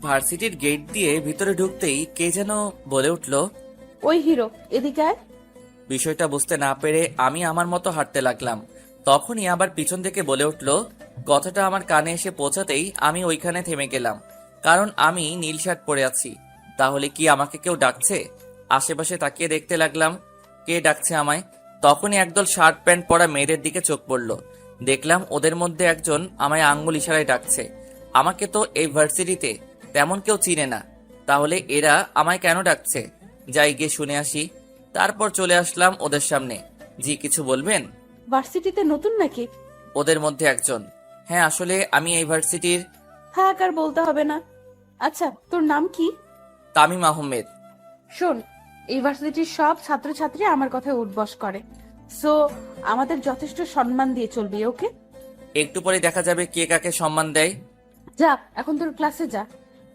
ভার্সিটির গেট দিয়ে ভিতরে ঢুকতেই কে যেন বলে উঠল, ওই হিরো, এদিকে আয়। বিষয়টা বুঝতে না পেরে আমি আমার মতো হাঁটতে লাগলাম। তখনই আবার পিছন থেকে বলে উঠল। কথাটা আমার কানে এসে পৌঁছাতেই আমি ওইখানে থেমে গেলাম, কারণ আমি নীল শার্ট পরে আছি। তাহলে কি আমাকে কেউ ডাকছে? আশেপাশে তাকিয়ে দেখতে লাগলাম কে ডাকছে আমায়। তখনই একদল শার্ট প্যান্ট পরা মেয়েদের দিকে চোখ পড়ল। দেখলাম ওদের মধ্যে একজন আমায় আঙ্গুল ইশারায় ডাকছে। আমাকে তো এই ভার্সিটিতে তেমন কেউ চিনে না, তাহলে এরা আমায় কেন ডাকছে? যাই গিয়ে শুনে আসি। তারপর চলে আসলাম ওদের সামনে। জি, কিছু বলবেন? ভার্সিটিতে নতুন নাকি? ওদের মধ্যে একজন। হ্যাঁ, আসলে আমি এই ভার্সিটির। থাক, আর বলতে হবে না। আচ্ছা, তোর নাম কি? তামিম আহমেদ। শোন, এই ভার্সিটির সব ছাত্রছাত্রী আমার কথায় উঠবস করে, সো আমাদের যথেষ্ট সম্মান দিয়ে চলবি, ওকে? একটু পরে দেখা যাবে কে কাকে সম্মান দেয়। যা, এখন তোর ক্লাসে যা।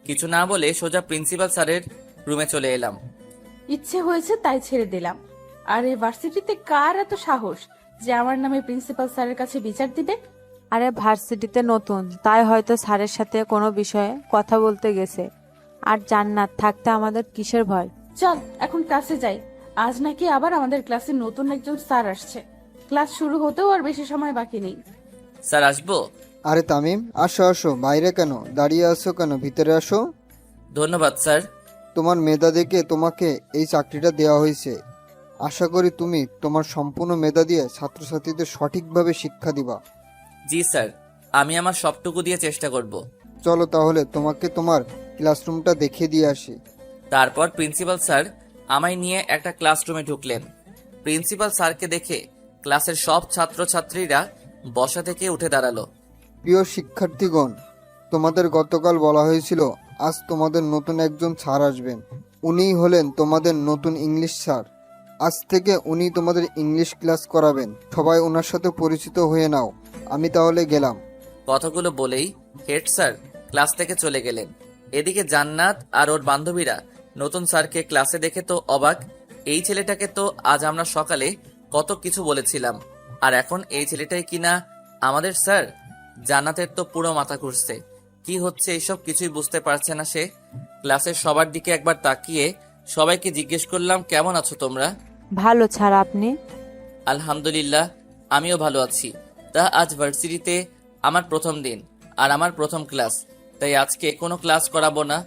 কিছু না বলে সোজা প্রিন্সিপাল স্যারের রুমে চলে এলাম। ইচ্ছে হয়েছে তাই ছেড়ে দিলাম। আর এই ভার্সিটিতে কার এত সাহস যে আমার নামে প্রিন্সিপাল স্যারের কাছে বিচার দিবে? আরে ভার্সিটিতে নতুন, তাই হয়তো স্যারের সাথে কোনো বিষয়ে কথা বলতে গেছে। আর জান্নাত থাকতে আমাদের কিসের ভয়? চল এখন ক্লাসে যাই। আজ নাকি আবার আমাদের ক্লাসে নতুন একজন স্যার আসছে। ক্লাস শুরু হতেও আর বেশি সময় বাকি নেই। স্যার, আসবো? আরে তামিম, আসো আসো, বাইরে কেন দাঁড়িয়ে আছো? কেন ভিতরে আসো। ধন্যবাদ স্যার। তোমার মেধা দেখে তোমাকে এই চাকরিটা দেওয়া হয়েছে। আশা করি তুমি তোমার সম্পূর্ণ মেধা দিয়ে ছাত্রছাত্রীদের সঠিকভাবে শিক্ষা দিবা। জি স্যার, আমি আমার সবটুকু দিয়ে চেষ্টা করব। চলো তাহলে তোমাকে তোমার ক্লাসরুমটা দেখিয়ে দিয়ে আসি। তারপর প্রিন্সিপাল স্যার আমায় নিয়ে একটা ক্লাসরুমে ঢুকলেন। প্রিন্সিপাল স্যারকে দেখে ক্লাসের সব ছাত্রছাত্রীরা বসা থেকে উঠে দাঁড়ালো। প্রিয় শিক্ষার্থীগণ, তোমাদের গতকাল বলা হয়েছিল আজ তোমাদের নতুন একজন স্যার আসবেন। উনিই হলেন তোমাদের নতুন ইংলিশ স্যার। আজ থেকে উনি তোমাদের ইংলিশ ক্লাস করাবেন। সবাই ওনার সাথে পরিচিত হয়ে নাও। আমি তাহলে গেলাম। কথাগুলো বলেই হেড স্যার ক্লাস থেকে চলে গেলেন। এদিকে জান্নাত আর ওর বান্ধবীরা নতুন স্যারকে ক্লাসে দেখে তো অবাক। এই ছেলেটাকে তো আজ আমরা সকালে কত কিছু বলেছিলাম, আর এখন এই ছেলেটাই কিনা আমাদের স্যার। জান্নাতের তো পুরো মাথা ঘুরছে। কি হচ্ছে এইসব কিছুই বুঝতে পারছে না সে। ক্লাসের সবার দিকে একবার তাকিয়ে সবাইকে জিজ্ঞেস করলাম, কেমন আছো তোমরা? ভালো ছাড়, আপনি? আলহামদুলিল্লাহ, আমিও ভালো আছি। তা আজ ভার্সিটিতে আমার প্রথম দিন আর আমার প্রথম ক্লাস, তাই আজকে কোনো ক্লাস করাবো না।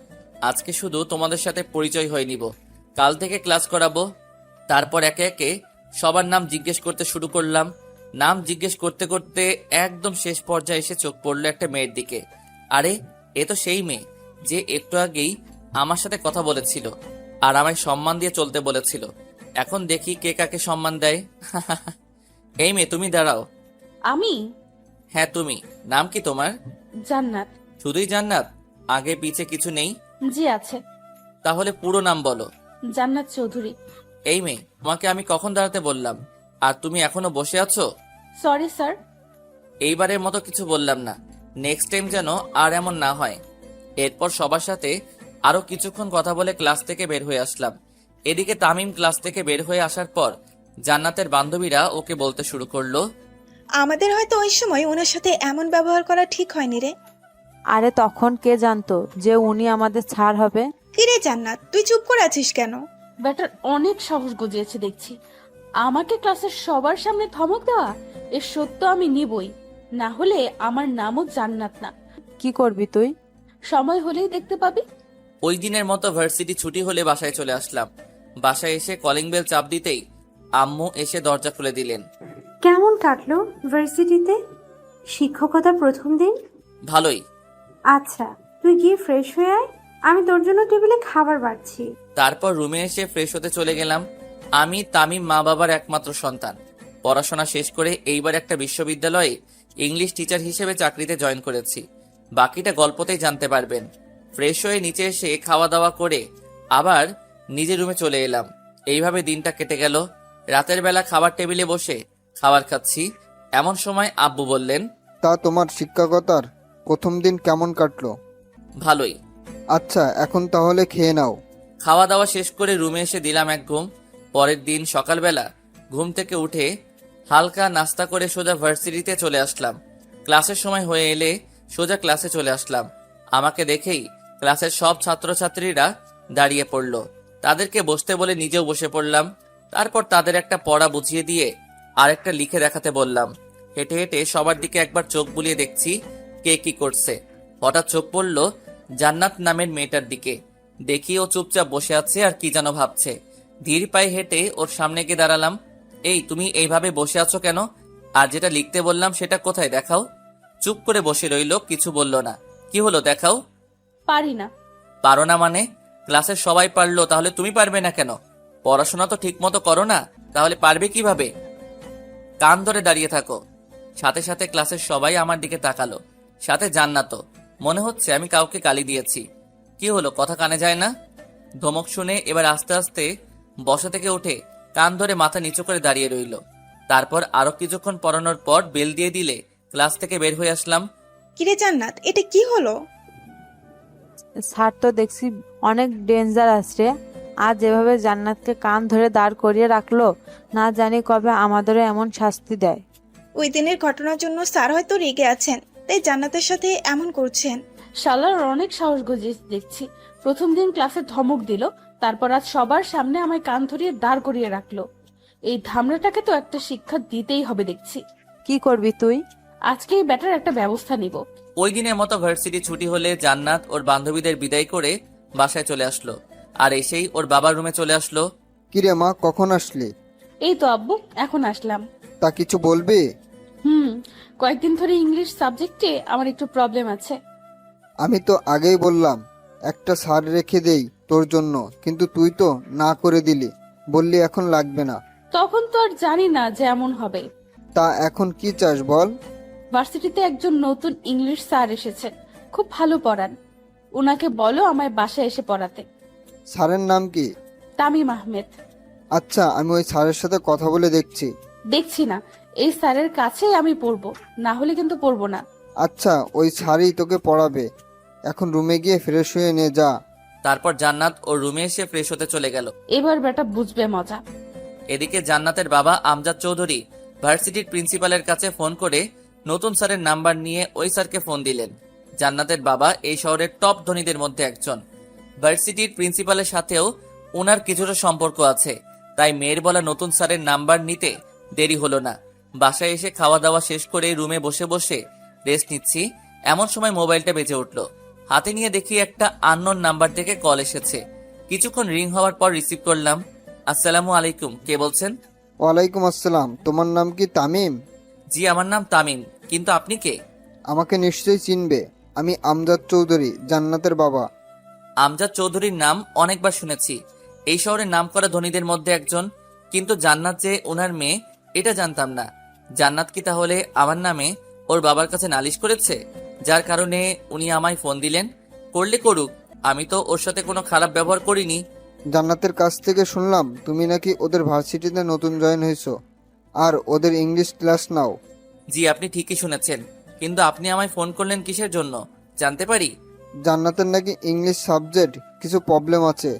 আজকে শুধু তোমাদের সাথে পরিচয় হয়ে নিব, কাল থেকে ক্লাস করাবো। তারপর একে একে সবার নাম জিজ্ঞেস করতে শুরু করলাম। নাম জিজ্ঞেস করতে করতে একদম শেষ পর্যায়ে এসে চোখ পড়লো একটা মেয়ের দিকে। আরে, এ তো সেই মেয়ে যে একটু আগেই আমার সাথে কথা বলেছিল আর আমায় সম্মান দিয়ে চলতে বলেছিল। এখন দেখি কে কাকে সম্মান দেয়। এই মেয়ে, তুমি দাঁড়াও। আমি? হ্যাঁ তুমি। নাম কি তোমার? জান্নাত। শুধুই জান্নাত? আগে পিছে কিছু নেই? জি আছে। তাহলে পুরো নাম বলো। জান্নাত চৌধুরী। এই মেয়ে, তোমাকে আমি কখন দাঁড়াতে বললাম, আর তুমি এখনো বসে আছো? Sorry sir. এইবারের মতো কিছু বললাম না, নেক্সট টাইম যেন আর এমন না হয়। এরপর সবার সাথে আরো কিছুক্ষণ কথা বলে ক্লাস থেকে বের হয়ে আসলাম। এদিকে তামিম ক্লাস থেকে বের হয়ে আসার পর জান্নাতের বান্ধবীরা ওকে বলতে শুরু করলো, আমাদের হয়তো ওই সময় ওনার সাথে এমন ব্যবহার করা ঠিক হয়নি রে। আরে তখন কে জানতো যে উনি আমাদের ছাড় হবে? কিরে জান্নাত, তুই চুপ করে আছিস কেন? ব্যাটার অনেক সাহস গজিয়েছে দেখছি। আমাকে ক্লাসের সবার সামনে ধমক দেওয়া, এর সত্য আমি নিবই। না হলে আমার নামও জান্নাত না। কি করবি তুই? সময় হলেই দেখতে পাবি। ওই দিনের মতো ভার্সিটি ছুটি হলে বাসায় চলে আসলাম। বাসায় এসে কলিং বেল চাপ দিতেই আম্মু এসে দরজা খুলে দিলেন। কেমন কাটলো ভার্সিটিতে শিক্ষকতা প্রথম দিন? ভালোই। আচ্ছা, তুই গিয়ে ফ্রেশ হয়ে আয়, আমি তোর জন্য টেবিলে খাবার বাড়ছি। তারপর রুমে এসে ফ্রেশ হতে চলে গেলাম। আমি তামিম মা বাবার একমাত্র সন্তান। পড়াশোনা শেষ করে এইবার একটা বিশ্ববিদ্যালয়ে ইংলিশ টিচার হিসেবে চাকরিতে জয়েন করেছি। বাকিটা গল্পতেই জানতে পারবেন। ফ্রেশ হয়ে নিচে এসে খাওয়া দাওয়া করে আবার নিজের রুমে চলে এলাম। এইভাবে দিনটা কেটে গেল। রাতের বেলা খাবার টেবিলে বসে খাবার খাচ্ছি, এমন সময় আব্বু বললেন, তা তোমার শিক্ষকতার প্রথম দিন কেমন কাটলো? ভালোই। আচ্ছা, এখন তাহলে খেয়ে নাও। খাওয়া দাওয়া শেষ করে রুমে এসে দিলাম এক ঘুম। পরের দিন সকালবেলা ঘুম থেকে উঠে হালকা নাস্তা করে সোজা ভার্সিটিতে চলে আসলাম। ক্লাসের সময় হয়ে এলে সোজা ক্লাসে চলে আসলাম। আমাকে দেখেই ক্লাসের সব ছাত্রছাত্রীরা দাঁড়িয়ে পড়ল। তাদেরকে বসতে বলে নিজেও বসে পড়লাম। তারপর তাদের একটা পড়া বুঝিয়ে দিয়ে আরেকটা লিখে দেখাতে বললাম। হেঁটে হেঁটে সবার দিকে একবার চোখ বুলিয়ে দেখছি কে কি করছে। হঠাৎ চোখ পড়ল জান্নাত নামের মেয়েটার দিকে। দেখি ও চুপচাপ বসে আছে আর কি যেন ভাবছে। ধীর পায়ে হেঁটে ওর সামনে গিয়ে দাঁড়ালাম। এই, তুমি এইভাবে বসে আছো কেন? আর যেটা লিখতে বললাম সেটা কোথায় দেখাও? চুপ করে বসে রইল, কিছু বলল না। কি হলো, দেখাও। পারি না। পারো না মানে? ক্লাসের সবাই পারলো, তাহলে তুমি পারবে না কেন? পড়াশোনা তো ঠিক মতো করো না, তাহলে পারবে কিভাবে? কান ধরে দাঁড়িয়ে থাকো। সাথে সাথে ক্লাসের সবাই আমার দিকে তাকালো, সাথে জান্নাতও। মনে হচ্ছে আমি কাউকে গালি দিয়েছি। কি হলো, কথা কানে যায় না? ধমক শুনে এবার আস্তে আস্তে বসা থেকে উঠে কান ধরে মাথা নিচু করে দাঁড়িয়ে রইল। তারপর আরো কিছুক্ষণ পড়ানোর পর বেল দিয়ে দিলে ক্লাস থেকে বের হয়ে আসলাম। কিরে জান্নাত, এটা কি হলো? স্যার তো দেখছি অনেক ডেঞ্জারাস রে। আজ যেভাবে জান্নাতকে কান ধরে দাঁড় করিয়ে রাখলো, না জানি কবে আমাদেরও এমন শাস্তি দেয়। ওই দিনের ঘটনার জন্য স্যার হয়তো রেগে আছেন, তাই জান্নাতের সাথে এমন করছেন। শালার অনেক সাহস গজিয়েছে দেখছি। প্রথম দিন ক্লাসে ধমক দিল, তারপর আজ সবার সামনে আমায় কান ধরিয়ে দাঁড় করিয়ে রাখলো। এই ধামড়াটাকে তো একটা শিক্ষা দিতেই হবে দেখছি। কি করবি তুই? আজকে এই ব্যাটার একটা ব্যবস্থা নিব। ওই দিনের মতো ভার্সিটি ছুটি হলে জান্নাত ওর বান্ধবীদের বিদায় করে বাসায় চলে আসলো। আর এসেই ওর বাবার রুমে চলে আসলো। কিরে মা, কখন আসলি? এই তো আব্বু, এখন আসলাম। তা কিছু বলবি? কয়েকদিন ধরে ইংলিশ সাবজেক্টে আমার একটু প্রবলেম আছে। আমি তো আগেই বললাম একটা স্যার রেখে দেই তোর জন্য, কিন্তু তুই তো না করে দিলি, বললি এখন লাগবে না। তখন তো আর জানি না যে এমন হবে। তা এখন কি চাস বল? ভার্সিটিতে একজন নতুন ইংলিশ স্যার এসেছেন, খুব ভালো পড়ান। উনাকে বলো আমায় বাসায় এসে পড়াতে। স্যারের নাম কি? তামিম আহমেদ। আচ্ছা, আমি ওই স্যারের সাথে কথা বলে দেখছি। দেখছি না, এই স্যারের কাছেই আমি পড়বো, না হলে কিন্তু পড়বো না। আচ্ছা, ওই স্যারই তোকে পড়াবে। এখন রুমে গিয়ে ফ্রেশ হয়ে নে যা। তারপর জান্নাত ওর রুমে এসে ফ্রেশ হতে চলে গেল। এবার বেটা বুঝবে মজা। এদিকে জান্নাতের বাবা আমজাদ চৌধুরী ভার্সিটির প্রিন্সিপালের কাছে ফোন করে নতুন স্যারের নাম্বার নিয়ে ওই স্যারকে ফোন দিলেন। জান্নাতের বাবা এই শহরের টপ ধনীদের মধ্যে একজন। ভার্সিটির প্রিন্সিপালের সাথেও ওনার কিছুটা সম্পর্ক আছে, তাই মেয়ের বলা নতুন স্যারের নাম্বার নিতে দেরি হলো না। বাসায় এসে খাওয়া দাওয়া শেষ করে রুমে বসে বসে রেস্ট নিচ্ছি, এমন সময় মোবাইলটা বেজে উঠল। হাতে নিয়ে দেখি একটা আননোন নাম্বার থেকে কল এসেছে। কিছুক্ষণ রিং হওয়ার পর রিসিভ করলাম। আসসালামু আলাইকুম, কে বলছেন? ওয়ালাইকুম আসসালাম। তোমার নাম কি তামিম? জি, আমার নাম তামিম, কিন্তু আপনি কে? আমাকে নিশ্চয়ই চিনবে, আমি আমজাদ চৌধুরী, জান্নাতের বাবা। আমজাদ চৌধুরীর নাম অনেকবার শুনেছি, এই শহরের নামকরা ধনীদের মধ্যে একজন, কিন্তু জান্নাত যে ওনার মেয়ে এটা জানতাম না। জান্নাত কি তাহলে আমার নামে ওর বাবার কাছে নালিশ করেছে, যার কারণে উনি আমায় ফোন দিলেন? করলে করুক, আমি তো ওর সাথে কোনো খারাপ ব্যবহার করিনি। জান্নাতের কাছ থেকে শুনলাম তুমি নাকি ওদের ভার্সিটিতে নতুন জয়েন হয়েছো আর ওদের ইংলিশ ক্লাস নাও। জি, আপনি ঠিকই শুনেছেন, কিন্তু আপনি আমায় ফোন করলেন কিসের জন্য জানতে পারি? জান্নাতের নাকি ইংলিশ সাবজেক্ট কিছু প্রবলেম আছে,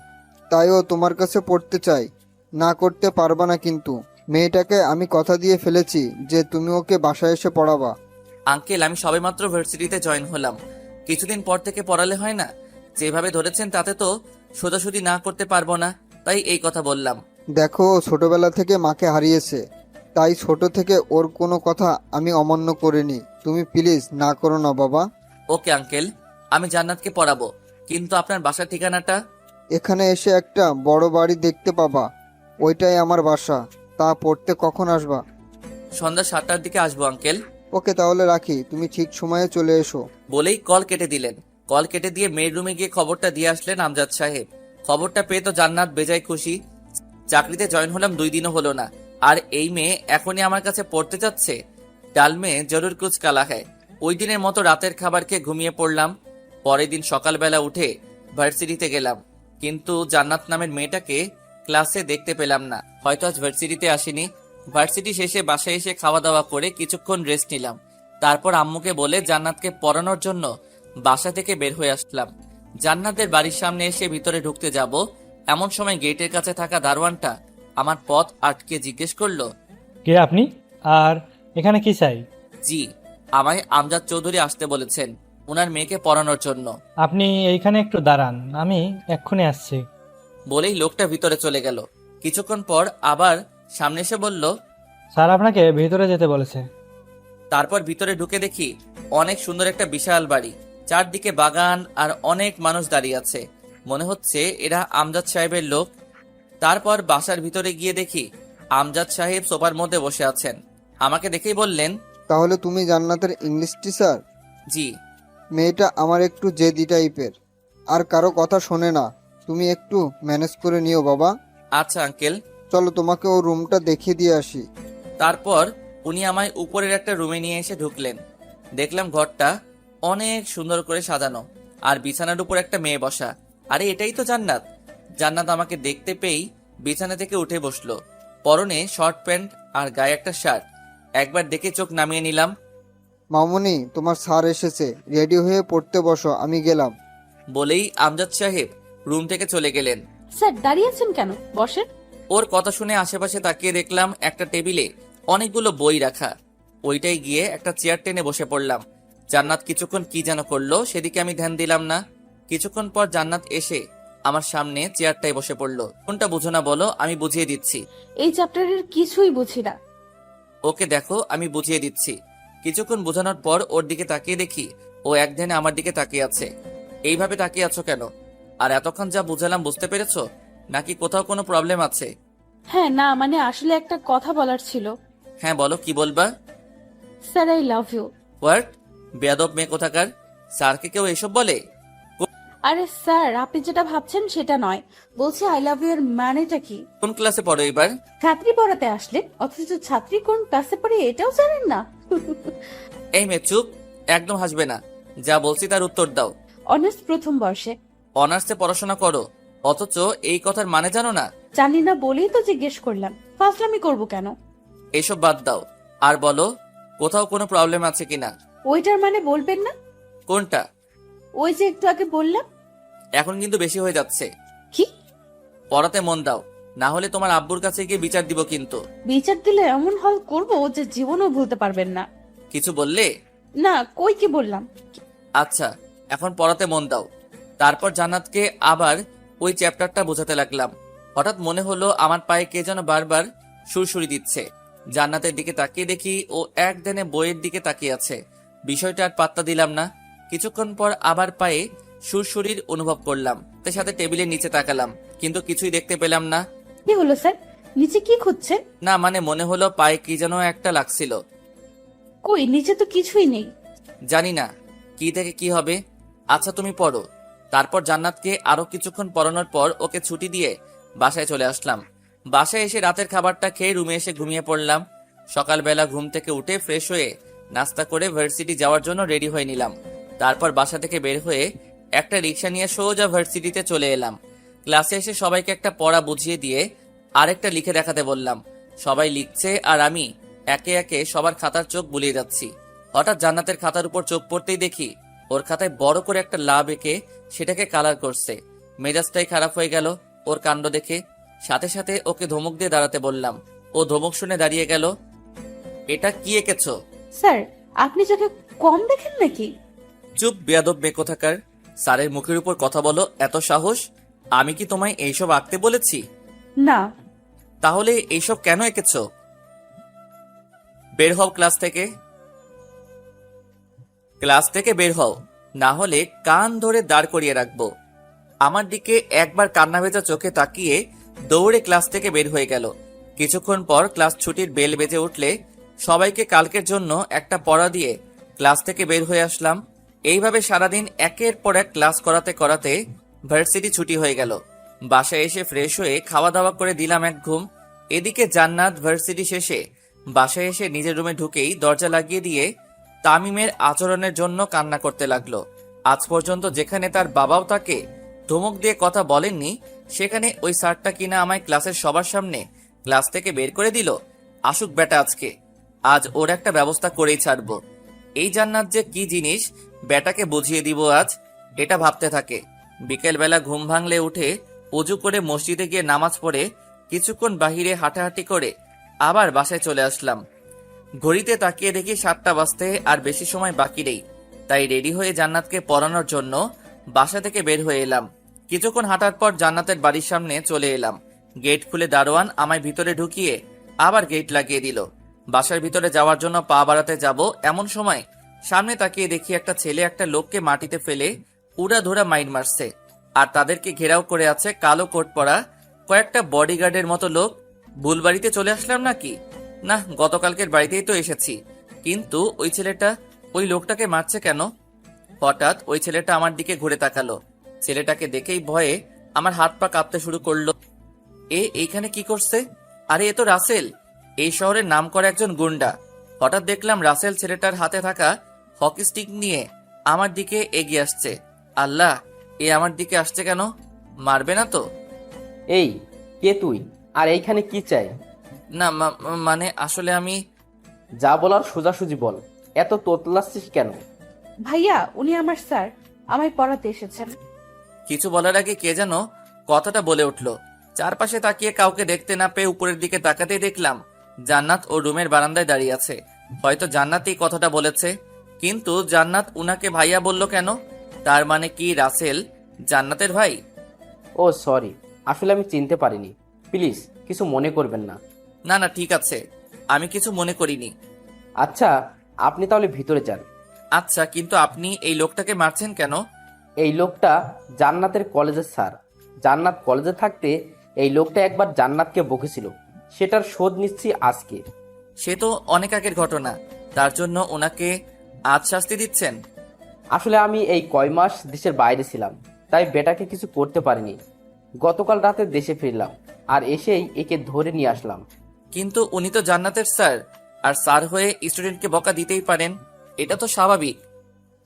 তাই ও তোমার কাছে পড়তে চাই। না করতে পারবা না, কিন্তু মেয়েটাকে আমি কথা দিয়ে ফেলেছি যে তুমি ওকে বাসায় এসে পড়াবা। আঙ্কেল, আমি সবেমাত্র ভার্সিটিতে জয়েন হলাম, কিছুদিন পর থেকে পড়ালে হয় না? যেভাবে ধরেছেন তাতে তো সোজাসুজি না করতে পারবো না, তাই এই কথা বললাম। দেখো, ও ছোটবেলা থেকে মাকে হারিয়েছে, তাই ছোট থেকে ওর কোনো কথা আমি অমান্য করিনি। তুমি প্লিজ না করো না বাবা। ওকে আঙ্কেল, আমি জান্নাতকে পড়াবো, কিন্তু আপনার বাসার ঠিকানাটা? এখানে এসে একটা বড় বাড়ি দেখতে পাবা, ওইটাই আমার বাসা। তা পড়তে কখন আসবা? সন্ধ্যা 7টার দিকে আসবো আঙ্কেল। ওকে, তাহলে রাখি, তুমি ঠিক সময়ে চলে এসো। বলেই কল কেটে দিলেন। কল কেটে দিয়ে মেয়ের রুমে গিয়ে খবরটা দিয়ে আসলেন আমজাদ সাহেব। খবরটা পেয়ে তো জান্নাত বেজায় খুশি। চাকরিতে জয়েন হলাম 2 দিনও হলো না, আর এই মেয়ে এখনই আমার কাছে পড়তে যাচ্ছে। ডাল মেয়ে জরুর কুছ কালা হ্যায়। ওই দিনের মতো রাতের খাবার খেয়ে ঘুমিয়ে পড়লাম। পরের দিন সকালবেলা উঠে ভার্সিটিতে গেলাম, কিন্তু জান্নাত নামের মেয়েটাকে ক্লাসে দেখতে পেলাম না। হয়তো আজ ভার্সিটিতে আসেনি। ভার্সিটি শেষে বাসায় এসে খাওয়া দাওয়া করে কিছুক্ষণ রেস্ট নিলাম। তারপর আম্মুকে বলে জান্নাতকে পড়ানোর জন্য বাসা থেকে বের হয়ে আসলাম। জান্নাতের বাড়ির সামনে এসে ভিতরে ঢুকতে যাব, এমন সময় গেটের কাছে থাকা দারোয়ানটা আমার পথ আটকে জিজ্ঞেস করলো, কে আপনি আর এখানে কি চাই? জি, আমায় আমজাদ চৌধুরী আসতে বলেছেন ওনার মেয়েকে পড়ানোর জন্য। আপনি এইখানে একটু দাঁড়ান, আমি এক্ষুনি আসছি। বলেই লোকটা ভিতরে চলে গেল। কিছুক্ষণ পর আবার সামনে এসে বলল, স্যার আপনাকে ভিতরে যেতে বলেছে। তারপর ভিতরে ঢুকে দেখি অনেক সুন্দর একটা বিশাল বাড়ি, চারদিকে বাগান আর অনেক মানুষ দাঁড়িয়ে আছে। মনে হচ্ছে এরা আমজাদ সাহেবের লোক। তারপর বাসার ভিতরে গিয়ে দেখি আমজাদ সাহেব সোফার মধ্যে বসে আছেন। আমাকে দেখেই বললেন, তাহলে তুমি জান্নাতের ইংলিশ টিচার? জি। মেয়েটা আমার একটু জেদি টাইপের, আর কারো কথা শোনে না। তুমি একটু ম্যানেজ করে নিও বাবা। আচ্ছা আঙ্কেল। চলো তোমাকে ও রুমটা দেখিয়ে দিয়ে আসি। তারপর উনি আমায় উপরের একটা রুমে নিয়ে এসে ঢুকলেন। দেখলাম ঘরটা অনেক সুন্দর করে সাজানো, আর বিছানার উপর একটা মেয়ে বসা। আরে এটাই তো জান্নাত। জান্নাত আমাকে দেখতে পেয়েই বিছানা থেকে উঠে বসলো। পরনে শর্ট প্যান্ট আর গায়ে একটা শার্ট। একবার দেখে চোখ নামিয়ে নিলাম। মামুনি, তোমার স্যার এসেছে, রেডি হয়ে পড়তে বসো, আমি গেলাম। বলেই আমজাদ সাহেব রুম থেকে চলে গেলেন। স্যার দাঁড়িয়ে আছেন কেন, বসেন। ওর কথা শুনে আশেপাশে তাকিয়ে দেখলাম একটা টেবিলে অনেকগুলো বই রাখা। ওইটাই গিয়ে একটা চেয়ার টেনে বসে পড়লাম। জান্নাত কিছুক্ষণ কি যেন করলো, সেদিকে আমি ধ্যান দিলাম না। কিছুক্ষণ পর জান্নাত এসে আমার সামনে চেয়ারটায় বসে পড়লো। কোনটা বুঝো না বলো, আমি বুঝিয়ে দিচ্ছি। এই চ্যাপ্টারের কিছুই বুঝি না। ওকে দেখো, আমি বুঝিয়ে দিচ্ছি। কিছুক্ষণ বোঝানোর পর ওর দিকে তাকিয়ে দেখি ও এক ধ্যানে আমার দিকে তাকিয়ে আছে। এইভাবে তাকিয়ে আছো কেন? আর এতক্ষণ যা বুঝালাম বুঝতে পেরেছো, নাকি কোথাও কোনো প্রবলেম আছে? হ্যাঁ না, মানে আসলে একটা কথা বলার ছিল। হ্যাঁ বলো, কি বলবা? Sir I love you. What? বেয়াদব মেয়ে কোথাকার! স্যারকে কেউ এসব বলে? আরে স্যার, আপনি যেটা ভাবছেন সেটা নয়, বলছি আই লাভ ইউ এর মানেটা কি? কোন ক্লাসে পড়ো এবার? ছাত্রী পড়াতে আসলেন, অথচ ছাত্রী কোন ক্লাসে পড়ে এটাও জানেন না। এই মেয়ে চুপ, একদম হাসবে না। যা বলছি তার উত্তর দাও। অনার্স প্রথম বর্ষে। অনার্সে পড়াশোনা করো, অথচ এই কথার মানে জানো না? জানি না বলেই তো জিজ্ঞেস করলাম, ফাজলামি করব কেন? এইসব বাদ দাও, আর বলো কোথাও কোনো প্রবলেম আছে কিনা। ওইটার মানে বলবেন না? কোনটা? ওই যে একটু আগে বললাম। এখন কিন্তু বেশি হয়ে যাচ্ছে। কি? পড়াতে মন দাও, না হলে তোমার আব্বুর কাছে গিয়ে বিচার দিব কিন্তু। বিচার দিলে এমন হল করব যে জীবনও ভুলতে পারবেন না। কিছু বললে? না, কই কি বললাম? আচ্ছা, এখন পড়াতে মন দাও। তারপর জান্নাতকে আবার ওই চ্যাপ্টারটা বোঝাতে লাগলাম। হঠাৎ মনে হলো আমার পায়ে কে যেন বারবার সুরসুরি দিচ্ছে। জান্নাতের দিকে তাকিয়ে দেখি ও এক ধ্যানে বইয়ের দিকে তাকিয়ে আছে। বিষয়টা আর পাত্তা দিলাম না। কিছুক্ষণ পর আবার পায়ে সুরসুরির অনুভব করলাম। তার সাথে টেবিলের নিচে তাকালাম, কিন্তু কিছুই দেখতে পেলাম না। কি হলো স্যার, নিচে কি খুঁজছেন? না মানে মনে হলো পায়ে কি যেন একটা লাগছিল। কই, নিচে তো কিছুই নেই। জানি না কি থেকে কি হবে। আচ্ছা তুমি পড়ো। তারপর জান্নাতকে আরো কিছুক্ষণ পড়ানোর পর ওকে ছুটি দিয়ে বাসায় চলে আসলাম। বাসায় এসে রাতের খাবারটা খেয়ে রুমে এসে ঘুমিয়ে পড়লাম। সকালবেলা ঘুম থেকে উঠে ফ্রেশ হয়ে নাস্তা করে ভার্সিটি যাওয়ার জন্য রেডি হয়ে নিলাম। তারপর বাসা থেকে বের হয়ে একটা রিক্সা নিয়ে সোজা ভার্সিটিতে চলে এলাম। ক্লাসে এসে সবাইকে একটা পড়া বুঝিয়ে দিয়ে আরেকটা লিখে দেখাতে বললাম। সবাই লিখছে আর আমি একে একে সবার খাতার চোখ বুলিয়ে যাচ্ছি। হঠাৎ জান্নাতের খাতার উপর চোখ পড়তেই দেখি ওর খাতায় বড় করে একটা লাভ এঁকে সেটাকে কালার করছে। মেজাজটাই খারাপ হয়ে গেল ওর কাণ্ড দেখে। সাথে সাথে ওকে ধমক দিয়ে দাঁড়াতে বললাম। ও ধমক শুনে দাঁড়িয়ে গেল। এটা কি এঁকেছো? স্যার, আপনি যাকে কম দেখেন নাকি? চুপ বেয়াদব মেয়ে কোথাকার! স্যারের মুখের উপর কথা বলো, এত সাহস! আমি কি তোমায় এইসব আঁকতে বলেছি? না। তাহলে এইসব কেন এঁকেছো? বের হও ক্লাস থেকে। ক্লাস থেকে বের হও, না হলে কান ধরে দাঁড় করিয়ে রাখবো। আমার দিকে একবার কান্না ভেজা চোখে তাকিয়ে দৌড়ে ক্লাস থেকে বের হয়ে গেল। কিছুক্ষণ পর ক্লাস ছুটির বেল বেজে উঠলে সবাইকে কালকের জন্য একটা পড়া দিয়ে ক্লাস থেকে বের হয়ে আসলাম। এইভাবে সারাদিন একের পর এক ক্লাস করাতে করাতে ভার্সিটি ছুটি হয়ে গেল। বাসায় এসে ফ্রেশ হয়ে খাওয়া দাওয়া করে দিলাম এক ঘুম। এদিকে জান্নাত ভার্সিটি শেষে বাসায় এসে নিজের রুমে ঢুকেই দরজা লাগিয়ে দিয়ে তামিমের আচরণের জন্য কান্না করতে লাগলো। আজ পর্যন্ত যেখানে তার বাবাও তাকে ধমক দিয়ে কথা বলেননি, সেখানে ওই স্যারটা কিনা আমায় ক্লাসের সবার সামনে ক্লাস থেকে বের করে দিল। আসুক বেটা আজকে, আজ ওর একটা ব্যবস্থা করেই ছাড়বো। এই জান্নাত যে কি জিনিস বেটাকে বুঝিয়ে দিব আজ, এটা ভাবতে থাকে। বিকেলবেলা ঘুম ভাঙলে উঠে অজু করে মসজিদে গিয়ে নামাজ পড়ে কিছুক্ষণ বাহিরে হাঁটাহাঁটি করে আবার বাসায় চলে আসলাম। ঘড়িতে তাকিয়ে দেখি 7টা বাজতে আর বেশি সময় বাকি নেই। তাই রেডি হয়ে জান্নাতকে পড়ানোর জন্য বাসা থেকে বের হয়ে এলাম। কিছুক্ষণ হাঁটার পর জান্নাতের বাড়ির সামনে চলে এলাম। গেট খুলে দারোয়ান আমায় ভিতরে ঢুকিয়ে আবার গেট লাগিয়ে দিল। বাসার ভিতরে যাওয়ার জন্য পা বাড়াতে যাব এমন সময় সামনে তাকিয়ে দেখি একটা ছেলে একটা লোককে মাটিতে ফেলে উড়াধুরা মাইর মারছে, আর তাদেরকে ঘেরাও করে আছে কালো কোট পরা কয়েকটা বডিগার্ডের মতো লোক। ভুল বাড়িতে চলে আসলাম নাকি? না, গতকালকের বাড়িতেই তো এসেছি, কিন্তু ওই ছেলেটা ওই লোকটাকে মারছে কেন? হঠাৎ ওই ছেলেটা আমার দিকে ঘুরে তাকালো। ছেলেটাকে দেখেই ভয়ে আমার হাত পা কাঁপতে শুরু করলো। এইখানে কি করছে? আরে এ তো রাসেল, এই শহরের নামকরা একজন গুন্ডা। হঠাৎ দেখলাম রাসেল ছেলেটার হাতে থাকা হকি স্টিক নিয়ে আমার দিকে এগিয়ে আসছে। আল্লাহ, এ আমার দিকে আসছে কেন? মারবে না তো? এই, কে তুই? আর এইখানে কি চাই? না, মানে আসলে আমি... যা বলার সোজাসুজি বল, এত তোতলাচ্ছিস কেন? ভাইয়া, উনি আমার স্যার, আমায় পড়াতে এসেছেন। কিছু বলার আগে কে যেন কথাটা বলে উঠলো। চারপাশে তাকিয়ে কাউকে দেখতে না পেয়ে উপরের দিকে তাকাতেই দেখলাম জান্নাত ও রুমের বারান্দায় দাঁড়িয়ে আছে। হয়তো জান্নাত এই কথাটা বলেছে, কিন্তু জান্নাত উনাকে ভাইয়া বলল কেন? তার মানে কি রাসেল জান্নাতের ভাই? ও সরি, আসলে আমি চিনতে পারিনি। প্লিজ কিছু মনে করবেন না। না না, ঠিক আছে, আমি কিছু মনে করিনি। আচ্ছা, আপনি তাহলে ভিতরে যান। আচ্ছা, কিন্তু আপনি এই লোকটাকে মারছেন কেন? এই লোকটা জান্নাতের কলেজের স্যার। জান্নাত কলেজে থাকতে এই লোকটা একবার জান্নাতকে বকেছিল, সেটার শোধ নিচ্ছি আজকে। সে তো অনেক আগের ঘটনা, তার জন্য ওনাকে আজ শাস্তি দিচ্ছেন? আসলে আমি এই কয় মাস দেশের বাইরে ছিলাম, তাই বেটাকে কিছু করতে পারিনি। গতকাল রাতে দেশে ফিরলাম, আর এসেই একে ধরে নিয়ে আসলাম। কিন্তু উনি তো জান্নাতের স্যার, আর স্যার হয়ে স্টুডেন্টকে বকা দিতেই পারেন, এটা তো স্বাভাবিক।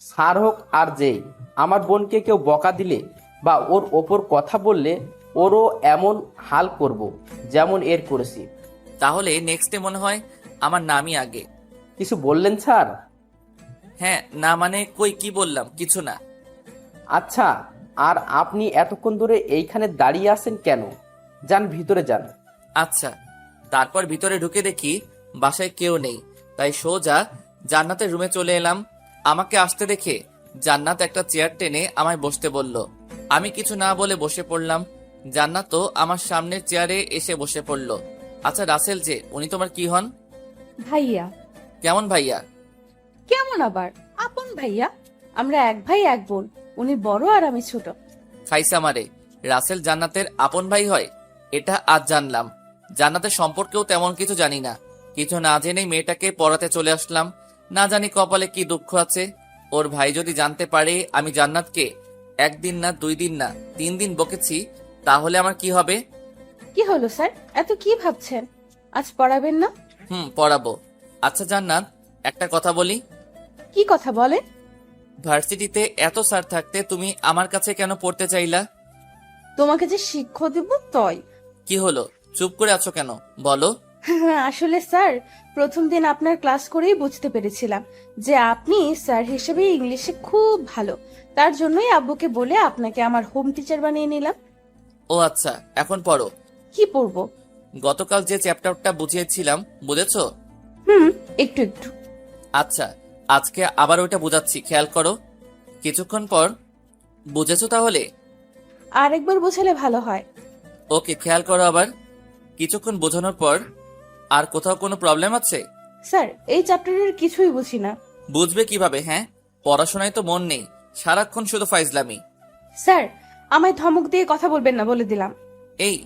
স্যার হোক আর যেই, আমার বোনকে কেউ বকা দিলে বা ওর ওপর কথা বললে ওরও এমন হাল করব যেমন এর করেছি। তাহলে নেক্সটে মনে হয় আমার নামই আগে। কিছু বললেন স্যার? হ্যাঁ, না মানে কই কি বললাম, কিছু না। আচ্ছা, আর আপনি এতক্ষণ ধরে এইখানে দাঁড়িয়ে আছেন কেন? যান ভিতরে যান। আচ্ছা। তারপর ভিতরে ঢুকে দেখি বাসায় কেউ নেই, তাই সোজা জান্নাতের রুমে চলে এলাম। আমাকে আসতে দেখে জান্নাত একটা চেয়ার টেনে আমায় বসতে বলল। আমি কিছু না বলে বসে পড়লাম। জান্নাতও আমার সামনের চেয়ারে এসে বসে পড়ল। আচ্ছা রাসেল যে, উনি তোমার কি হন? ভাইয়া। কেমন ভাইয়া? কেমন আবার, আপন ভাইয়া। আমরা এক ভাই এক বোন, উনি বড় আর আমি ছোট। খাইসা মারে, রাসেল জান্নাতের আপন ভাই হয়? এটা আজ জানলাম। জান্নাতের সম্পর্কেও তেমন কিছু জানি না। কিছু না জেনেই মেয়েটাকে পড়াতে চলে আসলাম। না জানি কপালে কি দুঃখ আছে। ওর ভাই যদি জানতে পারে আমি জান্নাতকে 1 দিন না 2 দিন না 3 দিন বকেছি, তাহলে আমার কি হবে? কি হলো স্যার, এত কি ভাবছেন? আজ পড়াবেন না? পড়াবো। আচ্ছা জান্নাত, একটা কথা বলি। কি কথা বলেন? ভার্সিটিতে এত স্যার থাকতে তুমি আমার কাছে কেন পড়তে চাইলা? তোমাকে যে শিক্ষা দেব তাই। কি হলো, চুপ করে আছো কেন, বলো। আসলে স্যার, প্রথম দিন আপনার ক্লাস করেই বুঝতে পেরেছিলাম যে আপনি স্যার হিসেবে ইংলিশে খুব ভালো। তার জন্যই আব্বুকে বলে আপনাকে আমার হোম টিচার বানিয়ে নিলাম। ও আচ্ছা, এখন পড়ো। কি পড়বো? গতকাল যে চ্যাপ্টারটা বুঝিয়েছিলাম, বুঝেছো? একটু একটু। আচ্ছা, আজকে আবার ওইটা বুঝাচ্ছি, খেয়াল করো। কিছুক্ষণ পর বুঝেছো তাহলে? আরেকবার বোঝালে ভালো হয়। ওকে, খেয়াল করো আবার। কিছুক্ষণ বোঝানোর পর, আর কোথাও কোনো প্রবলেম আছে? স্যার, এই চ্যাপ্টারের কিছুই বুঝি না। বুঝবে কিভাবে? হ্যাঁ, পড়াশোনায় তো মন নেই, সারাক্ষণ শুধু ফাইজলামি। স্যার, আমায় ধমক দিয়ে কথা বলবেন না বলে দিলাম। এই,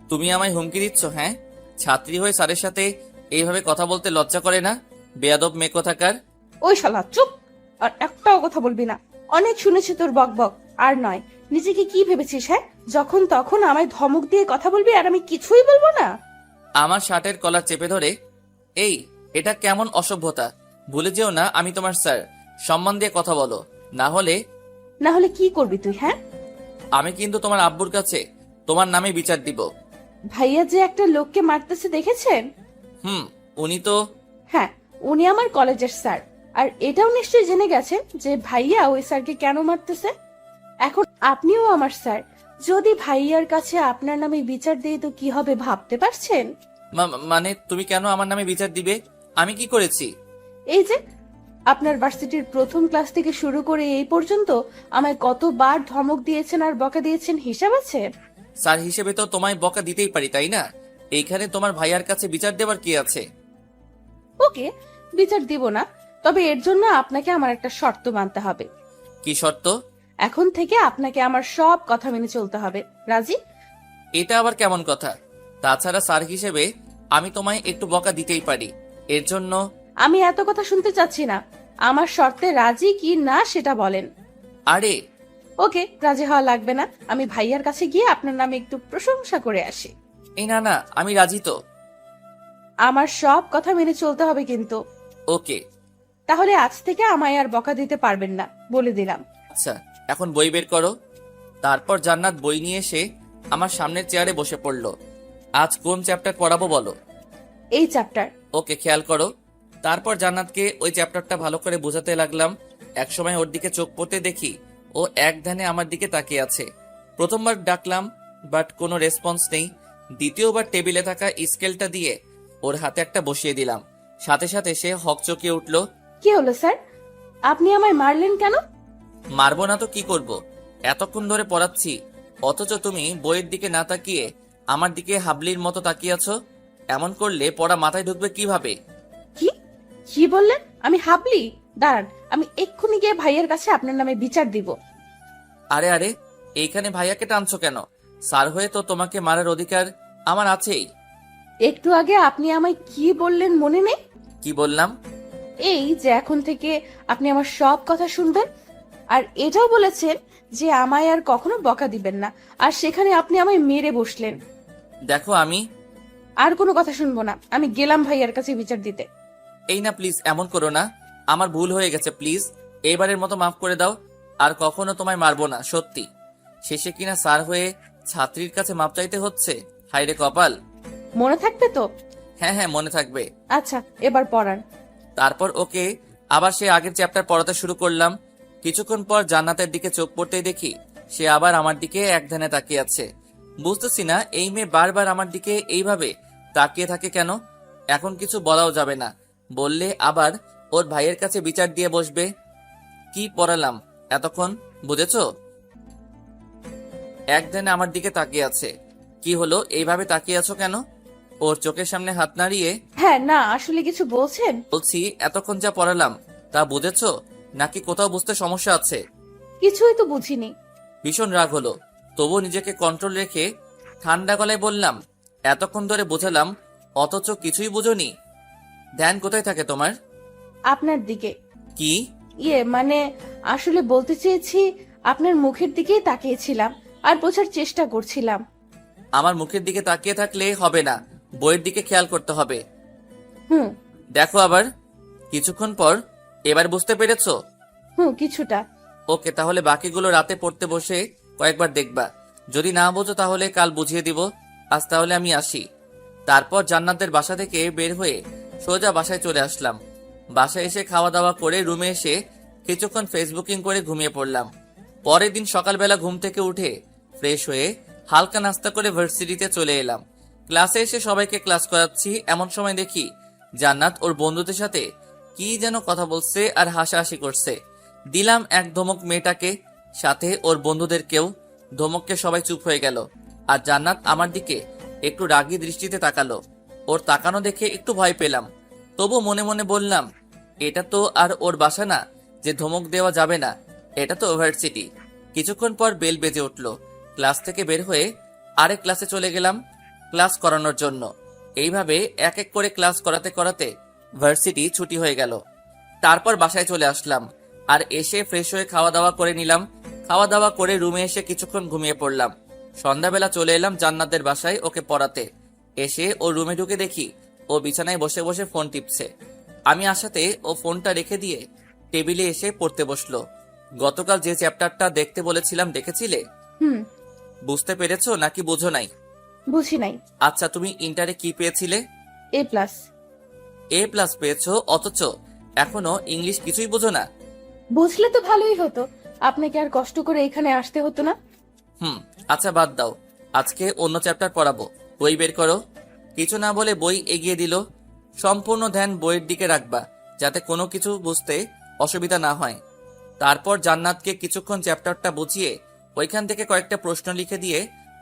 তুমি আমায় হুমকি দিচ্ছ? হ্যাঁ, ছাত্রী হয়ে স্যারের সাথে এইভাবে কথা বলতে লজ্জা করে না? বেয়াদব মেয়ে কোথাকার। ওই শালা চুপ, আর একটাও কথা বলবি না। অনেক শুনেছি তোর বক বক, আর নয়। নিজেকে কি ভেবেছিস? হ্যাঁ, যখন তখন আমায় ধমক দিয়ে কথা বলবি আর আমি কিছুই বলবো না? আমার শার্টের কলার চেপে ধরে, এই, এটা কেমন অসভ্যতা? ভুলে যেও না আমি তোমার স্যার, সম্মান দিয়ে কথা বলো, না হলে... না হলে কি করবি তুই? হ্যাঁ, আমি কিন্তু তোমার আব্বুর কাছে তোমার নামে বিচার দিব। ভাইয়া যে একটা লোককে মারতেছে দেখেছেন? উনি তো... হ্যাঁ, উনি আমার কলেজের স্যার। আর এটাও নিশ্চয়ই জেনে গেছেন যে ভাইয়া ওই স্যারকে কেন মারতেছে। এখন আপনিও আমার স্যার, যদি ভাইয়ার কাছে আপনার নামে বিচার দিয়ে তো কি হবে ভাবতে পারছেন? মানে তুমি কেন আমার নামে বিচার দিবে? আমি কি করেছি? এই যে আপনার ভার্সিটির প্রথম ক্লাস থেকে শুরু করে এই পর্যন্ত আমায় কতবার ধমক দিয়েছেন আর বকা দিয়েছেন হিসাব আছে? স্যার হিসেবে তো তোমায় বকা দিতেই পারি, তাই না? এইখানে তোমার ভাইয়ার কাছে বিচার দেবার কি আছে? ওকে, বিচার দিব না, তবে এর জন্য আপনাকে আমার একটা শর্ত মানতে হবে। কি শর্ত? এখন থেকে আপনাকে আমার সব কথা মেনে চলতে হবে। রাজি? এটা আবার কেমন কথা? তাছাড়া স্যার হিসেবে আমি তোমায় একটু বকা দিতেই পারি, এর জন্য। আমি এত কথা শুনতে চাচ্ছি না, আমার শর্তে রাজি কি না সেটা বলেন। আরে ওকে, রাজি হওয়া লাগবে না, আমি ভাইয়ার কাছে গিয়ে আপনার নামে একটু প্রশংসা করে আসি। এই না না, আমি রাজি তো। আমার সব কথা মেনে চলতে হবে কিন্তু। ওকে। তাহলে আজ থেকে আমায় আর বকা দিতে পারবেন না, বলে দিলাম। আচ্ছা, এখন বই বের করো। তারপর জান্নাত বই নিয়ে এসে আমার সামনের চেয়ারে বসে পড়ল। আজ কোন চ্যাপ্টার পড়াবো বলো? এই চ্যাপ্টার। ওকে, খেয়াল করো। তারপর জান্নাতকে ওই চ্যাপ্টারটা ভালো করে বোঝাতে লাগলাম। একসময় ওর দিকে চোখ পড়তে দেখি ও এক ধ্যানে আমার দিকে তাকিয়ে আছে। প্রথমবার ডাকলাম, বাট কোনো রেসপন্স নেই। দ্বিতীয়বার টেবিলে থাকা স্কেলটা দিয়ে ওর হাতে একটা বসিয়ে দিলাম। সাথে সাথে সে হকচকিয়ে উঠল। কি হলো স্যার, আপনি আমায় মারলেন কেন? মারবো না তো কি করব? এতক্ষণ ধরে পড়াচ্ছি, অথচ তুমি বইয়ের দিকে না তাকিয়ে আমার দিকে হাবলির মতো তাকিয়ে আছো। এমন করলে পড়া মাথায় ঢুকবে কিভাবে? কি কি বললেন? আমি হাবলি? দাঁড়ান, আমি এক্ষুনি গিয়ে ভাইয়ের কাছে আপনার নামে বিচার দিব। আরে আরে, এইখানে ভাইয়াকে টানছো কেন? স্যার হয়ে তো তোমাকে মারার অধিকার আমার আছেই। একটু আগে আপনি আমায় কি বললেন মনে নেই? কি বললাম? এই যে এখন থেকে আপনি আমার সব কথা শুনবেন, আর এটাও বলেছেন যে আমায় আর কখনো বকা দিবেন না, আর সেখানে আপনি আমায় মেরে বসলেন। দেখো আমি আর কোনো কথা শুনবো না, আমি গেলাম ভাইয়ার কাছে বিচার দিতে। এই না, প্লিজ এমন করো না। আমার ভুল হয়ে গেছে, প্লিজ এবারের মতো মাফ করে দাও। আর কখনো তোমায় মারবো না, সত্যি। শেষে কিনা স্যার হয়ে ছাত্রীর কাছে মাপ চাইতে হচ্ছে। হায়রে কপাল। মনে থাকবে তো? হ্যাঁ হ্যাঁ, মনে থাকবে। আচ্ছা, এবার পড়ান। তারপর ওকে আবার সে আগের চ্যাপ্টার পড়াতে শুরু করলাম। কিছুক্ষণ পর জান্নাতের দিকে চোখ পড়তেই দেখি সে আবার আমার দিকে এক ধ্যানে তাকিয়ে আছে। বুঝতেছি না এই মেয়ে বারবার আমার দিকে এইভাবে তাকিয়ে থাকে কেন। এখন কিছু বলাও যাবে না, বললে আবার ওর ভাইয়ের কাছে বিচার দিয়ে বসবে। কি পড়ালাম এতক্ষণ, বুঝেছো? এক ধ্যানে আমার দিকে তাকিয়ে আছে। কি হলো, এইভাবে তাকিয়ে আছো কেন? ওর চোখের সামনে হাত নাড়িয়ে হ্যাঁ, না আসলে কিছু বলছেন? বলছি, এতক্ষণ যা পড়ালাম তা বুঝেছো নাকি কোথাও বুঝতে সমস্যা আছে? কিছুই তো বুঝিনি। ভীষণ রাগ হলো, তবুও নিজেকে কন্ট্রোল রেখে ঠান্ডা গলায় বললাম, এতক্ষণ ধরে বোঝালাম অথচ কিছুই বুঝোনি। ধ্যান কোথায় থাকে তোমার? আপনার দিকে। কি? মানে আসলে বলতে চেয়েছি, আপনার মুখের দিকেই তাকিয়েছিলাম আর বোঝার চেষ্টা করছিলাম। আমার মুখের দিকে তাকিয়ে থাকলে হবে না, বইয়ের দিকে খেয়াল করতে হবে। হুম দেখো আবার। কিছুক্ষণ পর, এবার বুঝতে পেরেছো? হুম, কিছুটা। ওকে, তাহলে বাকিগুলো রাতে পড়তে বসে কয়েকবার দেখবা। যদি না বোঝো তাহলে কাল বুঝিয়ে দিব। আজ তাহলে আমি আসি। তারপর জান্নাতের বাসা থেকে বের হয়ে সোজা বাসায় চলে আসলাম। বাসায় এসে খাওয়া দাওয়া করে রুমে এসে কিছুক্ষণ ফেসবুকিং করে ঘুমিয়ে পড়লাম। পরের দিন সকালবেলা ঘুম থেকে উঠে ফ্রেশ হয়ে হালকা নাস্তা করে ভার্সিটিতে চলে এলাম। ক্লাসে এসে সবাইকে ক্লাস করাচ্ছি, এমন সময় দেখি জান্নাত ওর বন্ধুদের সাথে কি যেন কথা বলছে আর হাসাহাসি করছে। দিলাম এক ধমক মেয়েটাকে, সাথে ওর বন্ধুদেরকেও। ধমককে সবাই চুপ হয়ে গেল, আর জান্নাত আমার দিকে একটু রাগী দৃষ্টিতে তাকালো। ওর তাকানো দেখে একটু ভয় পেলাম, তবু মনে মনে বললাম, এটা তো আর ওর বাসা না যে ধমক দেওয়া যাবে না, এটা তো ইউনিভার্সিটি। কিছুক্ষণ পর বেল বেজে উঠল। ক্লাস থেকে বের হয়ে আরেক ক্লাসে চলে গেলাম ক্লাস করানোর জন্য। এইভাবে এক এক করে ক্লাস করাতে করাতে ভার্সিটি ছুটি হয়ে গেল। তারপর বাসায় চলে আসলাম, আর এসে ফ্রেশ হয়ে খাওয়া দাওয়া করে নিলাম। খাওয়া দাওয়া করে রুমে এসে কিছুক্ষণ ঘুমিয়ে পড়লাম। সন্ধ্যাবেলা চলে এলাম জান্নাতের বাসায় ওকে পড়াতে। এসে ও রুমে ঢুকে দেখি ও বিছানায় বসে বসে ফোন টিপছে। আমি আসাতে ও ফোনটা রেখে দিয়ে টেবিলে এসে পড়তে বসলো। গতকাল যে চ্যাপ্টারটা দেখতে বলেছিলাম দেখেছিলে? হুম। বুঝতে পেরেছো নাকি বুঝো নাই? বুঝি নাই। আচ্ছা, তুমি ইন্টারে কি পেয়েছিলে? A+। A+ পেয়েছো, অথচ এখনো ইংলিশ কিছুই বুঝো না। বুঝলে তো ভালোই হতো, আপনাকে আর কষ্ট করে এখানে আসতে হতো না। আচ্ছা বাদ দাও, আজকে অন্য চ্যাপ্টার পড়াবো। বই বের করো। কিছু না বলে বই এগিয়ে দিল। সম্পূর্ণ ধ্যান বইয়ের দিকে রাখবা, যাতে কোনো কিছু বুঝতে অসুবিধা না হয়। তারপর জান্নাতকে কিছুক্ষণ চ্যাপ্টারটা বুঝিয়ে ওইখান থেকে কয়েকটা প্রশ্ন লিখে দিয়ে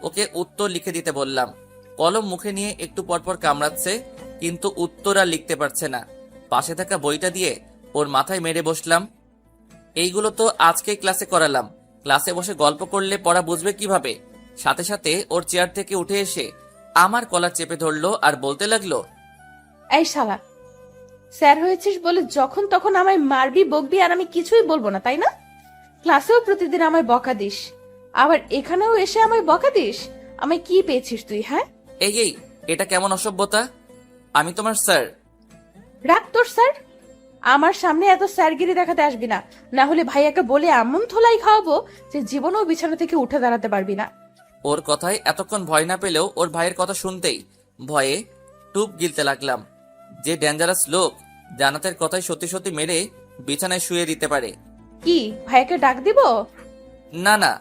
ওকে উত্তর লিখে দিতে বললাম। কলম মুখে নিয়ে একটু পরপর কামড়াচ্ছে, কিন্তু উত্তর আর লিখতে পারছে না। পাশে থাকা বইটা দিয়ে ওর মাথায় মেরে বসলাম। এইগুলো তো আজকেই ক্লাসে করালাম, ক্লাসে বসে গল্প করলে পড়া বুঝবে কিভাবে? সাথে সাথে ওর চেয়ার থেকে উঠে এসে আমার কলার চেপে ধরলো আর বলতে লাগলো, এই শালা, স্যার হয়েছিস বলে যখন তখন আমায় মারবি বকবি আর আমি কিছুই বলবো না, তাই না? ক্লাসেও প্রতিদিন আমায় বকা দিস, আবার এখানেও এসে আমায় বকা দিস। আমায় কি পেয়েছিস তুই, হ্যাঁ? এই এটা কেমন অসভ্যতা? আমি তোমার স্যার। রাখ তোর স্যার, আমার সামনে এত স্যারগিরি দেখাতে আসবি না, না হলে ভাইয়াকে বলে এমন থোলাই খাওয়াবো যে জীবনেও বিছানা থেকে উঠে দাঁড়াতে পারবি না। ওর কথায় এতক্ষণ ভয় না পেলেও ওর ভাইয়ের কথা শুনতেই ভয়ে টুপ গিলতে লাগলাম। যে ডেঞ্জারাস লোক জান্নাতের কথায় সত্যি সত্যি মেরে বিছানায় শুয়ে দিতে পারে। কি ভাইয়াকে ডাক দিব? না না,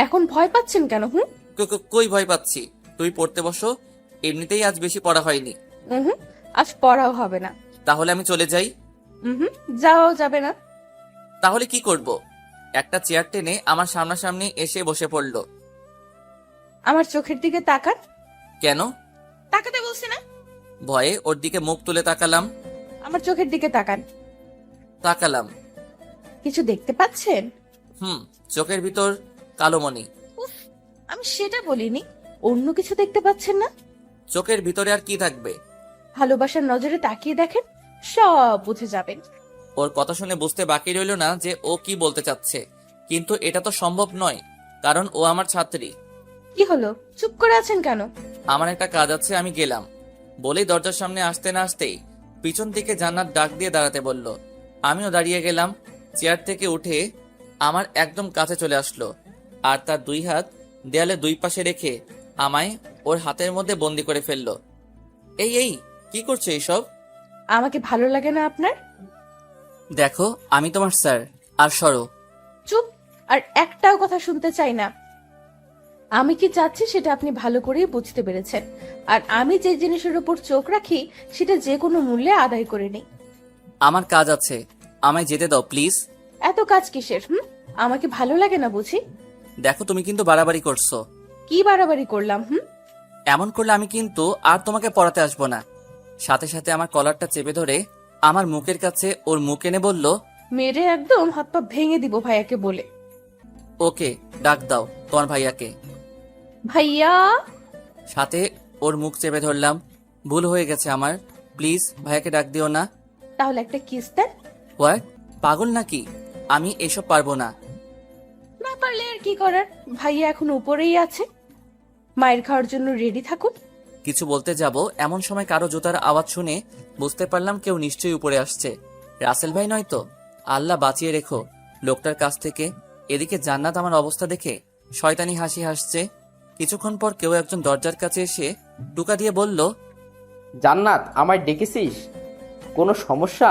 এখন ভয় পাচ্ছেন কেন? কই ভয় পাচ্ছি? তুই পড়তে বসো, এমনিতেই আজ বেশি পড়া হয়নি। হুম, আজ পড়াও হবে না। তাহলে আমি চলে যাই? হুম, যাওয়াও যাবে না। তাহলে কি করব? একটা চেয়ার টেনে আমার সামনাসামনি এসে বসে পড়লো। আমার চোখের দিকে তাকান। কেন? তাকাতে বলছি না? ভয়ে ওর দিকে মুখ তুলে তাকালাম। আমার চোখের দিকে তাকান। তাকালাম। কিছু দেখতে পাচ্ছেন? চোখের ভিতর কালো মণি। উফ, আমি সেটা বলিনি। অন্য কিছু দেখতে পাচ্ছেন না? চোখের ভিতরে আর কি থাকবে? ভালোবাসার নজরে তাকিয়ে দেখেন, সব বুঝে যাবেন। ওর কথা শুনে বুঝতে বাকি রইল না যে ও কি বলতে চাচ্ছে, কিন্তু এটা তো সম্ভব নয়, কারণ ও আমার ছাত্রী। কি হলো, চুপ করে আছেন কেন? আমার একটা কাজ আছে, আমি গেলাম বলেই দরজার সামনে আসতে না আসতেই পিছন থেকে জান্নাত ডাক দিয়ে দাঁড়াতে বলল। আমিও দাঁড়িয়ে গেলাম। চেয়ার থেকে উঠে আমার একদম কাছে চলে আসলো আর তার দুই হাত দেয়ালে দুই পাশে রেখে আমায় ওর হাতের মধ্যে বন্দি করে ফেললো। এই কি করছে এইসব? আমাকে ভালো লাগে না আপনার? দেখো, আমি তোমার স্যার, আর সরো। চুপ, আর একটাও কথা শুনতে চাই না। আমি কি চাচ্ছি সেটা আপনি ভালো করেই বুঝতে পেরেছেন, আর আমি যে জিনিসের উপর চোখ রাখি সেটা যে কোনো মূল্যে আদায় করে নিই। আমার কাজ আছে, আমায় যেতে দাও প্লিজ। এত কাজ কিসের? আমাকে ভালো লাগে না বুঝি? দেখো, তুমি কিন্তু বাড়াবাড়ি করছো। কি বাড়াবাড়ি করলাম? এমন করলে আমি কিন্তু আর তোমাকে পড়াতে আসবো না। সাথে সাথে আমার কলারটা চেপে ধরে আমার মুখের কাছে ওর মুখ এনে বলল, মেরে একদম হাত পা ভেঙে দিব ভাইয়াকে বলে। ওকে, ডাক দাও তোমার ভাইয়াকে। ভাইয়া? সাথে ওর মুখ চেপে ধরলাম। ভুল হয়ে গেছে আমার, প্লিজ ভাইয়াকে ডাক দিও না। তাহলে একটা কিস দেন। হোয়াট? পাগল নাকি? আমি এসব পারবো না। না পারলে আর কি করার, ভাইয়া এখন উপরেই আছে, মায়ের খাওয়ার জন্য রেডি থাকুন। কিছু বলতে যাব এমন সময় কারো জুতার আওয়াজ শুনে বুঝতে পারলাম কেউ নিশ্চয়ই উপরে আসছে। রাসেল ভাই নয় তো? আল্লাহ বাঁচিয়ে রেখো লোকটার কাছ থেকে। এদিকে জান্নাত আমার অবস্থা দেখে শয়তানি হাসি হাসছে। কিছুক্ষণ পর কেউ একজন দরজার কাছে এসে টুকা দিয়ে বলল, জান্নাত, আমায় ডেকেছিস? কোনো সমস্যা?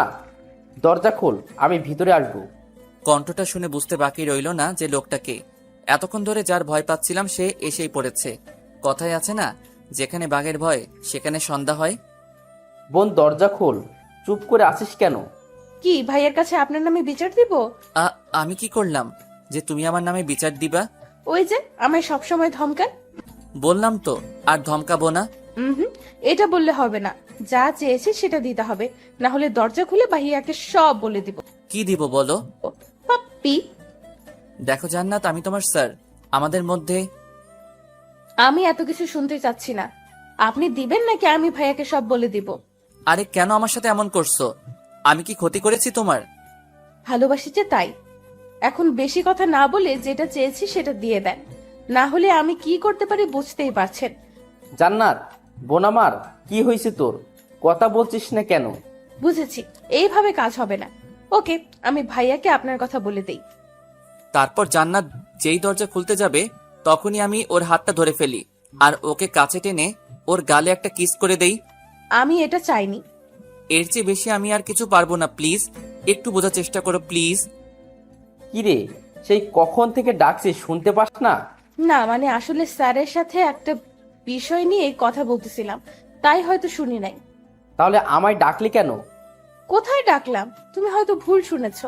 দরজা খোল, আমি ভিতরে আসবো। কণ্ঠটা শুনে বুঝতে বাকি রইল না যে লোকটাকে। এতক্ষণ ধরে যার ভয় পাচ্ছিলাম সে এসেই পড়েছে। কথায় আছে না, যেখানে বাঘের ভয় সেখানে সন্ধ্যা হয়। বোন, দরজা খোল, চুপ করে আছিস কেন? কি ভাইয়ের কাছে আপনার নামে বিচার দিব? আমি কি করলাম যে তুমি আমার নামে বিচার দিবা? ওই যে আমায় সবসময় ধমকান। বললাম তো আর ধমকাবো না। এটা বললে হবে না, যা চেয়েছি সেটা দিতে হবে, না হলে দরজা খুলে ভাইয়াকে সব বলে দিব। কি দিব বলো? পাপ্পি। দেখো জান্নাত, আমি তোমার স্যার, আমাদের মধ্যে। আমি এত কিছু শুনতে চাচ্ছি না। আপনি দিবেন নাকি আমি ভাইয়াকে সব বলে দিব? আরে কেন আমার সাথে এমন করছো? আমি কি ক্ষতি করেছি তোমার? ভালোবাসি যে তাই। এখন বেশি কথা না বলে যেটা চেয়েছি সেটা দিয়ে দেন, না হলে আমি কি করতে পারি বুঝতেই পারছেন। জান্নাত, বোন আমার, কি হয়েছে তোর? কথা বলছিস না কেন? বুঝেছি, এইভাবে কাজ হবে না। ওকে, আমি ভাইয়াকে আপনার কথা বলে দেই। তারপর জান্নাত যেই দরজা খুলতে যাবে তখনই আমি ওর হাতটা ধরে ফেলি আর ওকে কাছে টেনে ওর গালে একটা কিস করে দেই। আমি এটা চাইনি। এর চেয়ে বেশি আমি আর কিছু পারবো না, প্লিজ একটু বোঝার চেষ্টা করো প্লিজ। কিরে, সেই কখন থেকে ডাকছিস, শুনতে পাস না? না মানে আসলে স্যারের সাথে একটা বিষয় নিয়ে কথা বলতেছিলাম, তাই হয়তো শুনি নাই। তাহলে আমায় ডাকলি কেন? কোথায় ডাকলাম? তুমি হয়তো ভুল শুনেছ।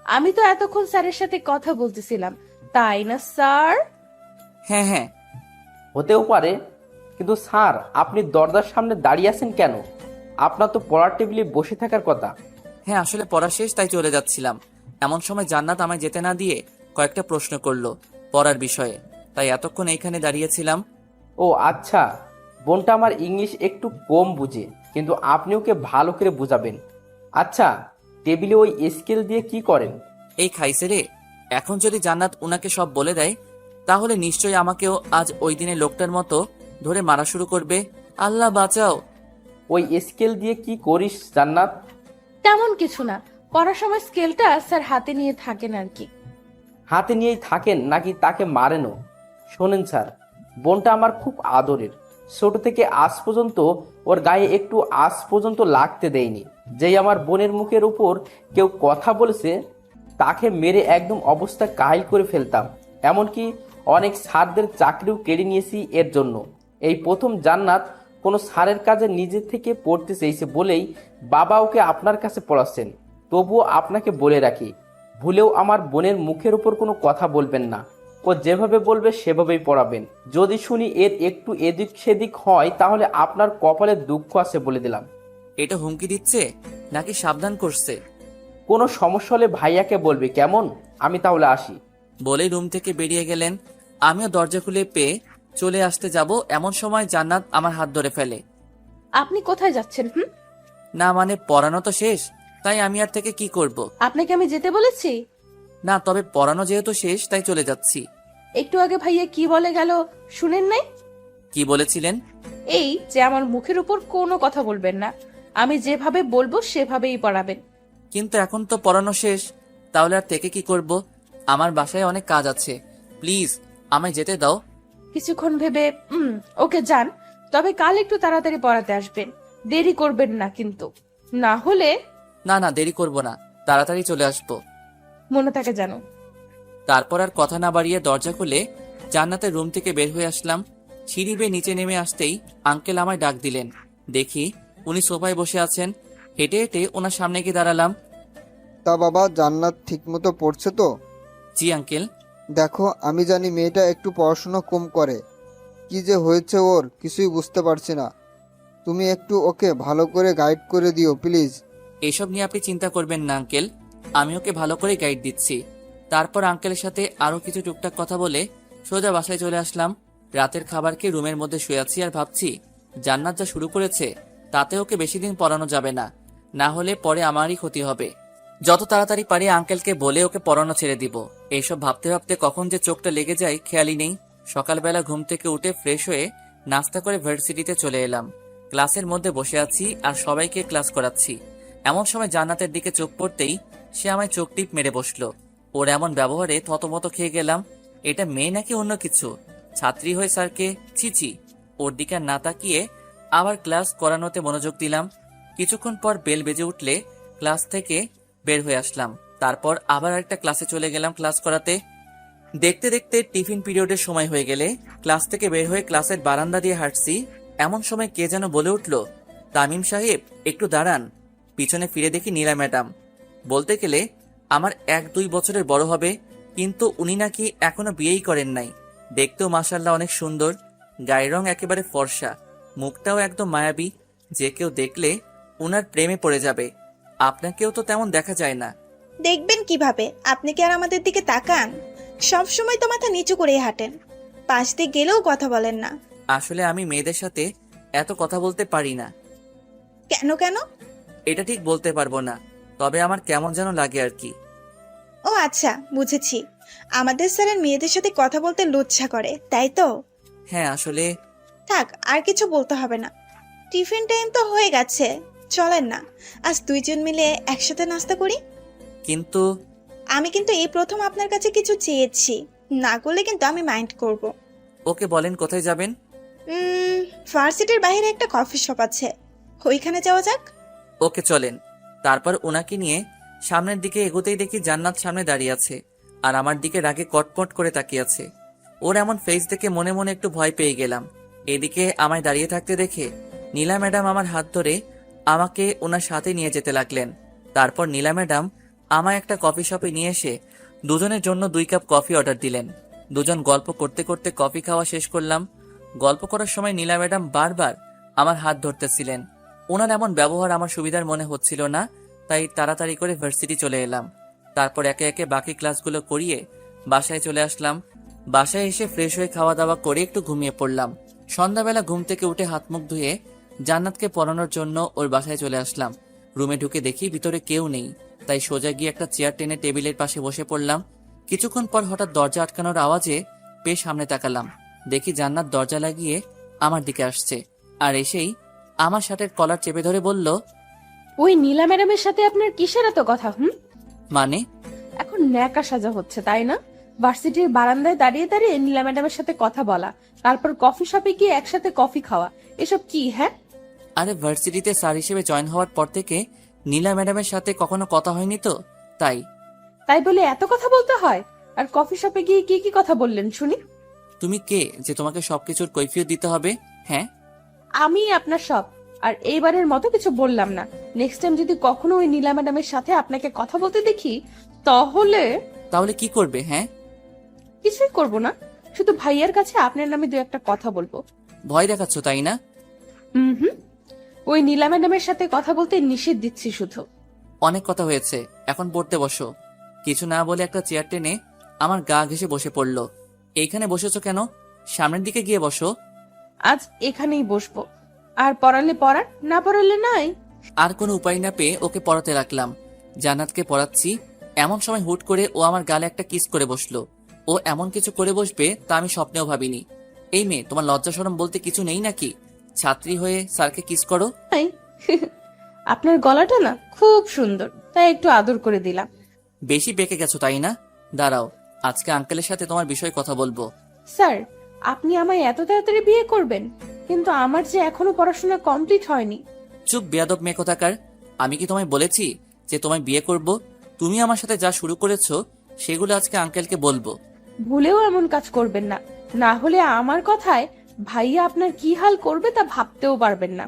আমি তো এতক্ষণ স্যারের সাথে কথা বলতেছিলাম, তাই না স্যার? হ্যাঁ হ্যাঁ। হতেও পারে, কিন্তু স্যার আপনি দরজার সামনে দাঁড়িয়ে আছেন কেন? আপনার তো পড়ার টেবিলে বসে থাকার কথা। হ্যাঁ আসলে পড়া শেষ, তাই চলে যাচ্ছিলাম। এমন সময় জান্নাত আমায় যেতে না দিয়ে কয়েকটা প্রশ্ন করলো পড়ার বিষয়ে, তাই এতক্ষণ এইখানে দাঁড়িয়েছিলাম। ও আচ্ছা, বোনটা আমার ইংলিশ একটু কম বুঝে, কিন্তু আপনি ওকে ভালো করে বুঝাবেন। আচ্ছা, টেবিলে ওই স্কেল দিয়ে কি করেন? এই খাইছে রে, এখন যদি জান্নাত উনাকে সব বলে দেয় তাহলে নিশ্চয়ই আমাকেও আজ ওই দিনের লোকটার মতো ধরে মারা শুরু করবে। আল্লাহ বাঁচাও। ওই স্কেল দিয়ে কি করিস জান্নাত? তেমন কিছু না, পড়ার সময় স্কেলটা স্যার হাতে নিয়ে থাকেন আর কি। হাতে নিয়েই থাকেন নাকি তাকে মারেনও? শোনেন স্যার, বোনটা আমার খুব আদরের। ছোট থেকে আজ পর্যন্ত ওর গায়ে একটু আজ পর্যন্ত লাগতে দেয়নি। যেই আমার বোনের মুখের উপর কেউ কথা বলেছে তাকে মেরে একদম অবস্থা কাহিল করে ফেলতাম। এমনকি অনেক স্যারদের চাকরিও কেড়ে নিয়েছি এর জন্য। এই প্রথম জান্নাত কোনো স্যারের কাজে নিজে থেকে পড়তে চেয়েছে বলেই বাবা ওকে আপনার কাছে পড়াচ্ছেন। তবুও আপনাকে বলে রাখি, ভুলেও আমার বোনের মুখের উপর কোনো কথা বলবেন না। ও যেভাবে বলবে সেভাবেই পড়াবেন। যদি শুনি এর একটু এদিক সেদিক হয় তাহলে আপনার কপালে দুঃখ আছে বলে দিলাম। এটা হুমকি দিচ্ছে নাকি সাবধান করছে? কোনো সমস্যা হলে ভাইয়াকে বলবে, কেমন? আমি তাহলে আসি। বলেই রুম থেকে বেরিয়ে গেলেন। আমিও দরজা খুলে পেয়ে চলে আসতে যাব, এমন সময় জান্নাত আমার হাত ধরে ফেলে। আপনি কোথায় যাচ্ছেন? না মানে পড়ানো তো শেষ, তাই আমি আর থেকে কি করব? আপনাকে আমি যেতে বলেছি? না, তবে পড়ানো যেহেতু শেষ তাই চলে যাচ্ছি। একটু আগে ভাইয়া কি বলে গেল শুনেন নাই? কি বলেছিলেন? এই যে আমার মুখের উপর কোনো কথা বলবেন না, আমি যেভাবে বলবো সেভাবেই পড়াবেন। কিন্তু এখন তো পড়ানো শেষ, তাহলে আর থেকে কি করব? আমার বাসায় অনেক কাজ আছে, প্লিজ আমায় যেতে দাও। কিছুক্ষণ ভেবে ওকে যান, তবে কাল একটু তাড়াতাড়ি পড়াতে আসবেন, দেরি করবেন না কিন্তু। না হলে না না, দেরি করব না, তাড়াতাড়ি চলে আসবো। মনে থাকে জানো। তারপর আর কথা না বাড়িয়ে দরজা খুলে জান্নাতের রুম থেকে বের হয়ে আসলাম। সিঁড়ি বেয়ে নিচে নেমে আসতেই আঙ্কেল আমায় ডাক দিলেন। দেখি উনি সোফায় বসে আছেন। হেঁটে হেঁটে ওনার সামনে গিয়ে দাঁড়ালাম। তা বাবা, জান্নাত ঠিকমতো পড়ছে তো? জি আঙ্কেল। দেখো, আমি জানি মেয়েটা একটু পড়াশোনা কম করে, কি যে হয়েছে ওর কিছুই বুঝতে পারছি না। তুমি একটু ওকে ভালো করে গাইড করে দিও প্লিজ। এসব নিয়ে আপনি চিন্তা করবেন না আঙ্কেল, আমি ওকে ভালো করে গাইড দিচ্ছি। তারপর আঙ্কেলের সাথে আরো কিছু টুকটাক কথা বলে সোজা বাসায় চলে আসলাম। রাতের খাবার খেয়ে রুমের মধ্যে শুয়ে আছি আর ভাবছি জান্নাত যা শুরু করেছে তাতে ওকে বেশি দিন পড়ানো যাবে না, না হলে পরে আমারই ক্ষতি হবে। যত তাড়াতাড়ি পারি আঙ্কেলকে বলে ওকে পড়ানো ছেড়ে দিব। এইসব ভাবতে ভাবতে কখন যে চোখটা লেগে যায় খেয়ালই নেই। সকালবেলা ঘুম থেকে উঠে ফ্রেশ হয়ে নাস্তা করে ভার্সিটিতে চলে এলাম। ক্লাসের মধ্যে বসে আছি আর সবাইকে ক্লাস করাচ্ছি। এমন সময় জান্নাতের দিকে চোখ পড়তেই সে আমায় চোখ টিপ মেরে বসলো। ওর এমন ব্যবহারে থতমত খেয়ে গেলাম। এটা মেয়ে নাকি অন্য কিছু? ছাত্রী হয়ে স্যারকে ছিছি। ওর দিকে না তাকিয়ে আবার ক্লাস করানোতে মনোযোগ দিলাম। কিছুক্ষণ পর বেল বেজে উঠলে ক্লাস থেকে বের হয়ে আসলাম। তারপর আবার একটা ক্লাসে চলে গেলাম ক্লাস করাতে। দেখতে দেখতে টিফিন পিরিয়ডের সময় হয়ে গেলে ক্লাস থেকে বের হয়ে ক্লাসের বারান্দা দিয়ে হাঁটছি। এমন সময় কে যেন বলে উঠল, তামিম সাহেব একটু দাঁড়ান। পিছনে ফিরে দেখি নীলা ম্যাডাম। বলতে গেলে আমার 1-2 বছরের বড় হবে, কিন্তু উনি নাকি এখনো বিয়েই করেন নাই। দেখতেও মাশাআল্লাহ অনেক সুন্দর, গায়ের রং একেবারে ফর্সা, মুখটাও একদম মায়াবী, যে কেউ দেখলে উনার প্রেমে পড়ে যাবে। আপনাকেও তো তেমন দেখা যায় না। দেখবেন কিভাবে? আপনি কি আর আমাদের দিকে তাকান? সব সময় তো মাথা নিচু করেই হাঁটেন, পাশ দিয়ে গেলেও কথা বলেন না। আসলে আমি মেয়েদের সাথে এত কথা বলতে পারি না। কেন কেন? এটা ঠিক বলতে পারবো না, তবে আমার কেমন যেন লাগে আর কি। ও আচ্ছা, বুঝেছি। আমাদের স্যারের মেয়েদের সাথে কথা বলতে লজ্জা করে, তাই তো? হ্যাঁ আসলে থাক, আর কিছু বলতে হবে না। টিফিন টাইম তো হয়ে গেছে, চলেন না আজ দুইজন মিলে একসাথে নাস্তা করি। কিন্তু আমি কিন্তু এই প্রথম আপনার কাছে কিছু চেয়েছি, না করলে কিন্তু আমি মাইন্ড করব। ওকে বলেন কোথায় যাবেন? ভার্সিটির বাইরে একটা কফি শপ আছে, ওইখানে যাওয়া যাক। ওকে চলেন। তারপর ওনাকে নিয়ে সামনের দিকে এগোতেই দেখি জান্নাত সামনে দাঁড়িয়ে আছে আর আমার দিকে রাগে কটমট করে তাকিয়ে আছে। ওর এমন ফেস দেখে মনে মনে একটু ভয় পেয়ে গেলাম। এদিকে আমায় দাঁড়িয়ে থাকতে দেখে নীলা ম্যাডাম আমার হাত ধরে আমাকে ওনার সাথে নিয়ে যেতে লাগলেন। তারপর নীলা ম্যাডাম আমায় একটা কফি শপে নিয়ে এসে দুজনের জন্য 2 কাপ কফি অর্ডার দিলেন। দুজন গল্প করতে করতে কফি খাওয়া শেষ করলাম। গল্প করার সময় নীলা ম্যাডাম বারবার আমার হাত ধরতেছিলেন। ওনার এমন ব্যবহার আমার সুবিধার মনে হচ্ছিল না, তাই তাড়াতাড়ি করে ভার্সিটি চলে এলাম। তারপর একে একে বাকি ক্লাসগুলো করিয়ে বাসায় চলে আসলাম। বাসায় এসে ফ্রেশ হয়ে খাওয়া দাওয়া করে একটু ঘুমিয়ে পড়লাম। সন্ধ্যাবেলা ঘুম থেকে উঠে হাত মুখ ধুয়ে জান্নাতকে পড়ানোর জন্য ওর বাসায় চলে আসলাম। রুমে ঢুকে দেখি ভিতরে কেউ নেই, তাই সোজা গিয়ে একটা চেয়ার টেনে টেবিলের পাশে বসে পড়লাম। কিছুক্ষণ পর হঠাৎ দরজা আটকানোর আওয়াজে বেশ সামনে তাকালাম। দেখি জান্নাত দরজা লাগিয়ে আমার দিকে আসছে, আর এসেই আমার শার্টের কলার চেপে ধরে বলল, ওই নীলা ম্যাডামের সাথে আপনার কিসের এত কথা? মানে? এখন ন্যাকা সাজা হচ্ছে তাই না? ভার্সিটির বারান্দায় দাঁড়িয়ে দাঁড়িয়ে নীলা ম্যাডামের সাথে কথা বলা, তারপর কফি শপে গিয়ে একসাথে কফি খাওয়া, এসব কি? হ্যাঁ, আরে ভার্সিটিতে স্যার হিসেবে জয়েন হওয়ার পর থেকে নীলা ম্যাডামের সাথে কখনো কথা হয়নি তো, তাই। তাই বলে এত কথা বলতে হয়? আর কফি শপে গিয়ে কি কি কথা বললেন শুনি? তুমি কে যে তোমাকে সবকিছুর কৈফিয়ত দিতে হবে? হ্যাঁ, আমি আপনার সব। আর এইবারের মতো কিছু বললাম না। নেক্সট টাইম যদি কখনো ওই নীলা ম্যাডামের সাথে আপনাকে কথা বলতে দেখি, তাহলে তাহলে কি করবে? হ্যাঁ, কিছুই করব না, শুধু ভাইয়ার কাছে আপনার নামে 2-1 কথা বলবো। ভয় দেখাচ্ছ তাই না? হুম, ওই নীলা ম্যাডামের সাথে কথা বলতে নিষেধ দিচ্ছি শুধু। অনেক কথা হয়েছে, এখন পড়তে বসো। কিছু না বলে একটা চেয়ার টেনে আমার গা ঘেঁষে বসে পড়লো। এইখানে বসেছো কেন? সামনের দিকে গিয়ে বসো। আজ এখানেই বসবো, আর পড়ালে পড়ার, না পড়ালে নাই। আর কোনো উপায় না পেয়ে ওকে পড়াতে রাখলাম। জান্নাতকে পড়াচ্ছি, এমন সময় হুট করে ও আমার গালে একটা কিস করে বসলো। ও এমন কিছু করে বসবে তা আমি স্বপ্নেও ভাবিনি। এই মেয়ে, তোমার লজ্জা শরম বলতে কিছু নেই নাকি? ছাত্রী হয়ে স্যারকে কিস করো? নাই। আপনার গলাটা না খুব সুন্দর, তাই একটু আদর করে দিলাম। বেশি বেঁকে গেছো তাই না? দাঁড়াও, আজকে আঙ্কেলের সাথে তোমার বিষয়ে কথা বলবো। স্যার, আপনি আমায় এত তাড়াতাড়ি বিয়ে করবেন? কিন্তু আমার যে এখনো পড়াশোনা কমপ্লিট হয়নি। চুপ বেয়াদব মেয়ে কোথাকার! আমি কি তোমায় বলেছি যে তোমায় বিয়ে করব? তুমি আমার সাথে যা শুরু করেছো সেগুলো আজকে আঙ্কেলকে বলবো। ভুলেও এমন কাজ করবেন না, না হলে আমার কথায় ভাইয়া আপনার কি হাল করবে তা ভাবতেও পারবেন না।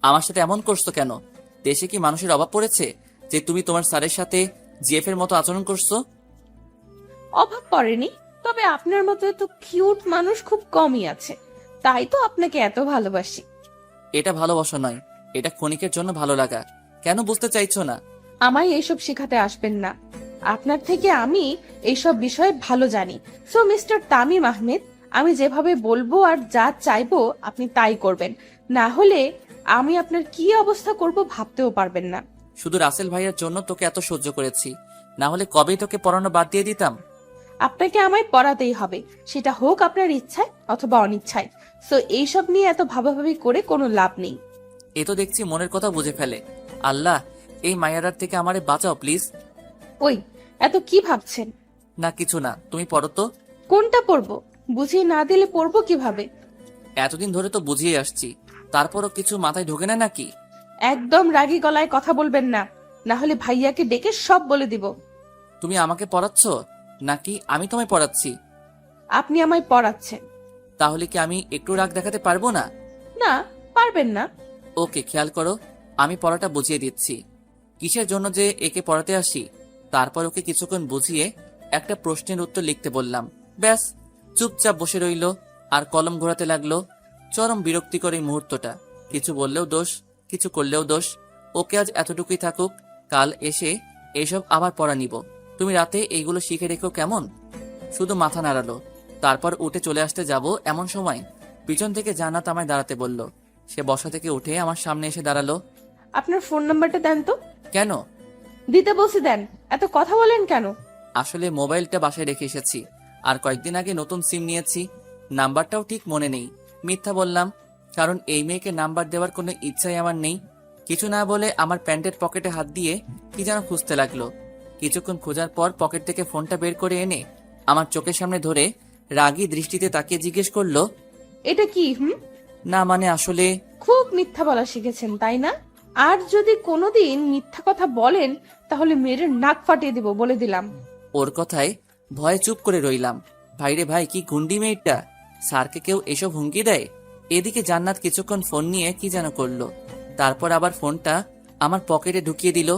আমার সাথে এমন করছো কেন? দেশে কি মানুষের অভাব পড়েছে যে তুমি তোমার স্যারের সাথে জিএফ এর মতো আচরণ করছো? অভাব পড়েনি, তবে আপনার মতো এত কিউট মানুষ খুব কমই আছে, তাই তো আপনাকে এত ভালোবাসি। এটা ভালোবাসা নয়, এটা ক্ষণিকের জন্য ভালো লাগা। কেন বুঝতে চাইছো না? আমায় এইসব শেখাতে আসবেন না, আপনার থেকে আমি এইসব বিষয়ে ভালো জানি। সো মিস্টার তামিম আহমেদ, আমি যেভাবে বলবো আর যা চাইবো আপনি তাই করবেন, না হলে আমি আপনার কি অবস্থা করব ভাবতেও পারবেন না। শুধু রাসেল ভাইয়ের জন্য তোকে এত সহ্য করেছি, না হলে কবেই তোকে পড়ানো বাদ দিয়ে দিতাম। আপনাকে আমায় পড়াতেই হবে, সেটা হোক আপনার ইচ্ছায় অথবা অনিচ্ছায়। সো এইসব নিয়ে এত ভাবাভাবি করে কোনো লাভ নেই। এ তো দেখছি মনের কথা বুঝে ফেলে। আল্লাহ, এই মায়ারার থেকে আমারে বাঁচাও প্লিজ। ওই, এত কি ভাবছেন? না কিছু না, তুমি পড়ো তো। কোনটা পড়বো? বুঝিয়ে না দিলে পড়বো কিভাবে? এতদিন ধরে তো বুঝিয়ে আসছি, তারপরও কিছু মাথায় ঢোকে না নাকি? একদম রাগী গলায় কথা বলবেন না, না হলে ভাইয়াকে ডেকে সব বলে দিব। তুমি আমাকে পড়াচ্ছ নাকি আমি তোমায় পড়াচ্ছি? আপনি আমায় পড়াচ্ছেন। তাহলে কি আমি একটু রাগ দেখাতে পারবো না? না, পারবেন না। ওকে, খেয়াল করো, আমি পড়াটা বুঝিয়ে দিচ্ছি। কিসের জন্য যে একে পড়াতে আসি, তারপর ওকে কিছুক্ষণ বুঝিয়ে একটা প্রশ্নের উত্তর লিখতে বললাম। ব্যাস, চুপচাপ বসে রইল আর কলম ঘোরাতে লাগলো। চরম বিরক্তিকর এই মুহূর্তটা। কিছু বললেও দোষ, কিছু করলেও দোষ। ওকে আজ এতটুকুই থাকুক, কাল এসে এসব আবার পড়া নিব। তুমি রাতে এইগুলো শিখে রেখো কেমন? শুধু মাথা নাড়ালো। তারপর উঠে চলে আসতে যাব এমন সময় পিছন থেকে জান্নাত আমায় দাঁড়াতে বলল। সে বসা থেকে উঠে আমার সামনে এসে দাঁড়ালো। আপনার ফোন নাম্বারটা দেন তো। কেন? দিতে বলছি দেন, এত কথা বলেন কেন? আসলে মোবাইলটা বাসায় রেখে এসেছি, আর কয়েকদিন আগে নতুন সিম নিয়েছি। নাম্বারটাও ঠিক মনে নেই। মিথ্যা বললাম, কারণ এই মেয়েকে নাম্বার দেওয়ার কোনো ইচ্ছাই আমার নেই। কিছু না বলে আমার প্যান্টের পকেটে হাত দিয়ে কি যেন খুঁজতে লাগলো। কিছুক্ষণ খোঁজার পর পকেট থেকে ফোনটা বের করে এনে আমার চোখের সামনে ধরে রাগী দৃষ্টিতে তাকিয়ে জিজ্ঞেস করলো, এটা কি? না মানে আসলে। খুব মিথ্যা বলা শিখেছেন তাই না? আর যদি কোনোদিন মিথ্যা কথা বলেন তাহলে মেরে নাক ফাটিয়ে দিব, বলে দিলাম। ওর কথায় ভয়ে চুপ করে রইলাম। ভাইরে ভাই, কি গুন্ডি মেয়েটা! স্যারকে কেউ এসব হুমকি দেয়? এদিকে জান্নাত কিছুক্ষণ ফোন নিয়ে কি যেন করলো। তারপর আবার ফোনটা আমার পকেটে ঢুকিয়ে দিল।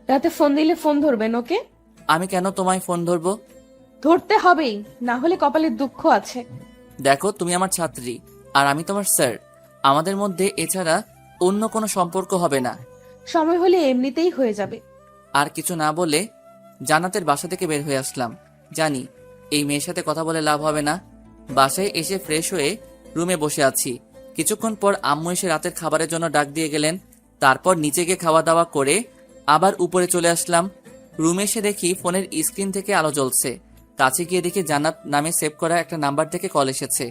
রাতে ফোন দিলে ফোন ধরবেন ওকে? আমি কেন তোমায় ফোন ধরবো? ধরতে হবেই, না হলে কপালে দুঃখ আছে। দেখো, তুমি আমার ছাত্রী আর আমি তোমার স্যার। আমাদের মধ্যে এছাড়া অন্য কোনো সম্পর্ক হবে না। সময় হলে এমনিতেই হয়ে যাবে। আর কিছু না বলে জান্নাতের বাসা থেকে বের হয়ে আসলাম। জানি এই মেয়ের সাথে কথা বলে লাভ হবে না। বাসায় এসে ফ্রেশ হয়ে রুমে বসে আছি। কিছুক্ষণ পর আম্মু এসে রাতের খাবারের জন্য ডাক দিয়ে গেলেন। তারপর নিচে গিয়ে খাওয়া দাওয়া করে আবার উপরে চলে আসলাম। রুমে এসে দেখি ফোনের স্ক্রিন থেকে আলো জ্বলছে। কাছে গিয়ে দেখি জান্নাত নামে সেভ করা একটা নাম্বার থেকে কল এসেছে।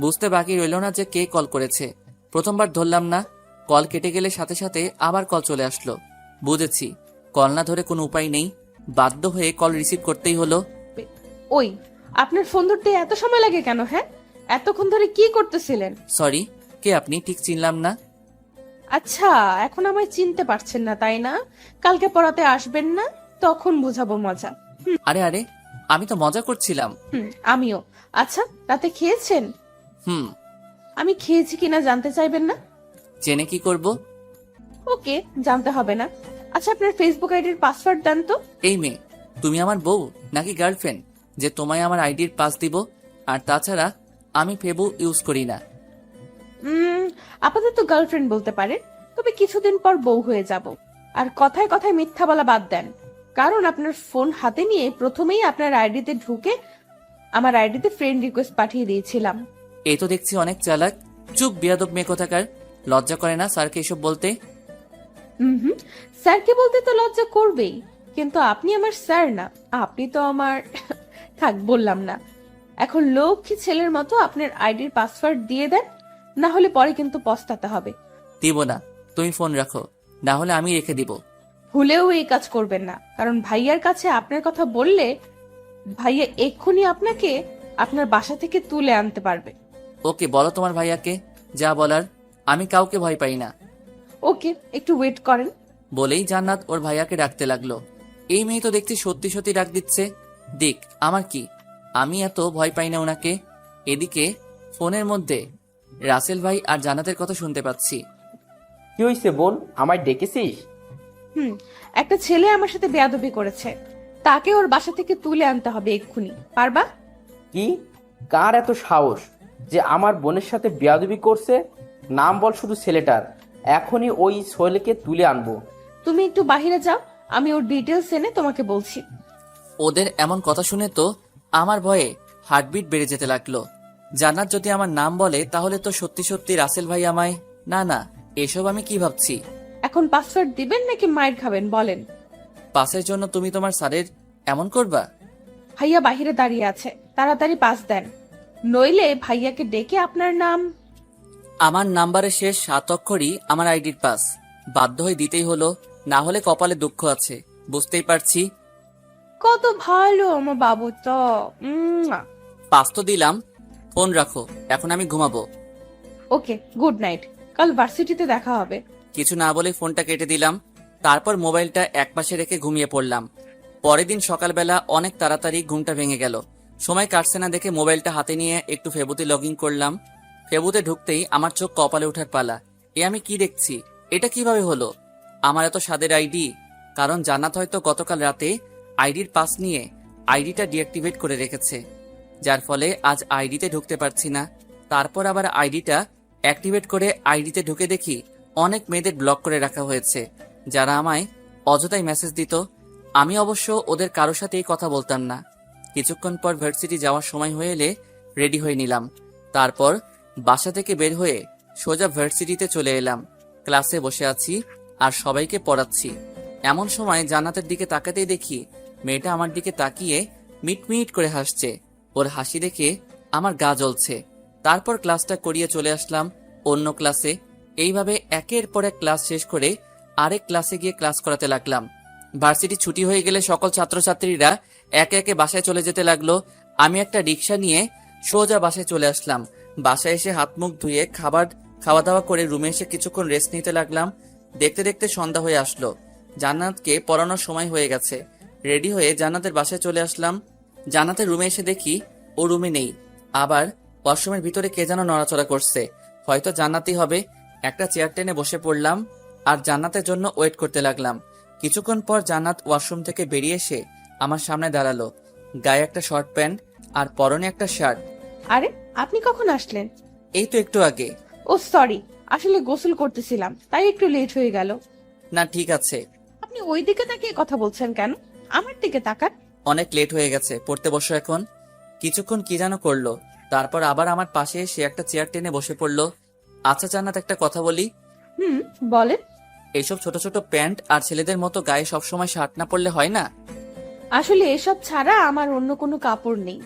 বুঝতে বাকি রইল না যে কে কল করেছে। প্রথমবার ধরলাম না, কল কেটে গেলে সাথে সাথে আবার কল চলে আসলো। বুঝেছি কল না ধরে কোনো উপায় নেই, বাধ্য হয়ে কল রিসিভ করতেই হলো। ওই, আপনার ফোন ধরতে এত সময় লাগে কেন? হ্যাঁ, এতক্ষণ ধরে কি করতেছিলেন? সরি, কে আপনি? ঠিক চিনলাম না। আচ্ছা, এখন আমায় চিনতে পারছেন না তাই না? কালকে পড়াতে আসবেন না, তখন বুঝাবো মজা। আরে আরে, আমি তো মজা করছিলাম। আমিও। আচ্ছা, রাতে খেয়েছেন? হুম। আমি খেয়েছি কিনা জানতে চাইবেন না? জেনে কি করব? ওকে, জানতে হবে না। আচ্ছা, আপনার ফেসবুক আইডির পাসওয়ার্ড দেন তো। এই মেয়ে, তুমি আমার বউ নাকি গার্লফ্রেন্ড যে তোমায় আমার আইডির পাস দিব? আর তাছাড়া আমি ফেবু ইউজ করি না। আপাতত গার্লফ্রেন্ড বলতে পারেন, তবে কিছুদিন পর বউ হয়ে যাব। আর কথায় কথায় মিথ্যা বলা বাদ দেন, কারণ আপনার ফোন হাতে নিয়ে প্রথমেই আপনার আইডিতে ঢুকে আমার আইডিতে ফ্রেন্ড রিকোয়েস্ট পাঠিয়ে দিয়েছিলাম। এই তো দেখছি অনেক চালাক। চুপ বেয়াদব মেয়ে কোথাকার। লজ্জা করে না স্যারকে এসব বলতে? হুম, স্যারকে বলতে তো লজ্জা করবেই, কিন্তু আপনি আমার স্যার না, আপনি তো আমার থাক, বললাম না। এখন লক্ষ্মী ছেলের মতো আপনার আইডির পাসওয়ার্ড দিয়ে দেন, না হলে পরে কিন্তু পস্তাতে হবে। দিব না, তুমি ফোন রাখো, না হলে আমি রেখে দিব। ভুলেও এই কাজ করবেন না, কারণ ভাইয়ার কাছে আপনার কথা বললে ভাইয়া এক্ষুনি আপনাকে আপনার বাসা থেকে তুলে আনতে পারবে। ওকে, বলো তোমার ভাইয়াকে যা বলার। আমি কাউকে ভয় পাই না। ওকে, একটু ওয়েট করেন। বলেই জান্নাত ওর ভাইয়াকে ডাকতে লাগলো। এই মেয়ে তো দেখছি সত্যি সত্যি ডাক দিচ্ছে। দিক, আমার কি, আমি এত ভয় পাই না ওনাকে। এদিকে ফোনের মধ্যে রাসেল ভাই আর জান্নাতের কথা শুনতে পাচ্ছি। কি হয়েছে বোন, আমায় ডেকেছিস? একটা ছেলে আমার সাথে বেয়াদবি করেছে, তাকে ওর বাসা থেকে তুলে আনতে হবে এক্ষুনি। পারবা? কি? কার এত সাহস যে আমার বোনের সাথে বেয়াদবি করছে? নাম বল শুধু ছেলেটার, এখনই ওই ছেলেকে তুলে আনবো। তুমি একটু বাইরে যাও, আমি ওর ডিটেলস এনে তোমাকে বলছি। ওদের এমন কথা শুনে তো আমার ভয়ে হার্টবিট বেড়ে যেতে লাগলো। জান্নাত যদি আমার নাম বলে তাহলে তো সত্যি সত্যি রাসেল ভাই আমায়। না না, এসব আমি কি ভাবছি। এখন পাসওয়ার্ড দিবেন নাকি মাইর খাবেন বলেন? পাসের জন্য তুমি তোমার স্যারের এমন করবা? ভাইয়া বাহিরে দাঁড়িয়ে আছে, তাড়াতাড়ি পাস দেন, নইলে ভাইয়াকে ডেকে আপনার নাম। আমার নাম্বারের শেষ 7 অক্ষরই আমার আইডির পাস। বাধ্য হয়ে দিতেই হলো, না হলে কপালে দুঃখ আছে, বুঝতেই পারছি। কত ভালো আমার বাবু তো। পাস তো দিলাম, ফোন রাখো, এখন আমি ঘুমাবো। ওকে, গুড নাইট, কাল ভার্সিটিতে দেখা হবে। কিছু না বলে ফোনটা কেটে দিলাম। তারপর মোবাইলটা একপাশে রেখে ঘুমিয়ে পড়লাম। পরের দিন সকালবেলা অনেক তাড়াতাড়ি ঘুমটা ভেঙে গেল। সময় কাটছে না দেখে মোবাইলটা হাতে নিয়ে একটু ফেবুতে লগ ইন করলাম। ফেবুতে ঢুকতেই আমার চোখ কপালে ওঠার পালা। এ আমি কি দেখছি? এটা কিভাবে হলো? আমার এত স্বাদের আইডি। কারণ জান্নাত হয়তো গতকাল রাতে আইডির পাস নিয়ে আইডিটা ডিঅ্যাক্টিভেট করে রেখেছে, যার ফলে আজ আইডিতে ঢুকতে পারছি না। তারপর আবার আইডিটা অ্যাক্টিভেট করে আইডিতে ঢুকে দেখি অনেক মেয়েদের ব্লক করে রাখা হয়েছে, যারা আমায় অযথাই মেসেজ দিত। আমি অবশ্য ওদের কারোর সাথেই কথা বলতাম না। কিছুক্ষণ পর ভার্সিটি যাওয়ার সময় হয়ে এলে রেডি হয়ে নিলাম। তারপর বাসা থেকে বের হয়ে সোজা ভার্সিটিতে চলে এলাম। ক্লাসে বসে আছি আর সবাইকে পড়াচ্ছি। এমন সময় জান্নাতের দিকে তাকাতেই দেখি মেয়েটা আমার দিকে তাকিয়ে মিটমিট করে হাসছে। ওর হাসি দেখে আমার গা জ্বলছে। তারপর ক্লাসটা করিয়ে চলে আসলাম অন্য ক্লাসে। এইভাবে একের পর এক ক্লাস শেষ করে আরেক ক্লাসে গিয়ে ক্লাস করাতে লাগলাম। ভার্সিটি ছুটি হয়ে গেলে সকল ছাত্রছাত্রীরা একে একে বাসায় চলে যেতে লাগলো। আমি একটা রিক্সা নিয়ে সোজা বাসায় চলে আসলাম। বাসায় এসে হাত মুখ ধুয়ে খাওয়া দাওয়া করে রুমে এসে কিছুক্ষণ রেস্ট নিতে লাগলাম। দেখতে দেখতে সন্ধ্যা হয়ে আসলো। জান্নাতকে পড়ানোর সময় হয়ে গেছে। রেডি হয়ে জান্নাতের বাসায় চলে আসলাম। জান্নাতের রুমে এসে দেখি ও রুমে নেই। আবার ওয়াশরুমের ভিতরে কে যেন নড়াচড়া করছে। হয়তো জান্নাতই হবে, একটা চেয়ার টেনে বসে পড়লাম আর জান্নাতের জন্য ওয়েট করতে লাগলাম। কিছুক্ষণ পর জান্নাত ওয়াশরুম থেকে বেরিয়ে এসে আমার সামনে দাঁড়ালো। গায়ে একটা শর্ট প্যান্ট আর পরনে একটা শার্ট। আরে আপনি কখন আসলেন? এই তো একটু আগে। ও সরি, আসলে গোসল করতেছিলাম তাই একটু লেট হয়ে গেল। না ঠিক আছে। আপনি ওই দিকে তাকিয়ে কথা বলছেন কেন? আমার দিকে তাকান। অনেক লেট হয়ে গেছে, পড়তে বসো এখন। কিছুক্ষণ কি যেন করলো, তারপর আবার আমার পাশে এসে একটা চেয়ার টেনে বসে পড়লো। আচ্ছা জান্নাত, একটা কথা বলি। হুম, বলেন। এইসব ছোট ছোট প্যান্ট আর ছেলেদের মতো গায়ে সবসময় শার্ট না পরলে হয় না? আসলে এসব ছাড়া আমার অন্য কোনো কাপড় নেই।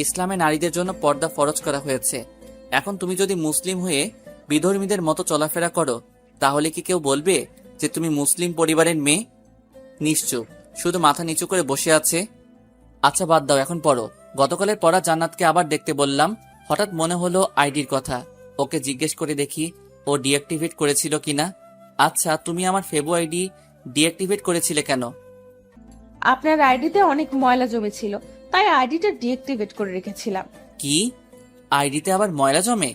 ইসলামে নারীদের জন্য পর্দা ফরজ করা হয়েছে। এখন তুমি যদি মুসলিম হয়ে বিধর্মীদের মতো চলাফেরা করো, তাহলে কি কেউ বলবে যে তুমি মুসলিম পরিবারের মেয়ে? নিশ্চুপ, শুধু মাথা নিচু করে বসে আছে। আচ্ছা বাদ দাও, এখন পড়ো। গতকালের পড়া জান্নাতকে আবার দেখতে বললাম। হঠাৎ মনে হলো আইডির কথা। ওকে জিজ্ঞেস করে দেখি ও ডিঅ্যাক্টিভেট করেছিল কিনা। আচ্ছা, তুমি আমার ফেবো আইডি ডিঅ্যাক্টিভেট করেছিলে কেন? আপনার আইডিতে অনেক ময়লা জমেছিল, তাই আইডিটা ডিঅ্যাক্টিভেট করে রেখেছিলাম। কি? আইডিতে আবার ময়লা জমে?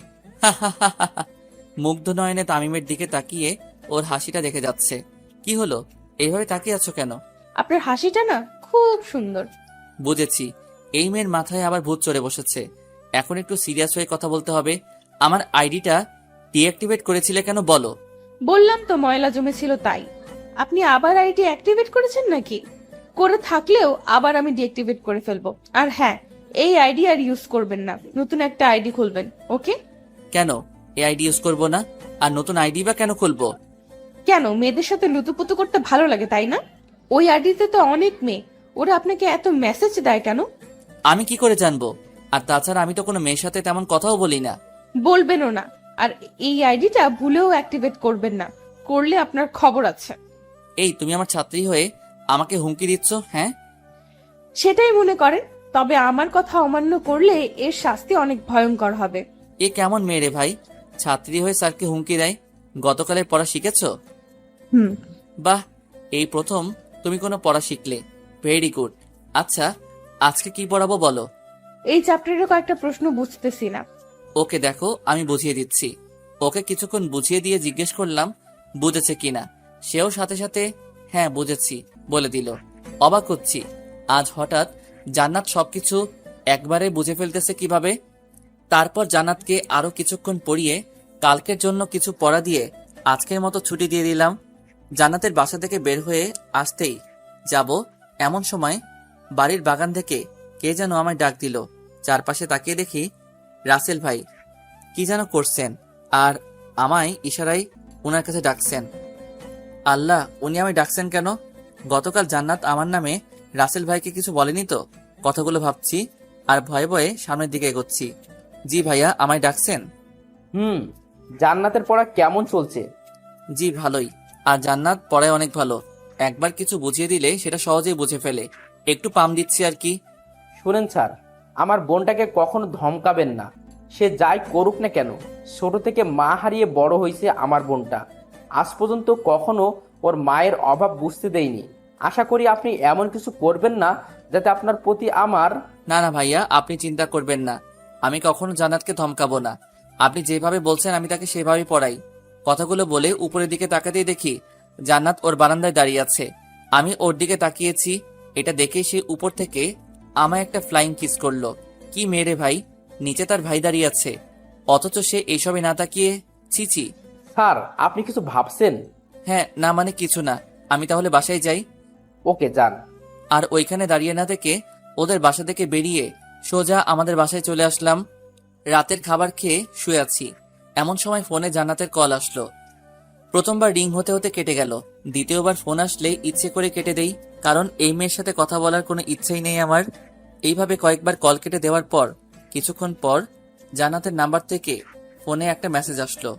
মুগ্ধ নয়নে তামিমের দিকে তাকিয়ে ওর হাসিটা দেখে যাচ্ছে। কি হলো, এইভাবে তাকিয়ে আছো কেন? আপনার হাসিটা না খুব সুন্দর। বুঝেছি, এই মেয়ের মাথায় আবার ভূত চড়ে বসেছে। এখন একটু সিরিয়াস হয়ে কথা বলতে হবে। আমার আইডিটা ডিঅ্যাক্টিভেট করেছিলে কেন বলো? বললাম তো ময়লা জমেছিল তাই। আপনি আবার আইডি অ্যাক্টিভেট করেছেন নাকি? করে থাকলেও আবার আমি ডিঅ্যাক্টিভেট করে ফেলবো। আর হ্যাঁ, এই আইডি আর ইউজ করবেন না, নতুন একটা আইডি খুলবেন, ওকে? কেন এই আইডি ইউজ করবো না? আর নতুন আইডি বা কেন খুলবো? কেন, মেয়েদের সাথে লুতুপুতু করতে ভালো লাগে তাই না? ওই আইডিতে তো অনেক মেয়ে, ওরা আপনাকে এত মেসেজ দেয় কেন? আমি কি করে জানবো? আর তাছাড়া আমি তো কোনো মেয়ের সাথে তেমন কথাও বলি না। বলবেনও না। আর এই আইডিটা ভুলেও অ্যাক্টিভেট করবেন না, করলে আপনার খবর আছে। এই তুমি আমার ছাত্রী হয়ে আমাকে হুমকি দিচ্ছ? হ্যাঁ, সেটাই মনে করেন, তবে আমার কথা অমান্য করলে এর শাস্তি অনেক ভয়ঙ্কর হবে। এ কেমন মেয়ে রে ভাই, ছাত্রী হয়ে স্যারকে হুমকি দেয়? গতকালের পড়া শিখেছো? হুম। বাহ, এই প্রথম তুমি কোনো পড়া শিখলে। Very good. আচ্ছা, আজকে কি পড়াবো বলো? এই চ্যাপ্টারের কয়েকটা প্রশ্ন বুঝতেছি না। ওকে দেখো, আমি বুঝিয়ে দিচ্ছি। ওকে কিছুক্ষণ বুঝিয়ে দিয়ে জিজ্ঞেস করলাম বুঝেছে কিনা। সেও সাথে সাথে হ্যাঁ বুঝেছি বলে দিল। অবাক হচ্ছি, আজ হঠাৎ জান্নাত সবকিছু একবারে বুঝে ফেলতেছে কিভাবে। তারপর জান্নাতকে আরো কিছুক্ষণ পড়িয়ে কালকের জন্য কিছু পড়া দিয়ে আজকের মতো ছুটি দিয়ে দিলাম। জান্নাতের বাসা থেকে বের হয়ে আসতেই যাব এমন সময় বাড়ির বাগান থেকে কে যেন আমায় ডাক দিল। চারপাশে তাকিয়ে দেখি রাসেল ভাই কি যেন করছেন আর আমায় ইশারায় ওনার কাছে ডাকছেন। আল্লাহ, উনি আমায় ডাকছেন কেন? গতকাল জান্নাত আমার নামে রাসেল ভাইকে কিছু বলেনি তো? কথাগুলো ভাবছি আর ভয়ে ভয়ে সামনের দিকে এগোচ্ছি। জি ভাইয়া, আমায় ডাকছেন? জান্নাতের পড়া কেমন চলছে? জি ভালোই। আর জান্নাত পড়ায় অনেক ভালো, একবার কিছু বুঝিয়ে দিলে সেটা সহজেই বুঝে ফেলে। একটু পাম দিচ্ছি আর কি। শুনেন স্যার, আমার বোনটাকে কখনো ধমকাবেন না। সে যাই করুক না কেন, ছোট থেকে মা হারিয়ে বড় হয়েছে আমার বোনটা। আজ পর্যন্ত কখনো ওর মায়ের অভাব বুঝতে দেয়নি। আশা করি আপনি এমন কিছু করবেন না যাতে আপনার প্রতি আমার... না না ভাইয়া, আপনি চিন্তা করবেন না, আমি কখনো জান্নাতকে ধমকাবো না। আপনি যেভাবে বলছেন আমি তাকে সেভাবেই পড়াই। কথাগুলো বলে উপরের দিকে তাকাতেই দেখি জান্নাত ওর বারান্দায় দাঁড়িয়ে আছে। আমি ওর দিকে তাকিয়েছি, এটা দেখে সে উপর থেকে আমায় একটা ফ্লাইং কিস করলো। কি মেরে ভাই, নিচে তার ভাই দাঁড়িয়ে আছে, অথচ সে এইসবে না তাকিয়ে ছিছি। স্যার, আপনি কিছু ভাবছেন? হ্যাঁ, না মানে কিছু না। আমি তাহলে বাসায় যাই। ওকে, যান। আর ওইখানে দাঁড়িয়ে না থেকে ওদের বাসা থেকে বেরিয়ে সোজা আমাদের বাসায় চলে আসলাম। রাতের খাবার খেয়ে শুয়ে আছি, এমন সময় ফোনে জান্নাতের কল আসলো। প্রথমবার রিং হতে হতে কেটে গেল, দ্বিতীয়বার ফোন আসলে ইচ্ছে করে কেটে দেই, কারণ এই মেয়ের সাথে কথা বলার কোনো ইচ্ছেই নেই আমার। এইভাবে কয়েকবার কল কেটে দেওয়ার পর কিছুক্ষণ পর জান্নাতের নাম্বার থেকে ফোনে একটা মেসেজ আসলো।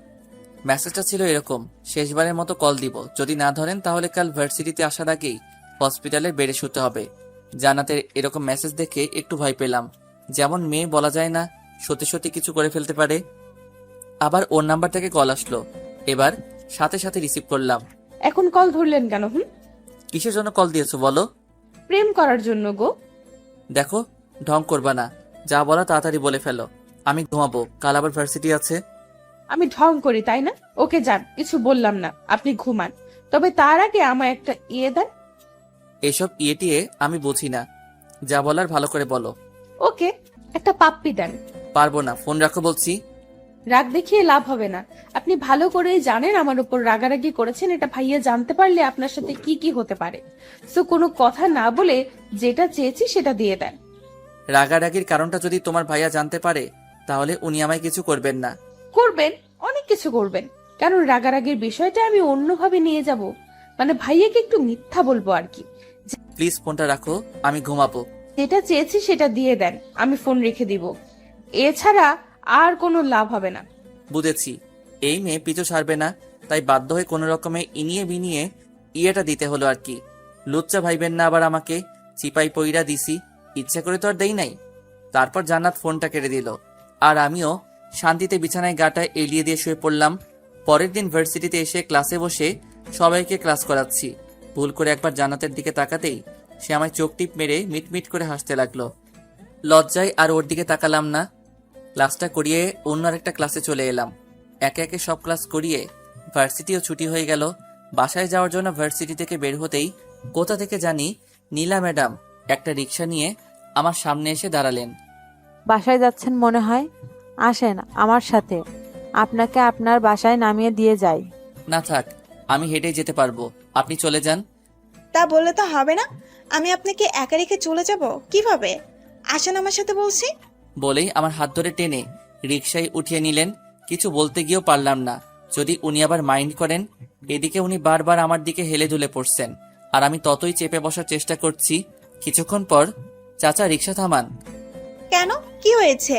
মেসেজটা ছিল এরকম: শেষবারের মতো কল দিব, যদি না ধরেন তাহলে কাল ভার্সিটিতে আসার আগেই হসপিটালের বেডে শুতে হবে। জান্নাতের এরকম মেসেজ দেখে একটু ভয় পেলাম, যেমন মেয়ে বলা যায় না, সত্যি সত্যি কিছু করে ফেলতে পারে। আবার ওর নাম্বার থেকে কল আসলো, এবার সাথে সাথে রিসিভ করলাম। এখন কল ধরলেন কেন? কিসের জন্য কল দিয়েছো বলো? প্রেম করার জন্য গো। দেখো, ঢং করবা না, যা বলা তাড়াতাড়ি বলে ফেলো। আমি ঘুমাবো, কাল আবার ভার্সিটি আছে। আমি ঢং করি তাই না? ওকে যান, কিছু বললাম না, আপনি ঘুমান। তবে তার আগে আমায় একটা দেন। এসব টিয়ে আমি বুঝি না, যা বলার ভালো করে বলো। ওকে, একটা পাপ্পি দেন। পারবো না, ফোন রাখো বলছি। রাগ দেখিয়ে লাভ হবে না। আপনি ভালো করেই জানেন আমার উপর রাগারাগি করেছেন, এটা ভাইয়া জানতে পারলে আপনার সাথে কি কি হতে পারে। সো কোনো কথা না বলে যেটা চেয়েছি সেটা দিয়ে দেন। রাগারাগির কারণটা যদি তোমার ভাইয়া জানতে পারে তাহলে উনি আমায় কিছু করবেন না। করবেন, অনেক কিছু করবেন। কারণ রাগারাগির বিষয়টা আমি অন্যভাবে নিয়ে যাব, মানে ভাইয়াকে একটু মিথ্যা বলবো আর কি। প্লিজ ফোনটা রাখো, আমি ঘুমাবো। যেটা চেয়েছি সেটা দিয়ে দেন, আমি ফোন রেখে দিব। এছাড়া আর কোনো লাভ হবে না। বুঝেছি, এই মেয়ে পিছু ছাড়বে না, তাই বাধ্য হয়ে কোনো রকমে ইনিয়ে বিনিয়ে ইয়েটা দিতে হলো আর কি। লুচ্চা ভাইবেন না আবার আমাকে, চিপাই পইরা দিছি, ইচ্ছা করে তো আর দেই নাই। তারপর জান্নাত ফোনটা কেটে দিল, আর আমিও শান্তিতে বিছানায় গাটা এলিয়ে দিয়ে শুয়ে পড়লাম। পরের দিন ভার্সিটিতে এসে ক্লাসে বসে সবাইকে ক্লাস করাচ্ছি। ভুল করে একবার জান্নাতের দিকে তাকাতেই সে আমায় চোখ টিপ মেরে মিটমিট করে হাসতে লাগলো। লজ্জায় আর ওর দিকে তাকালাম না। ক্লাসটা করিয়ে অন্য আরেকটা ক্লাসে চলে এলাম। একে একে সব ক্লাস করিয়ে ভার্সিটিও ছুটি হয়ে গেল। বাসায় যাওয়ার জন্য ভার্সিটি থেকে বের হতেই কোথা থেকে জানি নীলা ম্যাডাম একটা রিক্সা নিয়ে আমার সামনে এসে দাঁড়ালেন। বাসায় যাচ্ছেন মনে হয়, আসেন আমার সাথে, আপনাকে আপনার বাসায় নামিয়ে দিয়ে যাই। না থাক, আমি হেঁটেই যেতে পারবো, আপনি চলে যান। তা বললে তো হবে না। আমি আপনাকে একা রেখে চলে যাব কিভাবে? আসেন আমার সাথে বলছি। বলেই আমার হাত ধরে টেনে রিক্সায় উঠিয়ে নিলেন। কিছু বলতে গিয়েও পারলাম না, যদি উনি আবার মাইন্ড করেন। এদিকে উনি বারবার আমার দিকে হেলে দুলে পড়ছেন, আর আমি ততই চেপে বসার চেষ্টা করছি। কিছুক্ষণ পর, চাচা রিক্সা থামান। কেন, কি হয়েছে?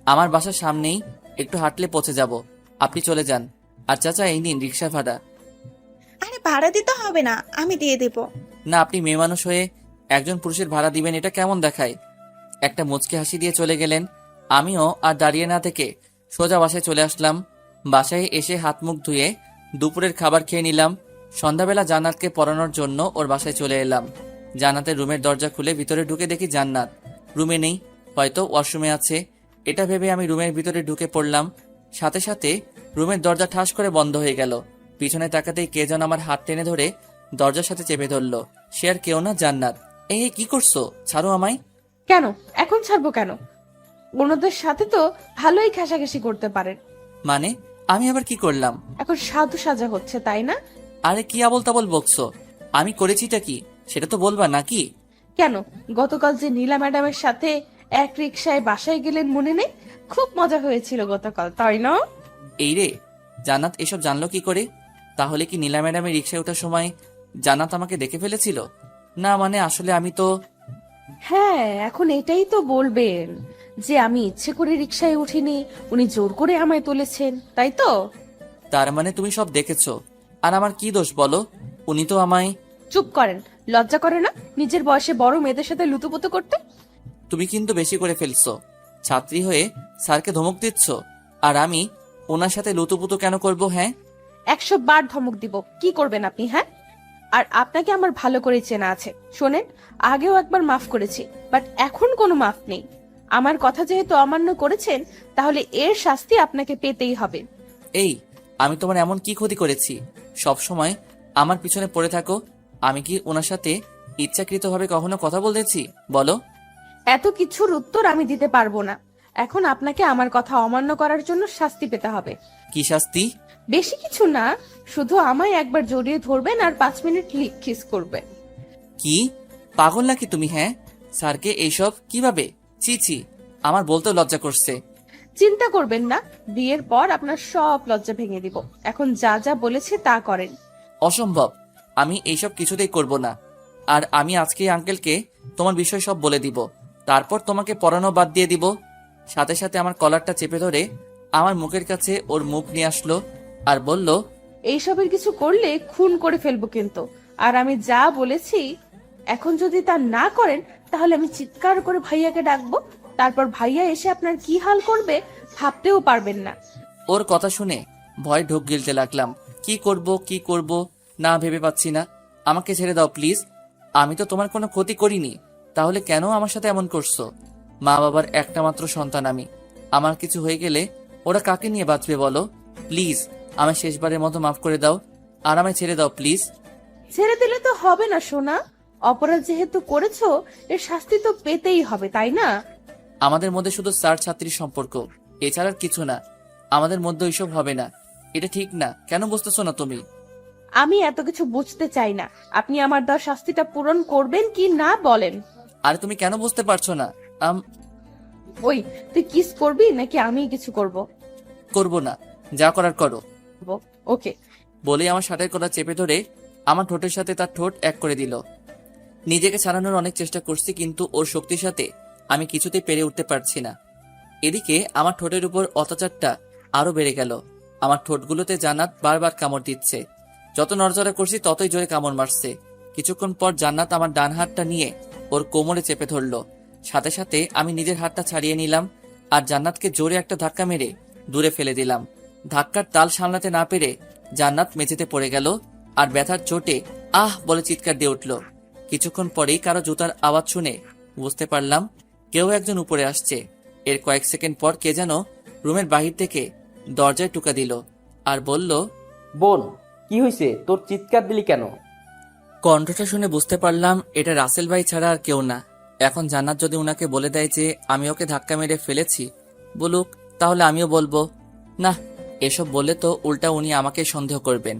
আমার বাসার সামনেই, একটু হাঁটলে পৌঁছে যাব, আপনি চলে যান। আর চাচা এই নিন রিক্সা ভাড়া। আরে ভাড়া দিতে হবে না, আমি দিয়ে দেব। না, আপনি মেয়ে মানুষ হয়ে একজন পুরুষের ভাড়া দিবেন, এটা কেমন দেখায়? একটা মুচকি হাসি দিয়ে চলে গেলেন। আমিও আর দাঁড়িয়ে না থেকে সোজা বাসায় চলে আসলাম। বাসায় এসে হাত মুখ ধুয়ে দুপুরের খাবার খেয়ে নিলাম। সন্ধ্যাবেলা জান্নাতকে পড়ানোর জন্য ওর বাসায় চলে এলাম। জান্নাতের রুমের দরজা খুলে ভিতরে ঢুকে দেখি জান্নাত রুমে নেই, হয়তো ওয়াশরুমে আছে। এটা ভেবে আমি রুমের ভিতরে ঢুকে পড়লাম। সাথে সাথে রুমের দরজা ঠাস করে বন্ধ হয়ে গেল। পিছনে তাকাতেই কে যেন আমার হাত টেনে ধরে দরজার সাথে চেপে ধরলো। সে আর কেউ না, জান্নাত। এই কি করছো? ছাড়ো আমায়। কেন এখন ছাড়বো কেন? অন্যদের সাথে তো ভালোই ঘেঁষাঘেঁষি করতে পারেন। মানে আমি আবার কি করলাম? এখন সাধু সাজা হচ্ছে তাই না? আরে কি আবল তাবল বকছো? আমি করেছিটা কি সেটা তো বলবা নাকি? কেন, গতকাল যে নীলা ম্যাডামের সাথে এক রিকশায় বাসায় গেলেন মনে নেই? খুব মজা হয়েছিল গতকাল, তাই না? এই রে, জান্নাত এসব জানলো কি করে? তাহলে কি নীলা ম্যাডামের রিক্সায় ওঠার সময় জান্নাত আমাকে দেখে ফেলেছিল? না মানে আসলে আমি তো... হ্যাঁ, এখন এটাই তো বলবেন যে আমি ইচ্ছে করে রিকশায় উঠিনি, উনি জোর করে আমায় তুলেছেন, তাই তো? তার মানে তুমি সব দেখেছো, আর আমার কি দোষ বলো? উনি তো আমায়... চুপ করেন, লজ্জা করে না নিজের বয়সে বড় মেয়েদের সাথে লুতুপুতু করতে? তুমি কিন্তু বেশি করে ফেলছো। ছাত্রী হয়ে স্যারকে ধমক দিচ্ছ, আর আমি ওনার সাথে লুতুপুতু কেন করব? হ্যাঁ, 100 বার ধমক দিব, কি করবেন আপনি? হ্যাঁ, আর আপনাকে আমার ভালো করে চেনা আছে। শোনেন, আগেও একবার মাফ করেছি, বাট এখন কোনো মাফ নেই। আমার কথা যেহেতু অমান্য করেছেন, তাহলে এর শাস্তি আপনাকে পেতেই হবে। এই আমি তোমার এমন কি ক্ষতি করেছি সব সময় আমার পিছনে পড়ে থাকো? আমি কি ওনার সাথে ইচ্ছাকৃতভাবে কখনো কথা বলেছি বলো? এত কিছুর উত্তর আমি দিতে পারবো না। এখন আপনাকে আমার কথা অমান্য করার জন্য শাস্তি পেতে হবে। কি শাস্তি? বেশি কিছু না, শুধু আমায় একবার জড়িয়ে ধরবেন আর 5 মিনিট কিস করবেন। কি পাগল নাকি তুমি? হ্যাঁ, স্যারকে এইসব কিভাবে? ছি ছি, আমার বলতেও লজ্জা করছে। চিন্তা করবেন না, বিয়ের পর আপনার সব লজ্জা ভেঙে দিব। এখন যা যা বলেছে তা করেন। অসম্ভব, আমি এইসব কিছুতেই করব না। আর আমি আজকে আঙ্কেলকে তোমার বিষয় সব বলে দিব, তারপর তোমাকে পড়ানো বাদ দিয়ে দিব। সাথে সাথে আমার কলারটা চেপে ধরে আমার মুখের কাছে ওর মুখ নিয়ে আসলো আর বলল, এইসবের কিছু করলে খুন করে ফেলবো কিন্তু। আর আমি যা বলেছি এখন যদি তা না করেন, তাহলে আমি চিৎকার করে ভাইয়াকে ডাকবো। তারপর ভাইয়া এসে আপনার কি হাল করবে ভাবতেও পারবেন না। ওর কথা শুনে ভয় ঢোক গিলতে লাগলাম। কি করব না ভেবে পাচ্ছি না। আমাকে ছেড়ে দাও প্লিজ, আমি তো তোমার কোনো ক্ষতি করিনি, তাহলে কেন আমার সাথে এমন করছো? মা বাবার একটা মাত্র সন্তান আমি, আমার কিছু হয়ে গেলে ওরা কাকে নিয়ে বাঁচবে বলো? প্লিজ আমায় শেষবারের মতো মাফ করে দাও আর আমায় ছেড়ে দাও প্লিজ। ছেড়ে দিলে তো হবে না সোনা, অপরাধ যেহেতু করেছো এর শাস্তি তো পেতেই হবে, তাই না? আমাদের মধ্যে শুধু স্যার ছাত্রীর সম্পর্ক, এছাড়া আর কিছু না। আমাদের মধ্যে ওইসব হবে না, এটা ঠিক না। কেন বুঝতেছো না তুমি? আমি এত কিছু বুঝতে চাই না, আপনি আমার দেওয়া শাস্তিটা পূরণ করবেন কি না বলেন। আরে তুমি কেন বুঝতে পারছো না? ওই, তুই কিস করবি নাকি আমি কিছু করব? করবো না, যা করার করো। ওকে। বলেই আমার শার্টের কলার চেপে ধরে আমার ঠোঁটের সাথে তার ঠোঁট এক করে দিল। নিজেকে ছাড়ানোর অনেক চেষ্টা করছি, কিন্তু ওর শক্তির সাথে আমি কিছুতেই পেরে উঠতে পারছি না। এদিকে আমার ঠোঁটের উপর অত্যাচারটা আরো বেড়ে গেল। আমার ঠোঁটগুলোতে জান্নাত বারবার কামড় দিচ্ছে। যত নড়চড়া করছি ততই জোরে কামড় মারছে। কিছুক্ষণ পর জান্নাত আমার ডান হাতটা নিয়ে ওর কোমরে চেপে ধরলো। সাথে সাথে আমি নিজের হাতটা ছাড়িয়ে নিলাম আর জান্নাতকে জোরে একটা ধাক্কা মেরে দূরে ফেলে দিলাম। ধাক্কার তাল সামলাতে না পেরে জান্নাত মেঝেতে পড়ে গেল আর ব্যথার চোটে আহ বলে চিৎকার দিয়ে উঠল। কিছুক্ষণ পরেই কারো জুতার আওয়াজ শুনে বুঝতে পারলাম কেউ একজন উপরে আসছে। এর কয়েক সেকেন্ড পর কে যেন রুমের বাহির থেকে দরজায় টুকা দিল আর বলল, বোন, কি হয়েছে? তোর চিৎকার দিলি কেন? কণ্ঠটা শুনে বুঝতে পারলাম এটা রাসেল ভাই ছাড়া আর কেউ না। এখন জান্নাত যদি উনাকে বলে দেয় যে আমি ওকে ধাক্কা মেরে ফেলেছি, বলুক, তাহলে আমিও বলবো। না, এসব বললে তো উল্টা উনি আমাকে সন্দেহ করবেন।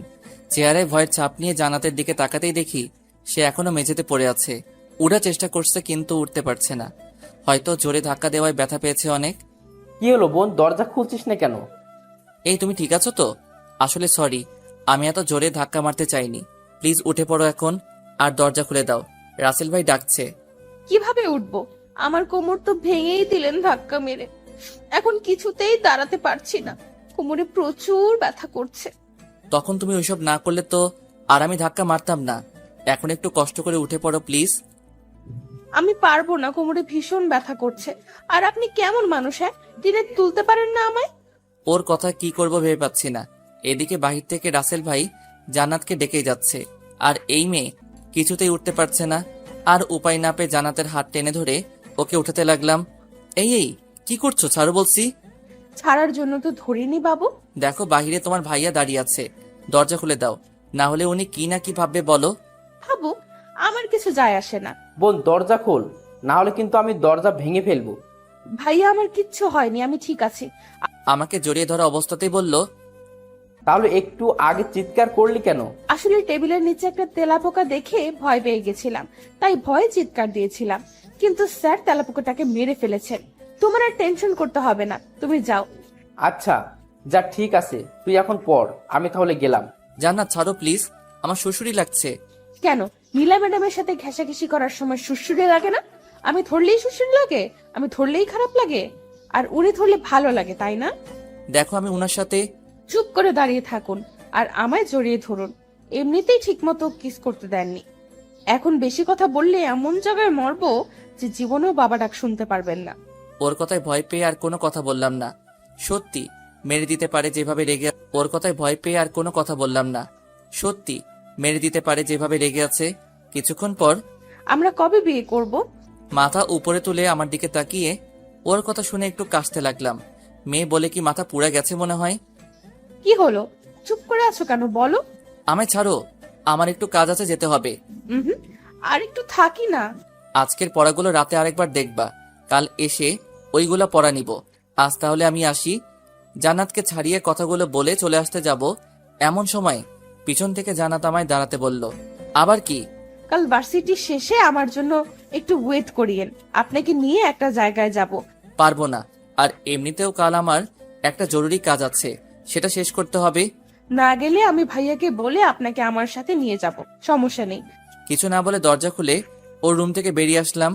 চেয়ারে ভয়ের চাপ নিয়ে জান্নাতের দিকে তাকাতেই দেখি সে এখনো মেঝেতে পড়ে আছে। উড়ার চেষ্টা করছে কিন্তু উঠতে পারছে না। হয়তো জোরে ধাক্কা দেওয়ায় ব্যথা পেয়েছে অনেক। কি হলো বোন, দরজা খুলছিস না কেন? এই তুমি ঠিক আছো তো? আসলে সরি, আমি এত জোরে ধাক্কা মারতে চাইনি। প্লিজ উঠে পড়ো এখন আর দরজা খুলে দাও, রাসেল ভাই ডাকছে। কিভাবে উঠবো? আমার কোমর তো ভেঙেই দিলেন ধাক্কা মেরে, এখন কিছুতেই দাঁড়াতে পারছি না, কোমরে প্রচুর ব্যথা করছে। তখন তুমি ওইসব না করলে তো আর আমি ধাক্কা মারতাম না। এখন একটু কষ্ট করে উঠে পড়ো প্লিজ। আমি পারবো না, কোমরে ভীষণ ব্যথা করছে। আর আপনি কেমন মানুষ, হ্যাঁ? টেনে তুলতে পারেন না আমায়? ওর কথা কি করব ভেবে পাচ্ছি না। এদিকে বাহির থেকে রাসেল ভাই জান্নাতকে ডেকেই যাচ্ছে, আর এই মেয়ে কিছুতেই উঠতে পারছে না। আর উপায় না পেয়ে জান্নাতের হাত টেনে ধরে ওকে উঠাতে লাগলাম। এই কি করছো? ছাড়ো বলছি। ছাড়ার জন্য তো ধরিনি বাবু। দেখো বাহিরে তোমার ভাইয়া দাঁড়িয়ে আছে, দরজা খুলে দাও, না হলে উনি কি না কি ভাববে বলো। বাবু, আমার কিছু যায় আসে না। বোন, দরজা খোল, না হলে কিন্তু আমি দরজা ভেঙে ফেলবো। ভাইয়া, আমার কিচ্ছু হয়নি, আমি ঠিক আছি। আমাকে জড়িয়ে ধরা অবস্থাতেই বলল, তাহলে একটু আগে চিৎকার করলি কেন? আসলে টেবিলের নিচে একটা তেলাপোকা দেখে ভয় পেয়ে গেছিলাম, তাই ভয়ে চিৎকার দিয়েছিলাম। কিন্তু স্যার তেলাপোকাটাকে মেরে ফেলেছেন। তোমার আর টেনশন করতে হবে না, তুমি যাও। আচ্ছা, যা, ঠিক আছে, তুই এখন পড়, আমি তাহলে গেলাম। জান্নাত ছাড়ো প্লিজ, আমার শ্বশুরই লাগছে। কেন, নীলা ম্যাডামের সাথে ঘেঁষাঘেঁষি করার সময় সুশ্রুরি লাগে না? আমি ধরলেই সুশ্রুরি লাগে? আমি ধরলেই খারাপ লাগে? আর উনি ধরলে ভালো লাগে, তাই না? দেখো আমি উনার সাথে। চুপ করে দাঁড়িয়ে থাকুন আর আমায় জড়িয়ে ধরুন। এমনিতেই ঠিক মতো কিস করতে দেননি, এখন বেশি কথা বললে এমন জায়গায় মরবো যে জীবনেও বাবা ডাক শুনতে পারবেন না। ওর কথায় ভয় পেয়ে আর কোনো কথা বললাম না। সত্যি মেরে দিতে পারে যেভাবে রেগে। ওর কথায় ভয় পেয়ে আর কোনো কথা বললাম না। সত্যি মেরে দিতে পারে যেভাবে রেগে আছে। কিছুক্ষণ পর আমরা কবে বিয়ে করব? মাথা উপরে তুলে আমার দিকে তাকিয়ে ওর কথা শুনে একটু কাশতে লাগলাম। মেয়ে বলে কি মাথা পুড়ে গেছে মনে হয়। কি হলো, চুপ করে আছো কেন, বলো। আমায় ছাড়ো, আমার একটু কাজ আছে, যেতে হবে। হুম, আর একটু থাকি না। আজকের পড়াগুলো রাতে আরেকবার দেখবা, কাল এসে ওইগুলো পড়া নিব। আজ তাহলে আমি আসি। জান্নাতকে ছাড়িয়ে কথাগুলো বলে চলে আসতে যাব, এমন সময় পিছন থেকে জান্নাত আমায় দাঁড়াতে বলল। আবার কি? কাল ভার্সিটি শেষে আমার জন্য একটু ওয়েট করিয়েন, আপনাকে নিয়ে একটা জায়গায় যাব। পারবো না, আর এমনিতেও কাল আমার একটা জরুরি কাজ আছে, সেটা শেষ করতে হবে। না গেলে আমি ভাইয়াকে বলে আপনাকে আমার সাথে নিয়ে যাব, সমস্যা নেই। কিছু না বলে দরজা খুলে ওর রুম থেকে বেরিয়ে আসলাম।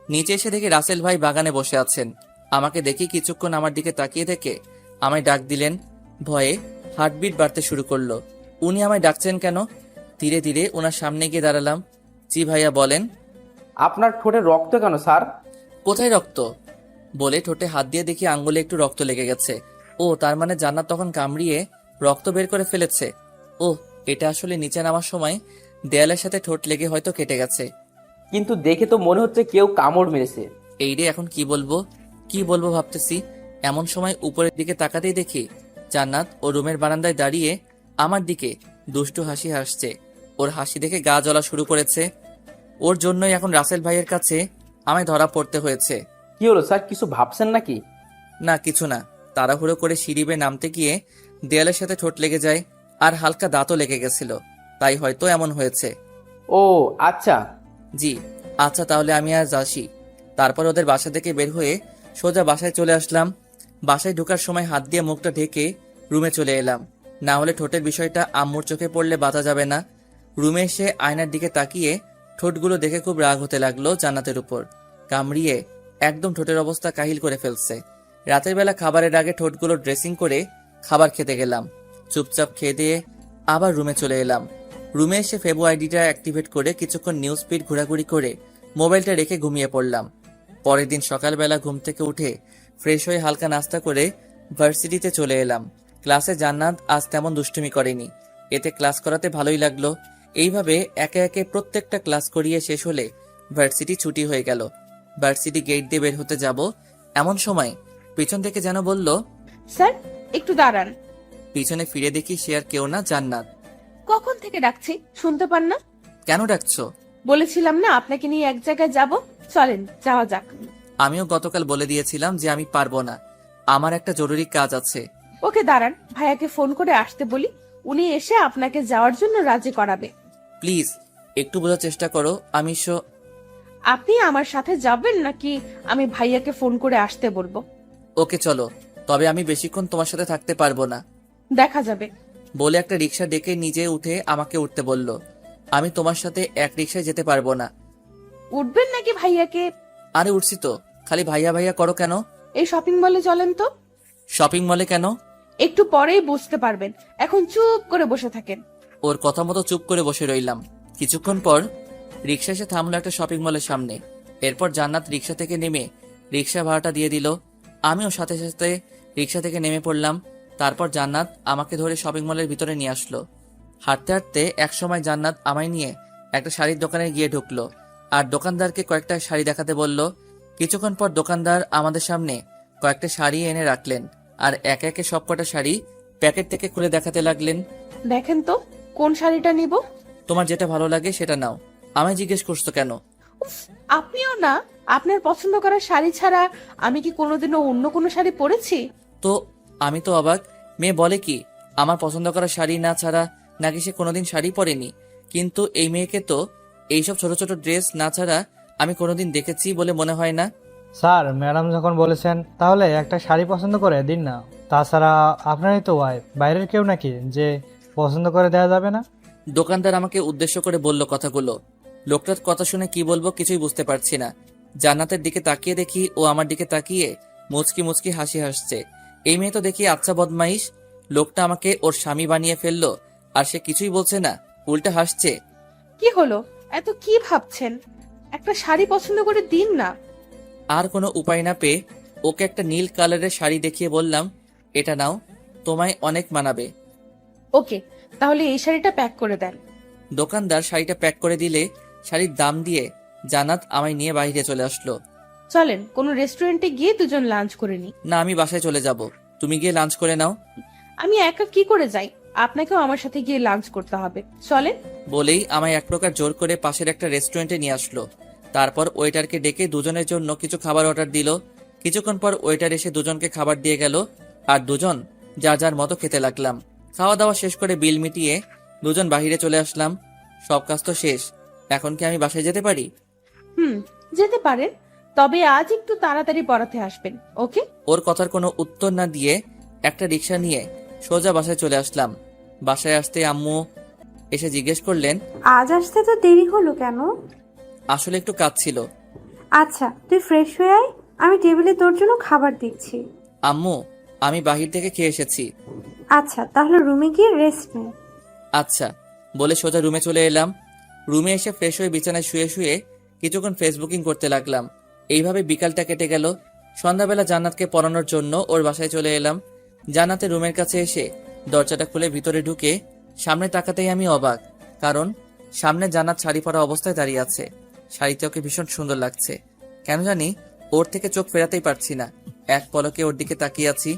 নিচে এসে দেখি রাসেল ভাই বাগানে বসে আছেন। আমাকে দেখি কিছুক্ষণ আমার দিকে তাকিয়ে থেকে আমায় ডাক দিলেন। ভয়ে হার্টবিট বাড়তে শুরু করলো। উনি আমায় ডাকছেন কেন? ধীরে ধীরে ওনার সামনে গিয়ে দাঁড়ালাম। জি ভাইয়া, বলেন। আপনার ঠোঁটে রক্ত কেন স্যার? কোথায় রক্ত? বলে ঠোঁটে হাত দিয়ে দেখি আঙ্গুলে একটু রক্ত লেগে গেছে। ও, তার মানে জান্নাত তখন কামড়িয়ে রক্ত বের করে ফেলেছে। ও, এটা আসলে নিচে নামার সময় দেয়ালের সাথে ঠোঁট লেগে হয়তো কেটে গেছে। কিন্তু দেখে তো মনে হচ্ছে কেউ কামড় মেরেছে। এই রে, এখন কি বলবো ভাবতেছি। এমন সময় উপরের দিকে তাকাতেই দেখি জান্নাত ও রুমের বারান্দায় দাঁড়িয়ে আমার দিকে দুষ্টু হাসি হাসছে। ওর হাসি দেখে গা জ্বলা শুরু করেছে। ওর জন্যই এখন রাসেল ভাইয়ের কাছে আমায় ধরা পড়তে হয়েছে। কি হলো স্যার, কিছু ভাবছেন নাকি? না কিছু না, তাড়াহুড়ো করে সিঁড়ি বেয়ে নামতে গিয়ে দেয়ালের সাথে ঠোঁট লেগে যায় আর হালকা দাঁতও লেগে গেছিল, তাই হয়তো এমন হয়েছে। ও আচ্ছা। জি আচ্ছা, তাহলে আমি আজ আসি। তারপর ওদের বাসা থেকে বের হয়ে সোজা বাসায় চলে আসলাম। বাসায় ঢোকার সময় হাত দিয়ে মুখটা ঢেকে রুমে চলে এলাম, না হলে ঠোঁটের বিষয়টা আম্মুর চোখে পড়লে বাঁচা যাবে না। রুমে এসে আয়নার দিকে তাকিয়ে ঠোঁটগুলো দেখে খুব রাগ হতে লাগলো জান্নাতের উপর। কামড়িয়ে একদম ঠোঁটের অবস্থা কাহিল করে ফেলছে। রাতের বেলা খাবারের আগে ঠোঁটগুলো ড্রেসিং করে খাবার খেতে গেলাম। চুপচাপ খেয়ে দিয়ে আবার রুমে চলে এলাম। রুমে এসে ফেবো আইডিটা অ্যাক্টিভেট করে কিছুক্ষণ নিউজ ফিড ঘোরাঘুরি করে মোবাইলটা রেখে ঘুমিয়ে পড়লাম। পরের দিন সকালবেলা ঘুম থেকে উঠে ফ্রেশ হয়ে হালকা নাস্তা করে ভার্সিটিতে চলে এলাম। ক্লাসে জান্নাত আজ তেমন দুষ্টুমি করেনি, এতে ক্লাস করাতে ভালোই লাগলো। এইভাবে একে একে প্রত্যেকটা ক্লাস করিয়ে শেষ হলে ভার্সিটি ছুটি হয়ে গেল। ভার্সিটি গেট দিয়ে বের হতে যাব, এমন সময় পিছন থেকে যেন বলল, স্যার একটু দাঁড়ান। পিছনে ফিরে দেখি সে আর কেউ না, জান্নাত। কখন থেকে ডাকছি, শুনতে পান না? কেন ডাকছো? বলেছিলাম না আপনাকে নিয়ে এক জায়গায় যাব, চলেন যাওয়া যাক। আমিও গতকাল বলে দিয়েছিলাম যে আমি পারবো না, আমার একটা জরুরি কাজ আছে। ওকে দাঁড়ান, ভাইয়াকে ফোন করে আসতে বলি, উনি এসে আপনাকে যাওয়ার জন্য রাজি করাবে। প্লিজ একটু বোঝার চেষ্টা করো। আপনি আমার সাথে যাবেন নাকি আমি ভাইয়াকে ফোন করে আসতে বলবো? ওকে চলো, তবে আমি বেশিক্ষণ তোমার সাথে থাকতে পারবো না। দেখা যাবে। বলে একটা রিক্সা ডেকে নিজে উঠে আমাকে উঠতে বলল। আমি তোমার সাথে এক রিক্সায় যেতে পারবো না। উঠবেন নাকি ভাইয়াকে? আরে উঠছি তো, খালি ভাইয়া ভাইয়া করো কেন? এই শপিং মলে চলেন তো। শপিং মলে কেন? একটু পরেই বুঝতে পারবেন, এখন চুপ করে বসে থাকেন। ওর কথা মতো চুপ করে বসে রইলাম। কিছুক্ষণ পর রিক্সা এসে থামলো একটা শপিং মলের সামনে। এরপর জান্নাত রিক্সা থেকে নেমে রিক্সা ভাড়াটা দিয়ে দিল। আমিও সাথে সাথে রিক্সা থেকে নেমে পড়লাম। তারপর জান্নাত আমাকে ধরে শপিং মলের ভিতরে নিয়ে আসলো। হাঁটতে হাঁটতে একসময় জান্নাত আমায় নিয়ে একটা শাড়ির দোকানে গিয়ে ঢুকলো আর দোকানদারকে কয়েকটা শাড়ি দেখাতে বলল। কিছুক্ষণ পর দোকানদার আমাদের সামনে কয়েকটা শাড়ি এনে রাখলেন আর একে একে সবকটা শাড়ি প্যাকেট থেকে খুলে দেখাতে লাগলেন। দেখেন তো কোন শাড়িটা নিব। তোমার যেটা ভালো লাগে সেটা নাও। আমায় জিজ্ঞেস করছো কেন? উফ, আপনিও না, আপনার পছন্দ করা শাড়ি ছাড়া আমি কি কোনোদিনও অন্য কোনো শাড়ি পরেছি? তো আমি তো অবাক। মেয়ে বলে কি আমার পছন্দ করা শাড়ি না ছাড়া নাকি সে কোনোদিন শাড়ি পরেনি, কিন্তু এই মেয়েকে তো এইসব ছোট ছোট ড্রেস না ছাড়া আমি কোনোদিন দেখেছি বলে মনে হয় না। স্যার, ম্যাডাম যখন বলেছেন তাহলে একটা শাড়ি পছন্দ করে দিন না। তাছাড়া আপনারই তো ওয়াইফ, বাইরের কেউ নাকি যে পছন্দ করে দেওয়া যাবে না? দোকানদার আমাকে উদ্দেশ্য করে বলল কথাগুলো। লোকটার কথা শুনে কি বলবো কিছুই বুঝতে পারছি না। জান্নাতের দিকে তাকিয়ে দেখি ও আমার দিকে তাকিয়ে মুচকি মুচকি হাসি হাসছে। এই মেয়ে তো দেখি আচ্ছা বদমাইশ। লোকটা আমাকে ওর স্বামী বানিয়ে ফেললো আর সে কিছুই বলছে না, উল্টা হাসছে। কি হলো, এত কি ভাবছেন? একটা শাড়ি পছন্দ করে দিন না। আর কোনো উপায় না পেয়ে ওকে একটা নীল কালারের শাড়ি দেখিয়ে বললাম, এটা নাও, তোমায় অনেক মানাবে। ওকে, তাহলে এই শাড়িটা প্যাক করে দেন। দোকানদার শাড়িটা প্যাক করে দিলে শাড়ির দাম দিয়ে জান্নাত আমায় নিয়ে বাইরে চলে আসলো। চলেন কোনো রেস্টুরেন্টে গিয়ে দুজন লাঞ্চ করে নিই। না, আমি বাসায় চলে যাব, তুমি গিয়ে লাঞ্চ করে নাও। আমি একা কি করে যাই? আপনাকেও আমার সাথে গিয়ে লাঞ্চ করতে হবে, চলেন। বলেই আমায় এক প্রকার জোর করে পাশের একটা রেস্টুরেন্টে নিয়ে আসলো। তারপর ওয়েটারকে ডেকে দুজনের জন্য কিছু খাবার অর্ডার দিল। কিছুক্ষণ পর ওয়েটার এসে দুজনকে খাবার দিয়ে গেল আর দুজন যার যার মতো খেতে লাগলাম। খাওয়া দাওয়া শেষ করে বিল মিটিয়ে দুজন বাহিরে চলে আসলাম। সব কাজ তো শেষ, এখন কি আমি বাসায় যেতে পারি? যেতে পারেন, তবে আজ একটু তাড়াতাড়ি পড়াতে আসবেন, ওকে? ওর কথার কোনো উত্তর না দিয়ে একটা রিক্সা নিয়ে সোজা বাসায় চলে আসলাম। বাসায় আসতে আম্মু এসে জিজ্ঞেস করলেন, আজ আসতে তো দেরি হলো কেন? আসলে একটু কাজ ছিল। আচ্ছা, তুই ফ্রেশ হয়ে আয়, আমি টেবিলে তোর জন্য খাবার দিচ্ছি। আম্মু, আমি বাহির থেকে খেয়ে এসেছি। আচ্ছা, তাহলে রুমে গিয়ে রেস্ট নে। আচ্ছা বলে সোজা রুমে চলে এলাম। রুমে এসে ফ্রেশ হয়ে বিছানায় শুয়ে শুয়ে কিছুক্ষণ ফেসবুকিং করতে লাগলাম। এইভাবে বিকালটা কেটে গেল। সন্ধ্যাবেলা জান্নাতকে পড়ানোর জন্য ওর বাসায় চলে এলাম। জান্নাতের রুমের কাছে এসে দরজাটা খুলে ভিতরে ঢুকে সামনে তাকাতেই আমি অবাক, কারণ সামনে জান্নাত শাড়ি পরা অবস্থায় দাঁড়িয়ে আছে। শাড়িতে ওকে ভীষণ সুন্দর লাগছে, কেন জানি ওর থেকে চোখ ফেরাতেই পারছি না। এক পলকে ওর দিকে তাকিয়ে আছি।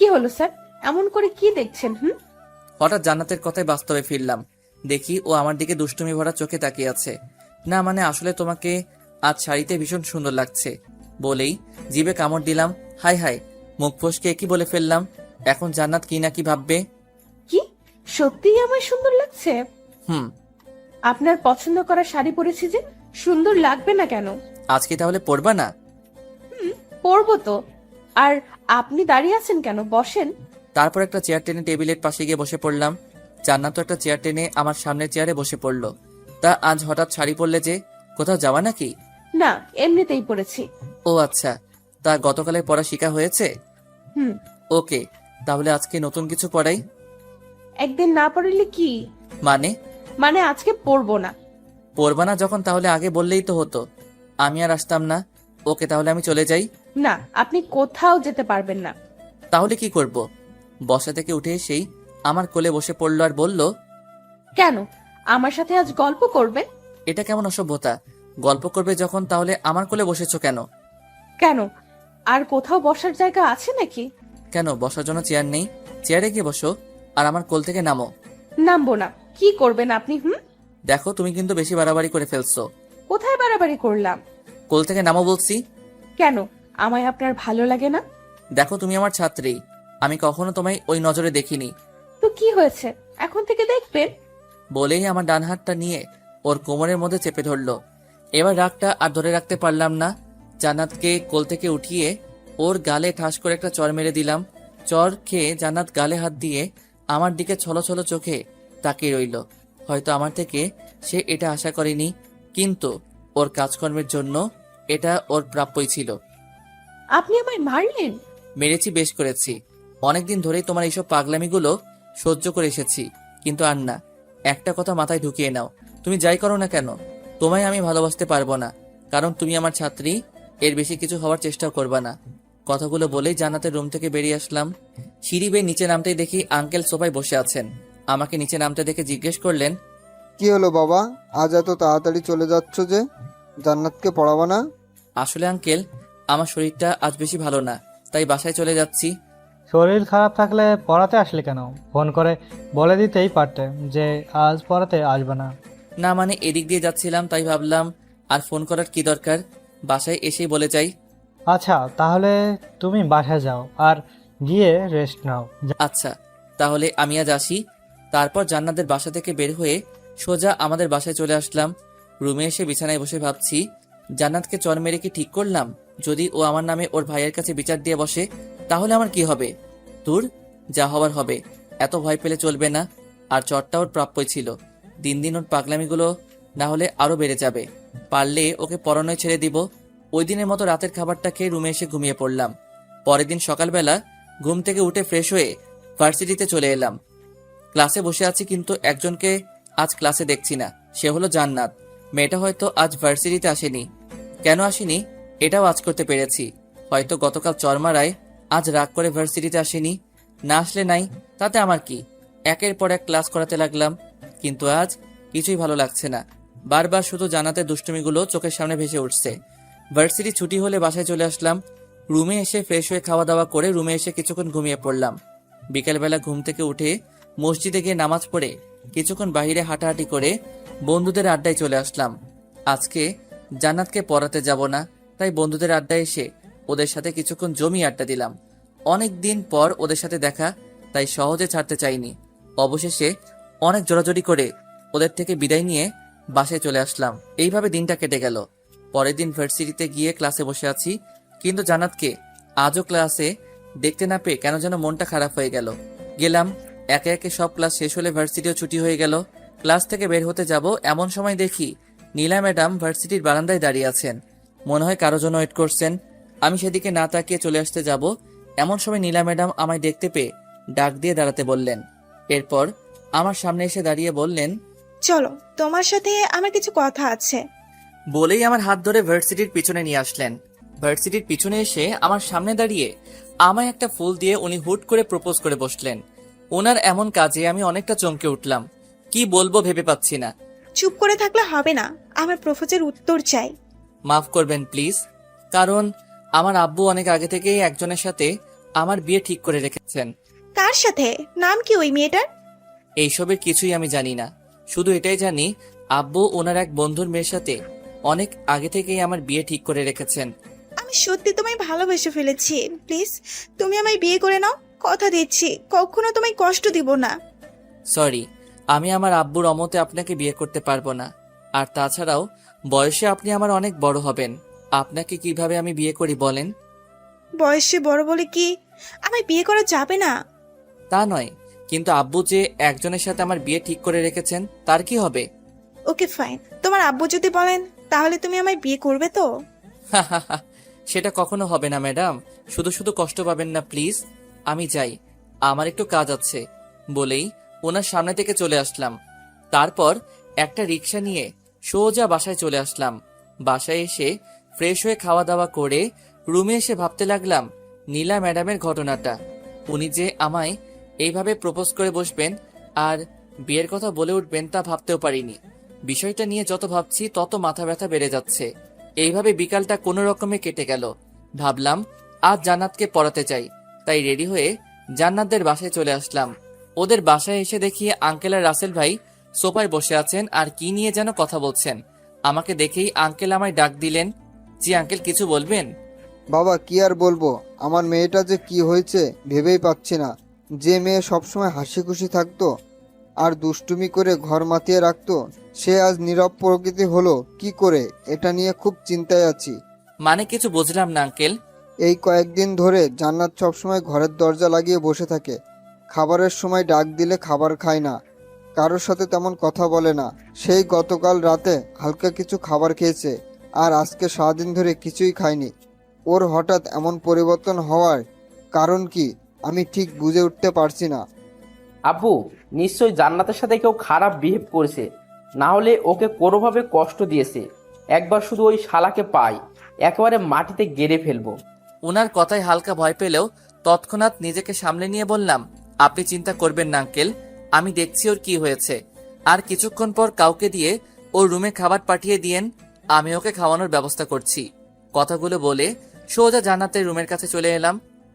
কি হলো স্যার, এমন করে কি দেখছেন? হঠাৎ জান্নাতের কথায় বাস্তবে ফিরলাম। দেখি ও আমার দিকে দুষ্টুমি ভরা চোখে তাকিয়ে আছে। না মানে আসলে তোমাকে আজ শাড়িতে ভীষণ সুন্দর লাগছে বলেই জিভে কামড় দিলাম। হাই হাই, মুখ ফসকে কি বলে ফেললাম। এখন জান্নাত কি না কি ভাববে। কি সত্যিই আমার সুন্দর লাগছে? হুম। আপনার পছন্দ করা শাড়ি পরেছি যে, সুন্দর লাগবে না কেন? আজকে তাহলে পরবা না? পরবো তো। আর আপনি দাঁড়িয়ে আছেন কেন, বসেন। তারপর একটা চেয়ার টেনে টেবিলের পাশে গিয়ে বসে পড়লাম। জান্নাত তো একটা চেয়ার টেনে আমার সামনের চেয়ারে বসে পড়লো। তা আজ হঠাৎ শাড়ি পরলে যে, কোথাও যাওয়া নাকি? না, এমনিতেই পরেছি। ও আচ্ছা, তা গতকালের পড়া শিখা হয়েছে? হুম। ওকে, তাহলে আজকে নতুন কিছু পড়াই। একদিন না পড়লে কি মানে? মানে আজকে পড়বো না। পড়বা না যখন তাহলে আগে বললেই তো হতো, আমি আর আসতাম না। ওকে, তাহলে আমি চলে যাই। না, আপনি কোথাও যেতে পারবেন না। তাহলে কি করব? বসা থেকে উঠে এসেই আমার কোলে বসে পড়লো আর বলল, কেন, আমার সাথে আজ গল্প করবে? এটা কেমন অসভ্যতা? গল্প করবে যখন তাহলে আমার কোলে বসেছো কেন? কেন, আর কোথাও বসার জায়গা আছে নাকি? কেন, বসার জন্য চেয়ার নেই? চেয়ারে গিয়ে বসো আর আমার কোল থেকে নামো। নামবো না। কি করবেন আপনি? দেখো, তুমি কিন্তু বেশি বাড়াবাড়ি করে ফেলছো। কোথায় বাড়াবাড়ি করলাম? কোল থেকে নামো বলছি। কেন, আমায় আপনার ভালো লাগে না? দেখো, তুমি আমার ছাত্রী, আমি কখনো তোমায় ওই নজরে দেখিনি। তো কি হয়েছে, এখন থেকে দেখবেন। বলেই আমার ডান হাতটা নিয়ে ওর কোমরের মধ্যে চেপে ধরলো। এবার রাগটা আর ধরে রাখতে পারলাম না। জান্নাতকে কোল থেকে উঠিয়ে ওর গালে ঠাস করে একটা চর মেরে দিলাম। চর খেয়ে জান্নাত গালে হাত দিয়ে আমার দিকে ছলো ছলো চোখে তাকিয়ে রইল। হয়তো আমার থেকে সে এটা আশা করেনি, কিন্তু ওর কাজকর্মের জন্য এটা ওর প্রাপ্যই ছিল। আপনি আমায় মারলেন? মেরেছি, বেশ করেছি। অনেকদিন ধরেই তোমার এইসব পাগলামিগুলো সহ্য করে এসেছি, কিন্তু আর না। একটা কথা মাথায় ঢুকিয়ে নাও, তুমি যাই করো না কেন, তোমায় আমি ভালোবাসতে পারবো না, কারণ তুমি আমার ছাত্রী। এর বেশি কিছু হওয়ার চেষ্টাও করবা না। কথাগুলো বলেই জান্নাতের রুম থেকে বেরিয়ে আসলাম। সিঁড়ি বেয়ে নিচে নামতেই দেখি আঙ্কেল সোফায় বসে আছেন। আমাকে নিচে নামতে দেখে জিজ্ঞেস করলেন, কি হলো বাবা, আজ এত তাড়াতাড়ি চলে যাচ্ছ যে? জান্নাতকে পড়াবা না? আসলে আঙ্কেল, আমার শরীরটা আজ বেশি ভালো না, তাই বাসায় চলে যাচ্ছি। শরীর খারাপ থাকলে পড়াতে আসলে কেন? ফোন করে বলে দিতেই পারতে যে আজ পড়াতে আসবে না। না মানে এদিক দিয়ে যাচ্ছিলাম, তাই ভাবলাম আর ফোন করার কি দরকার, বাসায় এসেই বলে যাই। আচ্ছা, তাহলে তুমি বাসায় যাও আর গিয়ে রেস্ট নাও। আচ্ছা, তাহলে আমি আজ আসি। তারপর জান্নাতের বাসা থেকে বের হয়ে সোজা আমাদের বাসায় চলে আসলাম। রুমে এসে বিছানায় বসে ভাবছি, জান্নাতকে চর মেরে কি ঠিক করলাম? যদি ও আমার নামে ওর ভাইয়ের কাছে বিচার দিয়ে বসে, তাহলে আমার কি হবে? দূর, যা হবার হবে। এত ভয় পেলে চলবে না। আর চরটা ওর প্রাপ্যই ছিল। দিন দিন ওর পাগলামিগুলো না হলে আরো বেড়ে যাবে। পারলে ওকে পরানয় ছেড়ে দিব। ওই দিনের মতো রাতের খাবারটা খেয়ে রুমে এসে ঘুমিয়ে পড়লাম। পরের দিন সকালবেলা ঘুম থেকে উঠে ফ্রেশ হয়ে ভার্সিটিতে চলে এলাম। ক্লাসে বসে আছি, কিন্তু একজনকে আজ ক্লাসে দেখছি না। সে হলো জান্নাত। মেয়েটা হয়তো আজ ভার্সিটিতে আসেনি। কেন আসেনি এটাও আজ করতে পেরেছি। হয়তো গতকাল চরমারায় আজ রাগ করে ভার্সিটিতে আসেনি। না আসলে নাই, তাতে আমার কি। একের পর এক ক্লাস করাতে লাগলাম, কিন্তু আজ কিছুই ভালো লাগছে না। বারবার শুধু জান্নাতের দুষ্টুমিগুলো চোখের সামনে ভেসে উঠছে। ভার্সিটি ছুটি হলে বাসায় চলে আসলাম। রুমে এসে ফ্রেশ হয়ে খাওয়া দাওয়া করে রুমে এসে কিছুক্ষণ ঘুমিয়ে পড়লাম। বিকেলবেলা ঘুম থেকে উঠে মসজিদে গিয়ে নামাজ পড়ে কিছুক্ষণ বাইরে হাঁটাহাঁটি করে বন্ধুদের আড্ডায় চলে আসলাম। আজকে জান্নাতকে পড়াতে যাব না, তাই বন্ধুদের আড্ডায় এসে ওদের সাথে কিছুক্ষণ জমি আড্ডা দিলাম। অনেক দিন পর ওদের সাথে দেখা, তাই সহজে ছাড়তে চাইনি। অবশেষে অনেক জোরাজোরি করে ওদের থেকে বিদায় নিয়ে বাসায় চলে আসলাম। এইভাবে দিনটা কেটে গেল। পরের দিন ভার্সিটিতে গিয়ে ক্লাসে বসে আছি, কিন্তু জান্নাতকে আজও ক্লাসে দেখতে না পেয়ে কেন যেন মনটা খারাপ হয়ে গেল। গেলাম, একে একে সব ক্লাস শেষ হলে ভার্সিটিও ছুটি হয়ে গেল। ক্লাস থেকে বের হতে যাব, এমন সময় দেখি নীলা ম্যাডাম ভার্সিটির বারান্দায় দাঁড়িয়ে আছেন। মনে হয় কারো জন্য ওয়েট করছেন। আমি সেদিকে না তাকিয়ে চলে আসতে যাব, এমন সময় নীলা ম্যাডাম আমায় দেখতে পেয়ে ডাক দিয়ে দাঁড়াতে বললেন। এরপর আমার সামনে এসে দাঁড়িয়ে বললেন, চলো, তোমার সাথে আমার কিছু কথা আছে। বলেই আমার হাত ধরে ভার্সিটির পিছনে নিয়ে আসলেন। ভার্সিটির পিছনে এসে আমার সামনে দাঁড়িয়ে আমায় একটা ফুল দিয়ে উনি হুট করে প্রপোজ করে বসলেন। ওনার এমন কাজে আমি অনেকটা চমকে উঠলাম। কি বলবো ভেবে পাচ্ছি না। চুপ করে থাকলে হবে না, আমার প্রপোজের উত্তর চাই। মাফ করবেন প্লিজ, কারণ আমার আব্বু অনেক আগে থেকেই একজনের সাথে আমার বিয়ে ঠিক করে রেখেছেন। কার সাথে? নাম কি ওই মেয়েটার? এইসবের কিছুই আমি জানি না, শুধু এটাই জানি আব্বু ওনার এক বন্ধুর মেয়ের সাথে অনেক আগে থেকেই আমার বিয়ে ঠিক করে রেখেছেন। আমি সত্যি তোমায় ভালোবেসে ফেলেছি। প্লিজ তুমি আমায় বিয়ে করে নাও। কথা দিচ্ছি কখনো তোমায় কষ্ট দিব না। সরি, আমি আমার আব্বুর অমতে আপনাকে বিয়ে করতে পারবো না। আর তাছাড়াও বয়সে আপনি আমার অনেক বড় হবেন। আপনাকে কিভাবে আমি বিয়ে করি বলেন? বয়সে বড় বলে কি আমায় বিয়ে করা যাবে না? তা নয়, কিন্তু আব্বু যে একজনের সাথে আমার বিয়ে ঠিক করে রেখেছেন তার কি হবে? ওকে ফাইন, তোমার আব্বু যদি বলেন তাহলে তুমি আমায় বিয়ে করবে তো? সেটা কখনো হবে না ম্যাডাম, শুধু শুধু কষ্ট পাবেন না প্লিজ। আমি যাই, আমার একটু কাজ আছে বলেই ওনার সামনে থেকে চলে আসলাম। তারপর একটা রিক্সা নিয়ে সোজা বাসায় চলে আসলাম। বাসায় এসে ফ্রেশ হয়ে খাওয়া দাওয়া করে রুমে এসে ভাবতে লাগলাম নীলা ম্যাডামের ঘটনাটা। উনি যে আমায় এইভাবে প্রপোজ করে বসবেন আর বিয়ের কথা বলে উঠবেন তা ভাবতেও পারিনি। বিষয়টা নিয়ে যত ভাবছি তত মাথা ব্যথা বেড়ে যাচ্ছে। এইভাবে বিকালটা কোনো রকমে কেটে গেল। ভাবলাম আজ জান্নাতকে পড়াতে চাই, তাই রেডি হয়ে জান্নাতদের বাসায় চলে আসলাম। ওদের বাসায় এসে দেখি আঙ্কেল আর রাসেল ভাই সোফায় বসে আছেন আর কি নিয়ে যেন কথা বলছেন। আমাকে দেখেই আঙ্কেল আমায় ডাক দিলেন। জি আঙ্কেল, কিছু বলবেন? বাবা কি আর বলবো, আমার মেয়েটা যে কি হয়েছে ভেবেই পাচ্ছি না। যে মেয়ে সবসময় হাসি খুশি থাকতো আর দুষ্টুমি করে ঘর মাতিয়ে রাখতো, সে আজ নীরব প্রকৃতি হলো কি করে, এটা নিয়ে খুব চিন্তায় আছি। মানে কিছু বুঝলাম না আঙ্কেল। এই কয়েকদিন ধরে জান্নাত সবসময় ঘরের দরজা লাগিয়ে বসে থাকে। খাবারের সময় ডাক দিলে খাবার খায় না, কারোর সাথে তেমন কথা বলে না। সেই গতকাল রাতে হালকা কিছু খাবার খেয়েছে আর আজকে সারাদিন ধরে কিছুই খায়নি। ওর হঠাৎ এমন পরিবর্তন হওয়ার কারণ কি আমি ঠিক বুঝে উঠতে পারছি না। আব্বু, নিশ্চয়ই জান্নাতের সাথে কেউ খারাপ বিহেভ করেছে, না হলে ওকে কোনোভাবে কষ্ট দিয়েছে। একবার শুধু ওই শালাকে পাই, একেবারে মাটিতে গেড়ে ফেলবো। ওনার কথায় হালকা ভয় পেলেও তৎক্ষণাৎ নিজেকে সামলে নিয়ে বললাম, আপনি চিন্তা করবেন না আঙ্কেল, আমি দেখছি ওর কি হয়েছে। আর কিছুক্ষণ পর কাউকে দিয়ে ওর রুমে খাবার পাঠিয়ে দিয়েন, আমি ওকে খাওয়ানোর ব্যবস্থা করছি। কথাগুলো বলে সোজা জান্নাতের রুমের কাছে চলে এলাম।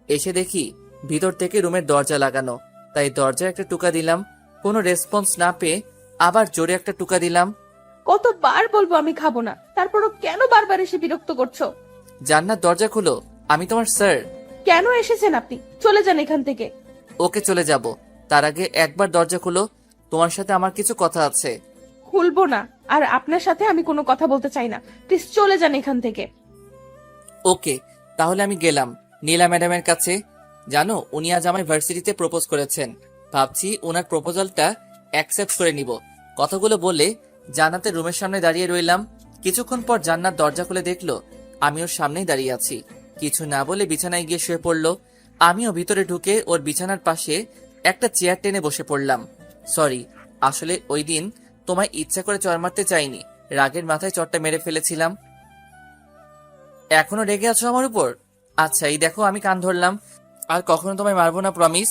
এসে দেখি ভিতর থেকে রুমের দরজা লাগানো, তাই দরজায় একটা টুকা দিলাম। কোনো রেসপন্স না পেয়ে আবার জোরে একটা টুকা দিলাম। কতবার বলবো আমি খাবো না, তারপরও কেন বারবার এসে বিরক্ত করছো? জান্নাত দরজা খুলো, আমি তোমার স্যার। কেন এসেছেন আপনি? চলে যান এখান থেকে। ওকে চলে যাব, তার আগে একবার দরজা খুলো, তোমার সাথে আমার কিছু কথা আছে। খুলবো না, আর আপনার সাথে আমি কোনো কথা বলতে চাই না। প্লিজ চলে যান এখান থেকে। ওকে, তাহলে আমি গেলাম নীলা ম্যাডামের কাছে। জানো, উনি আজ আমায় ভার্সিটিতে প্রপোজ করেছেন। ভাবছি ওনার প্রপোজালটা অ্যাকসেপ্ট করে নিব। কথাগুলো বলে জান্নাতের রুমের সামনে দাঁড়িয়ে রইলাম। কিছুক্ষণ পর জান্নাত দরজা খুলে দেখলো আমি ওর সামনেই দাঁড়িয়ে আছি। কিছু না বলে বিছানায় গিয়ে শুয়ে পড়লো। আমিও ভিতরে ঢুকে ওর বিছানার পাশে একটা চেয়ার টেনে বসে পড়লাম। সরি, আসলে ওই দিন তোমায় ইচ্ছা করে চড় মারতে চাইনি, রাগের মাথায় চড়টা মেরে ফেলেছিলাম। এখনো রেগে আছো আমার উপর? আচ্ছা, এই দেখো আমি কান ধরলাম, আর কখনো তোমায় মারবো না, প্রমিস।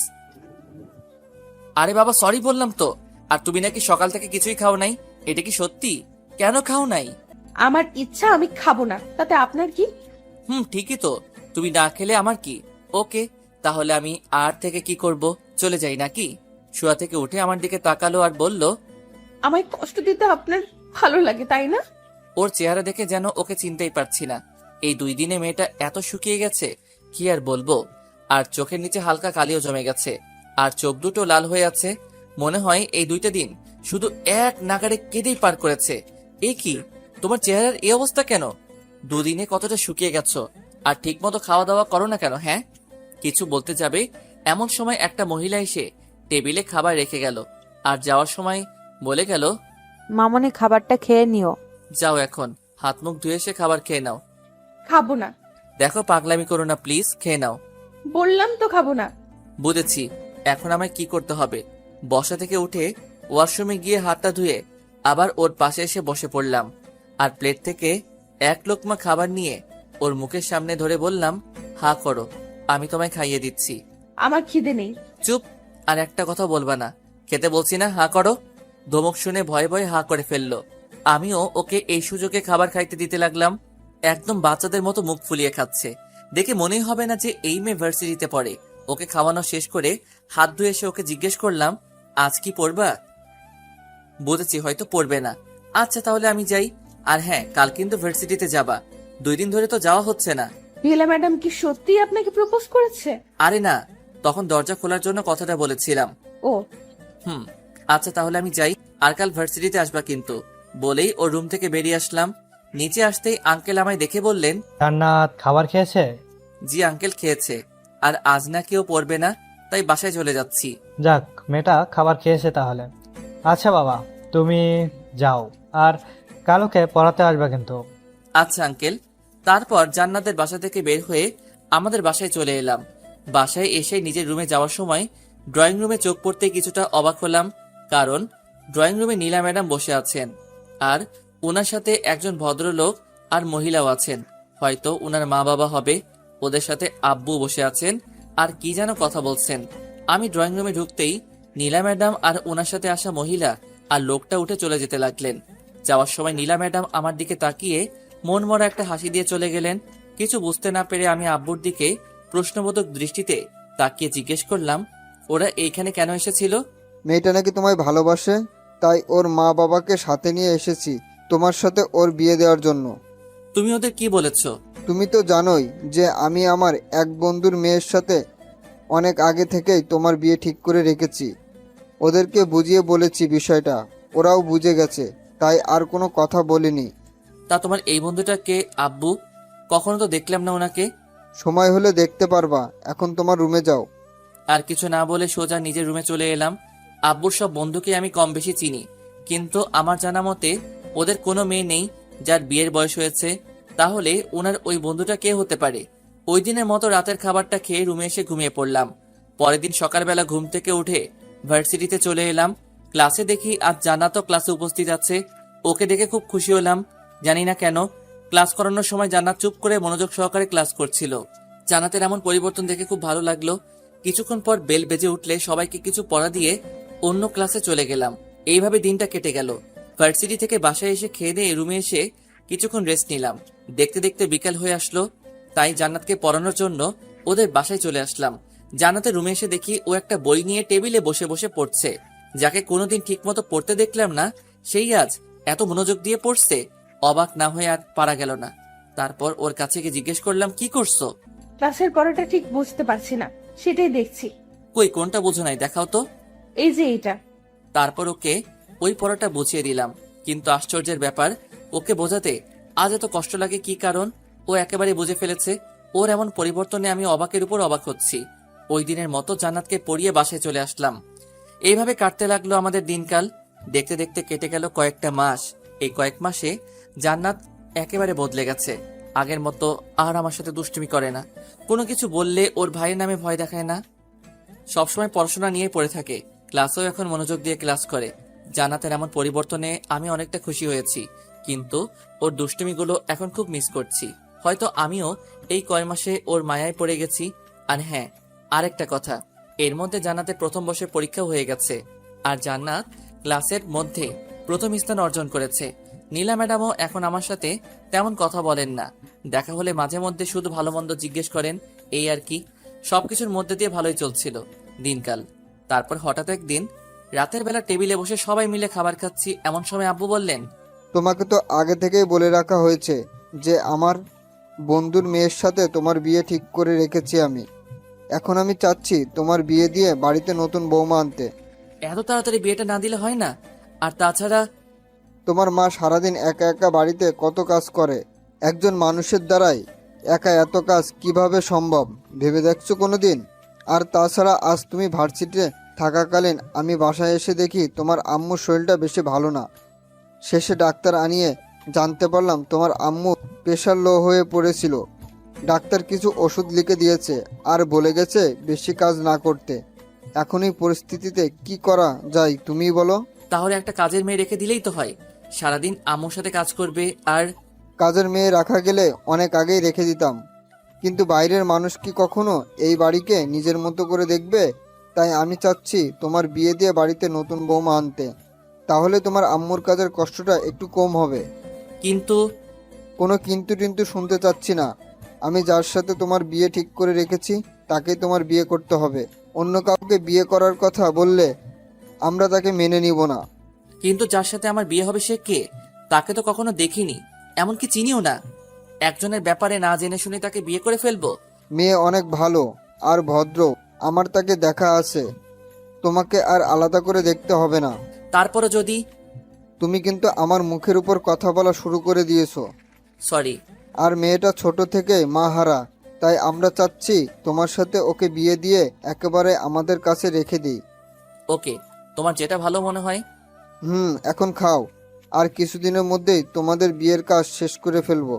আরে বাবা, সরি বললাম তো। আর তুমি নাকি সকাল থেকে কিছুই খাও নাই, এটা কি সত্যি? কেন খাও নাই? আমার ইচ্ছা, আমি খাবো না, তাতে আপনার কি? ঠিকই তো, তুমি না খেলে আমার কি। ওকে, তাহলে আমি আর থেকে কি করব, চলে যাই নাকি? শোয়া থেকে উঠে আমার দিকে তাকালো আর বলল, আমায় কষ্ট দিতে আপনার ভালো লাগে তাই না? ওর চেহারা দেখে যেন ওকে চিনতেই পারছি না। এই 2 দিনে মেয়েটা এত শুকিয়ে গেছে, কি আর বলবো। আর চোখের নিচে হালকা কালিও জমে গেছে, আর চোখ দুটো লাল হয়ে আছে। মনে হয় এই 2টা দিন শুধু এক নাগাড়ে কেঁদেই পার করেছে। এ কি, তোমার চেহারার এই অবস্থা কেন? 2 দিনে কতটা শুকিয়ে গেছো, আর ঠিক মতো খাওয়া দাওয়া করো না কেন? হ্যাঁ, কিছু বলতে যাবে এমন সময় একটা মহিলা এসে টেবিলে খাবার রেখে গেল, আর যাওয়ার সময় বলে গেল, মামনি খাবারটা খেয়ে নিও। যাও, এখন হাত মুখ ধুয়ে এসে খাবার খেয়ে নাও। খাবো না। দেখো, পাগলামি করো না প্লিজ, খেয়ে নাও। বললাম তো খাবো না। বুঝেছি, এখন আমায় কি করতে হবে। বসা থেকে উঠে ওয়াশরুমে গিয়ে হাতটা ধুয়ে আবার ওর পাশে এসে বসে পড়লাম, আর প্লেট থেকে এক লোকমা খাবার নিয়ে ওর মুখের সামনে ধরে বললাম, হা করো, আমি তোমায় খাইয়ে দিচ্ছি। আমার খিদে নেই। চুপ, আর একটা কথা বলবা না। খেতে বলছি না, হা করো। ধমক শুনে ভয়ে ভয়ে হা করে ফেললো। আমিও ওকে এই সুযোগে খাবার খাইতে দিতে লাগলাম। একদম বাচ্চাদের মতো মুখ ফুলিয়ে খাচ্ছে। দেখে মনেই হবে না যে এই মেয়ে ভার্সিটিতে পড়ে। ওকে খাওয়ানো শেষ করে হাত ধুয়ে এসে ওকে জিজ্ঞেস করলাম, আজ কি পড়বা? বুঝেছি হয়তো পড়বে না। আচ্ছা তাহলে আমি যাই। আর হ্যাঁ, কাল কিন্তু ভার্সিটিতে যাবা। 2 দিন ধরে তো যাওয়া হচ্ছে না। বিয়েলা ম্যাডাম কি সত্যি আপনাকে প্রপোজ করেছে? আরে না, তখন দরজা খোলার জন্য কথাটা বলেছিলাম। ও, আচ্ছা তাহলে আমি যাই, আর কাল ভার্সিটিতে আসবা কিন্তু, বলেই ওর রুম থেকে বেরিয়ে আসলাম। নিচে আসতেই আঙ্কেল আমায় দেখে বললেন, জান্নাত খাবার খেয়েছে? জি আঙ্কেল, খেয়েছে। আর আজ না কেউ পড়বে না, তাই বাসায় চলে যাচ্ছি। যাক, মেয়েটা খাবার খেয়েছে তাহলে। আচ্ছা বাবা, তুমি যাও, আর কালকে পড়াতে আসবে কিন্তু। আচ্ছা আঙ্কেল। তারপর জান্নাতের বাসা থেকে বের হয়ে আমাদের বাসায় চলে এলাম। বাসায় এসে নিজের রুমে যাওয়ার সময় ড্রয়িং রুমে চোখ পড়তে কিছুটা অবাক হলাম, কারণ ড্রয়িং রুমে নীলা ম্যাডাম বসে আছেন, আর ওনার সাথে একজন ভদ্রলোক আর মহিলাও আছেন, হয়তো ওনার মা বাবা হবে। ওদের সাথে আব্বু বসে আছেন আর কি যেন কথা বলছেন। আমি ড্রয়িং রুমে ঢুকতেই নীলা ম্যাডাম আর ওনার সাথে আসা মহিলা আর লোকটা উঠে চলে যেতে লাগলেন। যাওয়ার সময় নীলা ম্যাডাম আমার দিকে তাকিয়ে মন মরা একটা হাসি দিয়ে চলে গেলেন। কিছু বুঝতে না পেরে আমি আব্বুর দিকে প্রশ্নবোধক দৃষ্টিতে তাকিয়ে জিজ্ঞেস করলাম, ওরা এইখানে কেন এসেছিল? মেয়েটা নাকি তোমায় ভালোবাসে, তাই ওর মা বাবাকে সাথে নিয়ে এসেছি তোমার সাথে ওর বিয়ে দেওয়ার জন্য। তুমি ওদের কি বলেছ? তুমি তো জানোই যে আমি আমার এক বন্ধুর মেয়ের সাথে অনেক আগে থেকেই তোমার বিয়ে ঠিক করে রেখেছি। ওদেরকে বুঝিয়ে বলেছি বিষয়টা, ওরাও বুঝে গেছে, তাই আর কোনো কথা বলিনি। তা তোমার এই বন্ধুটা কে আব্বু? কখনো তো দেখলাম না ওনাকে। সময় হলে দেখতে পারবা, এখন তোমার রুমে যাও। আর কিছু না বলে সোজা নিজের রুমে চলে এলাম। আব্বুর সব বন্ধুকে আমি কম বেশি চিনি, কিন্তু আমার জানা মতে ওদের কোনো মেয়ে নেই যার বিয়ের বয়স হয়েছে। তাহলে ওনার ওই বন্ধুটা কে হতে পারে? ওই দিনের মতো রাতের খাবারটা খেয়ে রুমে এসে ঘুমিয়ে পড়লাম। পরের দিন সকালবেলা ঘুম থেকে উঠে ভার্সিটিতে চলে এলাম। ক্লাসে দেখি আজ জান্নাতও ক্লাসে উপস্থিত আছে। ওকে দেখে খুব খুশি হলাম, জানি না কেন। ক্লাস করানোর সময় জান্নাত চুপ করে মনোযোগ সহকারে ক্লাস করছিল। জান্নাতের এমন পরিবর্তন দেখে খুব ভালো লাগলো। কিছুক্ষণ পর বেল বেজে উঠলে সবাইকে কিছু পড়া দিয়ে অন্য ক্লাসে চলে গেলাম। এইভাবে দিনটা কেটে গেল। ভার্সিটি থেকে বাসায় এসে খেয়ে দিয়ে রুমে এসে কিছুক্ষণ রেস্ট নিলাম। দেখতে দেখতে বিকাল হয়ে আসলো, তাই জান্নাতকে পড়ানোর জন্য ওদের বাসায় চলে আসলাম। জান্নাতের রুমে এসে দেখি ও একটা বই নিয়ে টেবিলে বসে বসে পড়ছে। যাকে কোনোদিন ঠিকমতো পড়তে দেখলাম না, সেই আজ এত মনোযোগ দিয়ে পড়ছে। অবাক না হয়ে আর পারা গেল না। তারপর ওর কাছে গিয়ে জিজ্ঞেস করলাম, কি করছো? ক্লাসের পড়াটা ঠিক বুঝতে পারছি না, সেটাই দেখছি। কই, কোনটা বুঝো নাই, দেখাও তো। এই যে এইটা। তারপর ওকে ওই পড়াটা বুঝিয়ে দিলাম, কিন্তু আশ্চর্যের ব্যাপার, ওকে বোঝাতে আজ এত কষ্ট লাগে কি কারণ? ও একেবারে বুঝে ফেলেছে। ওর এমন পরিবর্তনে আমি অবাকের উপর অবাক হচ্ছি। ওই দিনের মতো জান্নাতকে পড়িয়ে বাসায় চলে আসলাম। এইভাবে কাটতে লাগলো আমাদের দিনকাল। দেখতে দেখতে কেটে গেল কয়েকটা মাস। এই কয়েক মাসে জান্নাত একেবারে বদলে গেছে। আগের মতো আর আমার সাথে দুষ্টুমি করে না। কোনো কিছু বললে ওর ভাইয়ের নামে ভয় দেখায় না। সবসময় পড়াশোনা নিয়ে পড়ে থাকে। ক্লাসেও এখন মনোযোগ দিয়ে ক্লাস করে। জান্নাতের এমন পরিবর্তনে আমি অনেকটা খুশি হয়েছি, কিন্তু ওর দুষ্টুমিগুলো এখন খুব মিস করছি। হয়তো আমিও এই কয় মাসে ওর মায়ায় পড়ে গেছি। আর হ্যাঁ, আরেকটা কথা, এর মধ্যে জান্নাতের প্রথম বর্ষের পরীক্ষা হয়ে গেছে, আর জান্নাত ক্লাসের মধ্যে প্রথম স্থান অর্জন করেছে। নীলা ম্যাডামও এখন আমার সাথে তেমন কথা বলেন না। দেখা হলে মাঝে মধ্যে শুধু ভালো মন্দ জিজ্ঞেস করেন, এই আর কি। সবকিছুর মধ্যে দিয়ে ভালোই চলছিল দিনকাল। তারপর হঠাৎ একদিন রাতের বেলা টেবিলে বসে সবাই মিলে খাবার খাচ্ছি, এমন সময় আব্বু বললেন, তোমাকে তো আগে থেকেই বলে রাখা হয়েছে যে আমার বন্ধুর মেয়ের সাথে তোমার বিয়ে ঠিক করে রেখেছি আমি। এখন আমি চাচ্ছি তোমার বিয়ে দিয়ে বাড়িতে নতুন বৌমা আনতে। এত তাড়াতাড়ি বিয়েটা না দিলে হয় না? আর তাছাড়া তোমার মা সারাদিন একা একা বাড়িতে কত কাজ করে, একজন মানুষের দ্বারাই একা এত কাজ কিভাবে সম্ভব ভেবে দেখছো কোনোদিন? আর তাছাড়া আজ তুমি ভার্সিটিতে থাকাকালীন আমি বাসায় এসে দেখি তোমার আম্মুর শরীরটা বেশি ভালো না। শেষে ডাক্তার আনিয়ে জানতে পারলাম তোমার আম্মু প্রেশার লো হয়ে পড়েছিল। ডাক্তার কিছু ওষুধ লিখে দিয়েছে আর বলে গেছে বেশি কাজ না করতে। এখন এই পরিস্থিতিতে কি করা যায় তুমিই বলো? তাহলে একটা কাজের মেয়ে রেখে দিলেই তো হয়, সারাদিন আম্মুর সাথে কাজ করবে। আর কাজের মেয়ে রাখা গেলে অনেক আগেই রেখে দিতাম, কিন্তু বাইরের মানুষ কি কখনো এই বাড়িকে নিজের মতো করে দেখবে? তাই আমি চাচ্ছি তোমার বিয়ে দিয়ে বাড়িতে নতুন বৌমা আনতে। তাহলে তোমার আম্মুর কাজের কষ্টটা একটু কম হবে। কিন্তু কোনো কিন্তু টিন্তু শুনতে চাচ্ছি না। আমি যার সাথে তোমার বিয়ে ঠিক করে রেখেছি তাকেই তোমার বিয়ে করতে হবে। অন্য কাউকে বিয়ে করার কথা বললে আমরা তাকে মেনে নিব না। কিন্তু যার সাথে আমার বিয়ে হবে সে কে? তাকে তো কখনো দেখিনি, এমনকি চিনিও না। একজনের ব্যাপারে না জেনে শুনে তাকে বিয়ে করে ফেলবো? মেয়ে অনেক ভালো আর ভদ্র, আমার তাকে দেখা আছে, তোমাকে আর আলাদা করে দেখতে হবে না। তারপরও যদি... তুমি কিন্তু আমার মুখের উপর কথা বলা শুরু করে দিয়েছো। সরি। আর মেয়েটা ছোট থেকে মা হারা, তাই আমরা চাচ্ছি তোমার সাথে ওকে বিয়ে দিয়ে একেবারে আমাদের কাছে রেখে দিই। ওকে, তোমার যেটা ভালো মনে হয়। এখন খাও, আর কিছুদিনের মধ্যেই তোমাদের বিয়ের কাজ শেষ করে ফেলবো।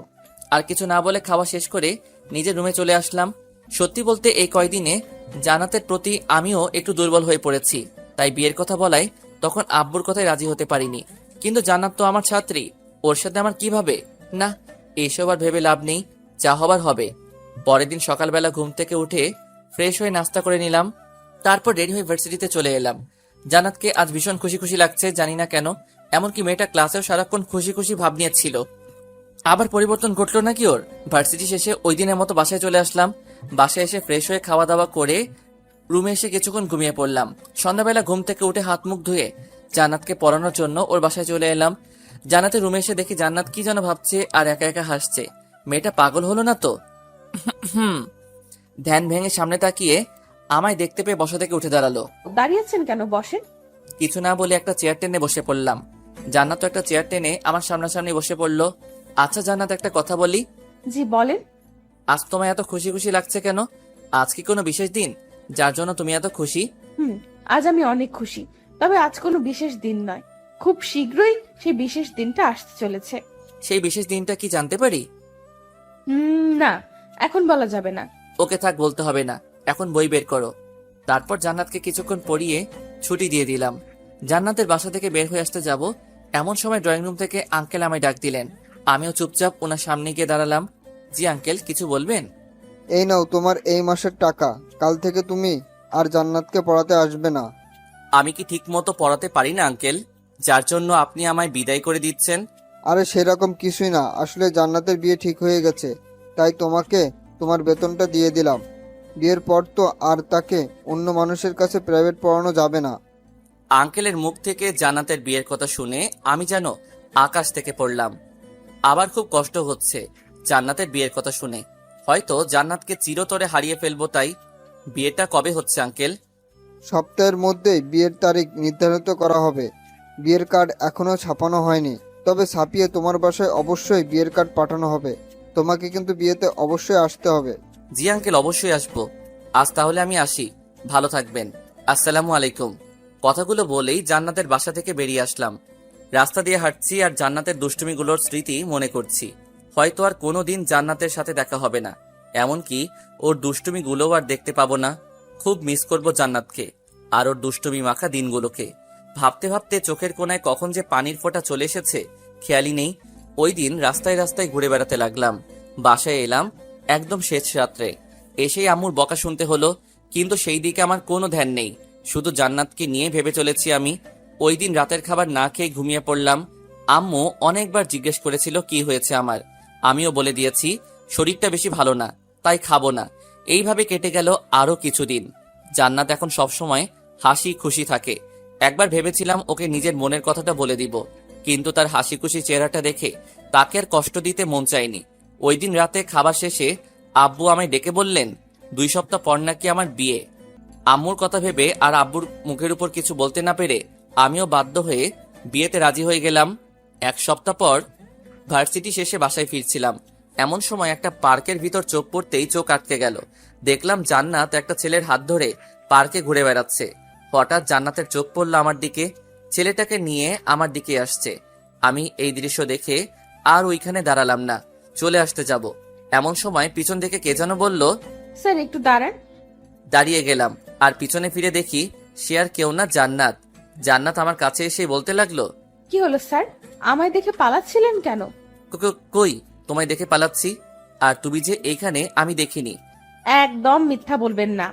আর কিছু না বলে খাওয়া শেষ করে নিজের রুমে চলে আসলাম। সত্যি বলতে এই কয়দিনে জান্নাতের প্রতি আমিও একটু দুর্বল হয়ে পড়েছি, তাই বিয়ের কথা বলায় তখন আব্বুর কথায় রাজি হতে পারিনি। কিন্তু জান্নাত তো আমার ছাত্রী, ওর সাথে আমার কিভাবে? না, এইসব আর ভেবে লাভ নেই, যা হবার হবে। পরের দিন সকালবেলা ঘুম থেকে উঠে ফ্রেশ হয়ে নাস্তা করে নিলাম, তারপর রেডি হয়ে ভার্সিটিতে চলে এলাম। জান্নাতকে আজ ভীষণ খুশি খুশি লাগছে, জানি না কেন। এমনকি মেয়েটা ক্লাসেও সারাক্ষণ খুশি খুশি ভাব নিয়েছিল। আবার পরিবর্তন ঘটলো নাকি ওর? ভার্সিটি শেষে ওই দিনের মতো বাসায় চলে আসলাম। বাসায় এসে ফ্রেশ হয়ে খাওয়া দাওয়া করে রুমে এসে কিছুক্ষণ ঘুমিয়ে পড়লাম। সন্ধ্যাবেলা ঘুম থেকে উঠে হাত মুখ ধুয়ে জান্নাতকে পড়ানোর জন্য ওর বাসায় চলে এলাম। জান্নাতের রুমে এসে দেখি জান্নাত কি যেন ভাবছে আর একা একা হাসছে। মেয়েটা পাগল হলো না তো? ধ্যান ভেঙে সামনে তাকিয়ে আমায় দেখতে পেয়ে বসা থেকে উঠে দাঁড়ালো। দাঁড়িয়েছেন কেন, বসেন। কিছু না বলে একটা চেয়ার টেনে বসে পড়লাম। জান্নাত তো একটা চেয়ার টেনে আমার সামনাসামনি বসে পড়লো। আচ্ছা জান্নাত, একটা কথা বলি। জি বলেন। আজ তোমায় এত খুশি খুশি লাগছে কেন? আজ কি কোনো বিশেষ দিন যার জন্য তুমি এত খুশি? আজ আমি অনেক খুশি, তবে আজ কোনো বিশেষ দিন নয়। খুব শীঘ্রই সেই বিশেষ দিনটা আসতে চলেছে। সেই বিশেষ দিনটা কি জানতে পারি? না, এখন বলা যাবে না। ওকে থাক, বলতে হবে না। এখন বই বের করো। তারপর জান্নাতকে কিছুক্ষণ পড়িয়ে ছুটি দিয়ে দিলাম। জান্নাতের বাসা থেকে বের হয়ে আসতে যাব, এমন সময় ড্রয়িং রুম থেকে আঙ্কেল আমায় ডাক দিলেন। আমিও চুপচাপ ওনার সামনে গিয়ে দাঁড়ালাম। জি আঙ্কেল, কিছু বলবেন? এই নাও তোমার এই মাসের টাকা, কাল থেকে তুমি আর জান্নাতকে পড়াতে আসবে না। আমি কি ঠিক মতো পড়াতে পারি না আঙ্কেল, যার জন্য আপনি আমায় বিদায় করে দিচ্ছেন? আরে সেরকম কিছুই না, আসলে জান্নাতের বিয়ে ঠিক হয়ে গেছে, তাই তোমাকে তোমার বেতনটা দিয়ে দিলাম। বিয়ের পর তো আর তাকে অন্য মানুষের কাছে প্রাইভেট পড়ানো যাবে না। আঙ্কেলের মুখ থেকে জান্নাতের বিয়ের কথা শুনে আমি যেন আকাশ থেকে পড়লাম। আবার খুব কষ্ট হচ্ছে জান্নাতের বিয়ের কথা শুনে। হয়তো জান্নাতকে চিরতরে হারিয়ে ফেলবো। তাই বিয়েটা কবে হচ্ছে আঙ্কেল? সপ্তাহের মধ্যেই বিয়ের তারিখ নির্ধারিত করা হবে। বিয়ের কার্ড এখনো ছাপানো হয়নি, তবে ছাপিয়ে তোমার বাসায় অবশ্যই বিয়ের কার্ড পাঠানো হবে। তোমাকে কিন্তু বিয়েতে অবশ্যই আসতে হবে। জি আঙ্কেল, অবশ্যই আসবো। আজ তাহলে আমি আসি, ভালো থাকবেন। আসসালামু আলাইকুম। কথাগুলো বলেই জান্নাতের বাসা থেকে বেরিয়ে আসলাম। রাস্তা দিয়ে হাঁটছি আর জান্নাতের দুষ্টুমিগুলোর স্মৃতি মনে করছি। হয়তো আর কোনোদিন জান্নাতের সাথে দেখা হবে না, এমনকি ওর দুষ্টুমিগুলোও আর দেখতে পাবো না। খুব মিস করব জান্নাতকে আর ওর দুষ্টুমি মাখা দিনগুলোকে। ভাবতে ভাবতে চোখের কোণায় কখন যে পানির ফোঁটা চলে এসেছে খেয়ালই নেই। ওই দিন রাস্তায় রাস্তায় ঘুরে বেড়াতে লাগলাম। বাসায় এলাম একদম শেষ রাত্রে। এসেই আম্মুর বকা শুনতে হলো, কিন্তু সেই দিকে আমার কোনো ধ্যান নেই। শুধু জান্নাতকে নিয়ে ভেবে চলেছি আমি। ওই দিন রাতের খাবার না খেয়ে ঘুমিয়ে পড়লাম। আম্মু অনেকবার জিজ্ঞেস করেছিল কি হয়েছে আমার। আমিও বলে দিয়েছি শরীরটা বেশি ভালো না, তাই খাবো না। এইভাবে কেটে গেল আরো কিছুদিন। জান্নাত এখন সবসময় হাসি খুশি থাকে। একবার ভেবেছিলাম ওকে নিজের মনের কথাটা বলে দিব, কিন্তু তার হাসি খুশি চেহারাটা দেখে তাকে আর কষ্ট দিতে মন চায়নি। ওই দিন রাতে খাবার শেষে আব্বু আমায় ডেকে বললেন 2 সপ্তাহ পর নাকি আমার বিয়ে। আম্মুর কথা ভেবে আর আব্বুর মুখের উপর কিছু বলতে না পেরে আমিও বাধ্য হয়ে বিয়েতে রাজি হয়ে গেলাম। 1 সপ্তাহ পর ভার্সিটি শেষে বাসায় ফিরছিলাম। এমন সময় একটা পার্কের ভিতর চোখ পড়তেই চোখ আটকে গেল। দেখলাম জান্নাত একটা ছেলের হাত ধরে পার্কে ঘুরে বেড়াচ্ছে। হঠাৎ জান্নাতের চোখ পড়ল আমার দিকে, ছেলেটাকে নিয়ে আমার দিকে আসছে। আমি এই দৃশ্য দেখে আর ওইখানে দাঁড়ালাম না, চলে আসতে যাব। এমন সময় পিছন থেকে কে যেন বলল, স্যার একটু দাঁড়ান। দাঁড়িয়ে গেলাম আর পিছনে ফিরে দেখি সে আর কেউ না, জান্নাত। জান্নাত আমার কাছে এসে বলতে লাগলো, কি হলো স্যার, আমায় দেখে পালাচ্ছিলেন কেন? কই তোমায় দেখে পালাচ্ছি? আর তুমি যে এইখানে আমি দেখিনি। একদম মিথ্যা বলবেন না,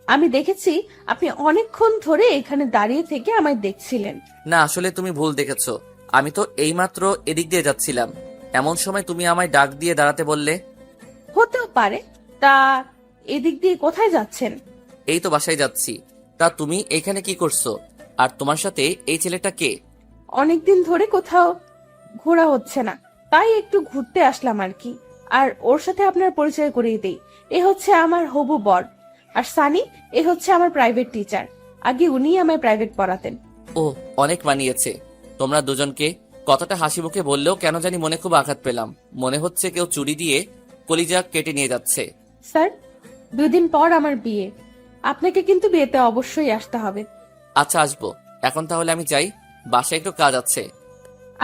আমি দেখেছি আপনি অনেকক্ষণ ধরে এখানে দাঁড়িয়ে থেকে আমায় দেখছিলেন। না, আসলে তুমি ভুল দেখেছো। আমি তো এইমাত্র এদিক দিয়ে যাচ্ছিলাম, এমন সময় তুমি আমায় ডাক দিয়ে দাঁড়াতে বললে। হতেও পারে। তা এদিক দিয়ে কোথায় যাচ্ছেন? এই তো বাসায় যাচ্ছি। তা তুমি এখানে কি করছো? আর তোমার সাথে এই ছেলেটা কে? অনেকদিন ধরে কোথাও ঘোরা হচ্ছে না, তাই একটু ঘুরতে আসলাম আর কি। আর ওর সাথে আপনার পরিচয় করিয়ে দেই। এ হচ্ছে আমার হবু বর। আর সানি, এ হচ্ছে আমার প্রাইভেট টিচার। আগে উনিই আমায় প্রাইভেট পড়াতেন। ও, অনেক মানিয়েছে। তোমরা দুজনকে কথাটা হাসি মুখে বললেও কেন জানি মনে খুব আঘাত পেলাম। মনে হচ্ছে কেউ চুরি দিয়ে কলিজা কেটে নিয়ে যাচ্ছে। স্যার, 2 দিন পর আমার বিয়ে। আপনাকে কিন্তু বিয়েতে অবশ্যই আসতে হবে। আচ্ছা, আসবো। এখন তাহলে আমি যাই, বাসায় একটু কাজ আছে।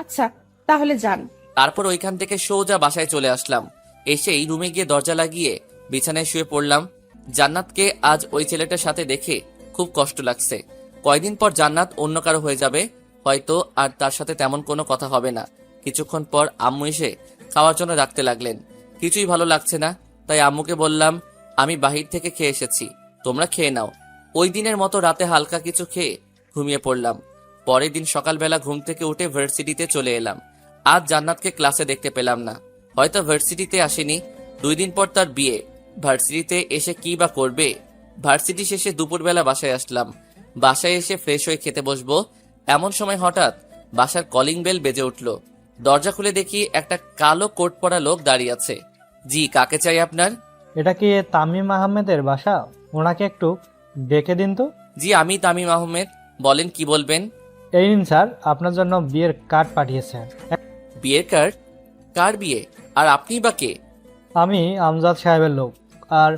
আচ্ছা, তাহলে যান। তারপর ওইখান থেকে সোজা বাসায় চলে আসলাম। এসেই রুমে গিয়ে দরজা লাগিয়ে বিছানায় শুয়ে পড়লাম। জান্নাতকে আজ ওই ছেলেটার সাথে দেখে খুব কষ্ট লাগছে। কয়দিন পর জান্নাত অন্য কারো হয়ে যাবে হয়তো, আর তার সাথে তেমন কোনো কথা হবে না। কিছুক্ষণ পর আম্মু এসে খাওয়ার জন্য ডাকতে লাগলেন। কিছুই ভালো লাগছে না, তাই আম্মুকে বললাম, আমি বাহির থেকে খেয়ে এসেছি, তোমরা খেয়ে নাও। ওই দিনের মতো রাতে হালকা কিছু খেয়ে ঘুমিয়ে পড়লাম। পরের দিন সকালবেলা ঘুম থেকে উঠে ভার্সিটিতে চলে এলাম। আজ জান্নাতকে ক্লাসে দেখতে পেলাম না, হয়তো ভার্সিটিতে আসেনি। 2 দিন পর তার বিয়ে, ভার্সিটিতে এসে কি বা করবে। ভার্সিটি শেষে দুপুরবেলা বাসায় আসলাম। বাসায় এসে ফ্রেশ হয়ে খেতে বসবো, এমন সময় হঠাৎ বাসার কলিং বেল বেজে উঠল। দরজা খুলে দেখি একটা কালো কোট পরা লোক দাঁড়িয়ে আছে। জি, কাকে চাই আপনার? এটা কি তামিম আহমেদের বাসা? ওনাকে একটু ডেকে দিন তো। জি, আমি তামিম আহমেদ, বলেন কি বলবেন? এই নিন স্যার, আপনার জন্য বিয়ের কার্ড পাঠিয়েছে। বিয়ের কার্ড? কার বিয়ে? আর আপনি বা কে? আমি আমজাদ সাহেবের লোক, আর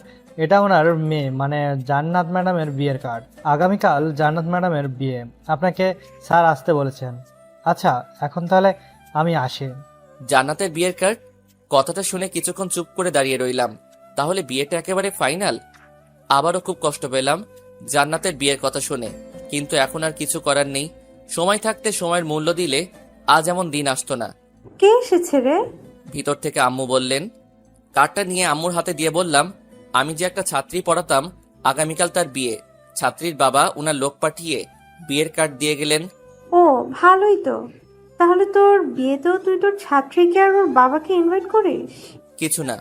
এটা ওনার মেয়ে মানে জান্নাত ম্যাডামের বিয়ের কার্ড। আগামীকাল জান্নাত ম্যাডামের বিয়ে, আপনাকে স্যার আসতে বলেছেন। আচ্ছা, এখন তাহলে আমি আসি। জান্নাতের বিয়ের কার্ড? কথাটা শুনে কিছুক্ষণ চুপ করে দাঁড়িয়ে রইলাম। তাহলে বিয়েটা একেবারে ফাইনাল? আবারও খুব কষ্ট পেলাম জান্নাতের বিয়ের কথা শুনে, কিন্তু এখন আর কিছু করার নেই। সময় থাকতে সময়ের মূল্য দিলে আজ এমন দিন আসতো না। কে এসেছে রে? ভিতর থেকে আম্মু বললেন। কার্ডটা নিয়ে আম্মুর হাতে দিয়ে বললাম, আমি যে একটা ছাত্রী পড়াতাম, আগামীকাল তার বিয়ে। ছাত্রীর বাবা উনার লোক পাঠিয়ে বিয়ের কার্ড দিয়ে গেলেন। ও, ভালোই তো। তাহলে তোর বিয়েতেও তুই তোর ছাত্রীকে আর ওর বাবাকে ইনভাইট করিস? কিছু না,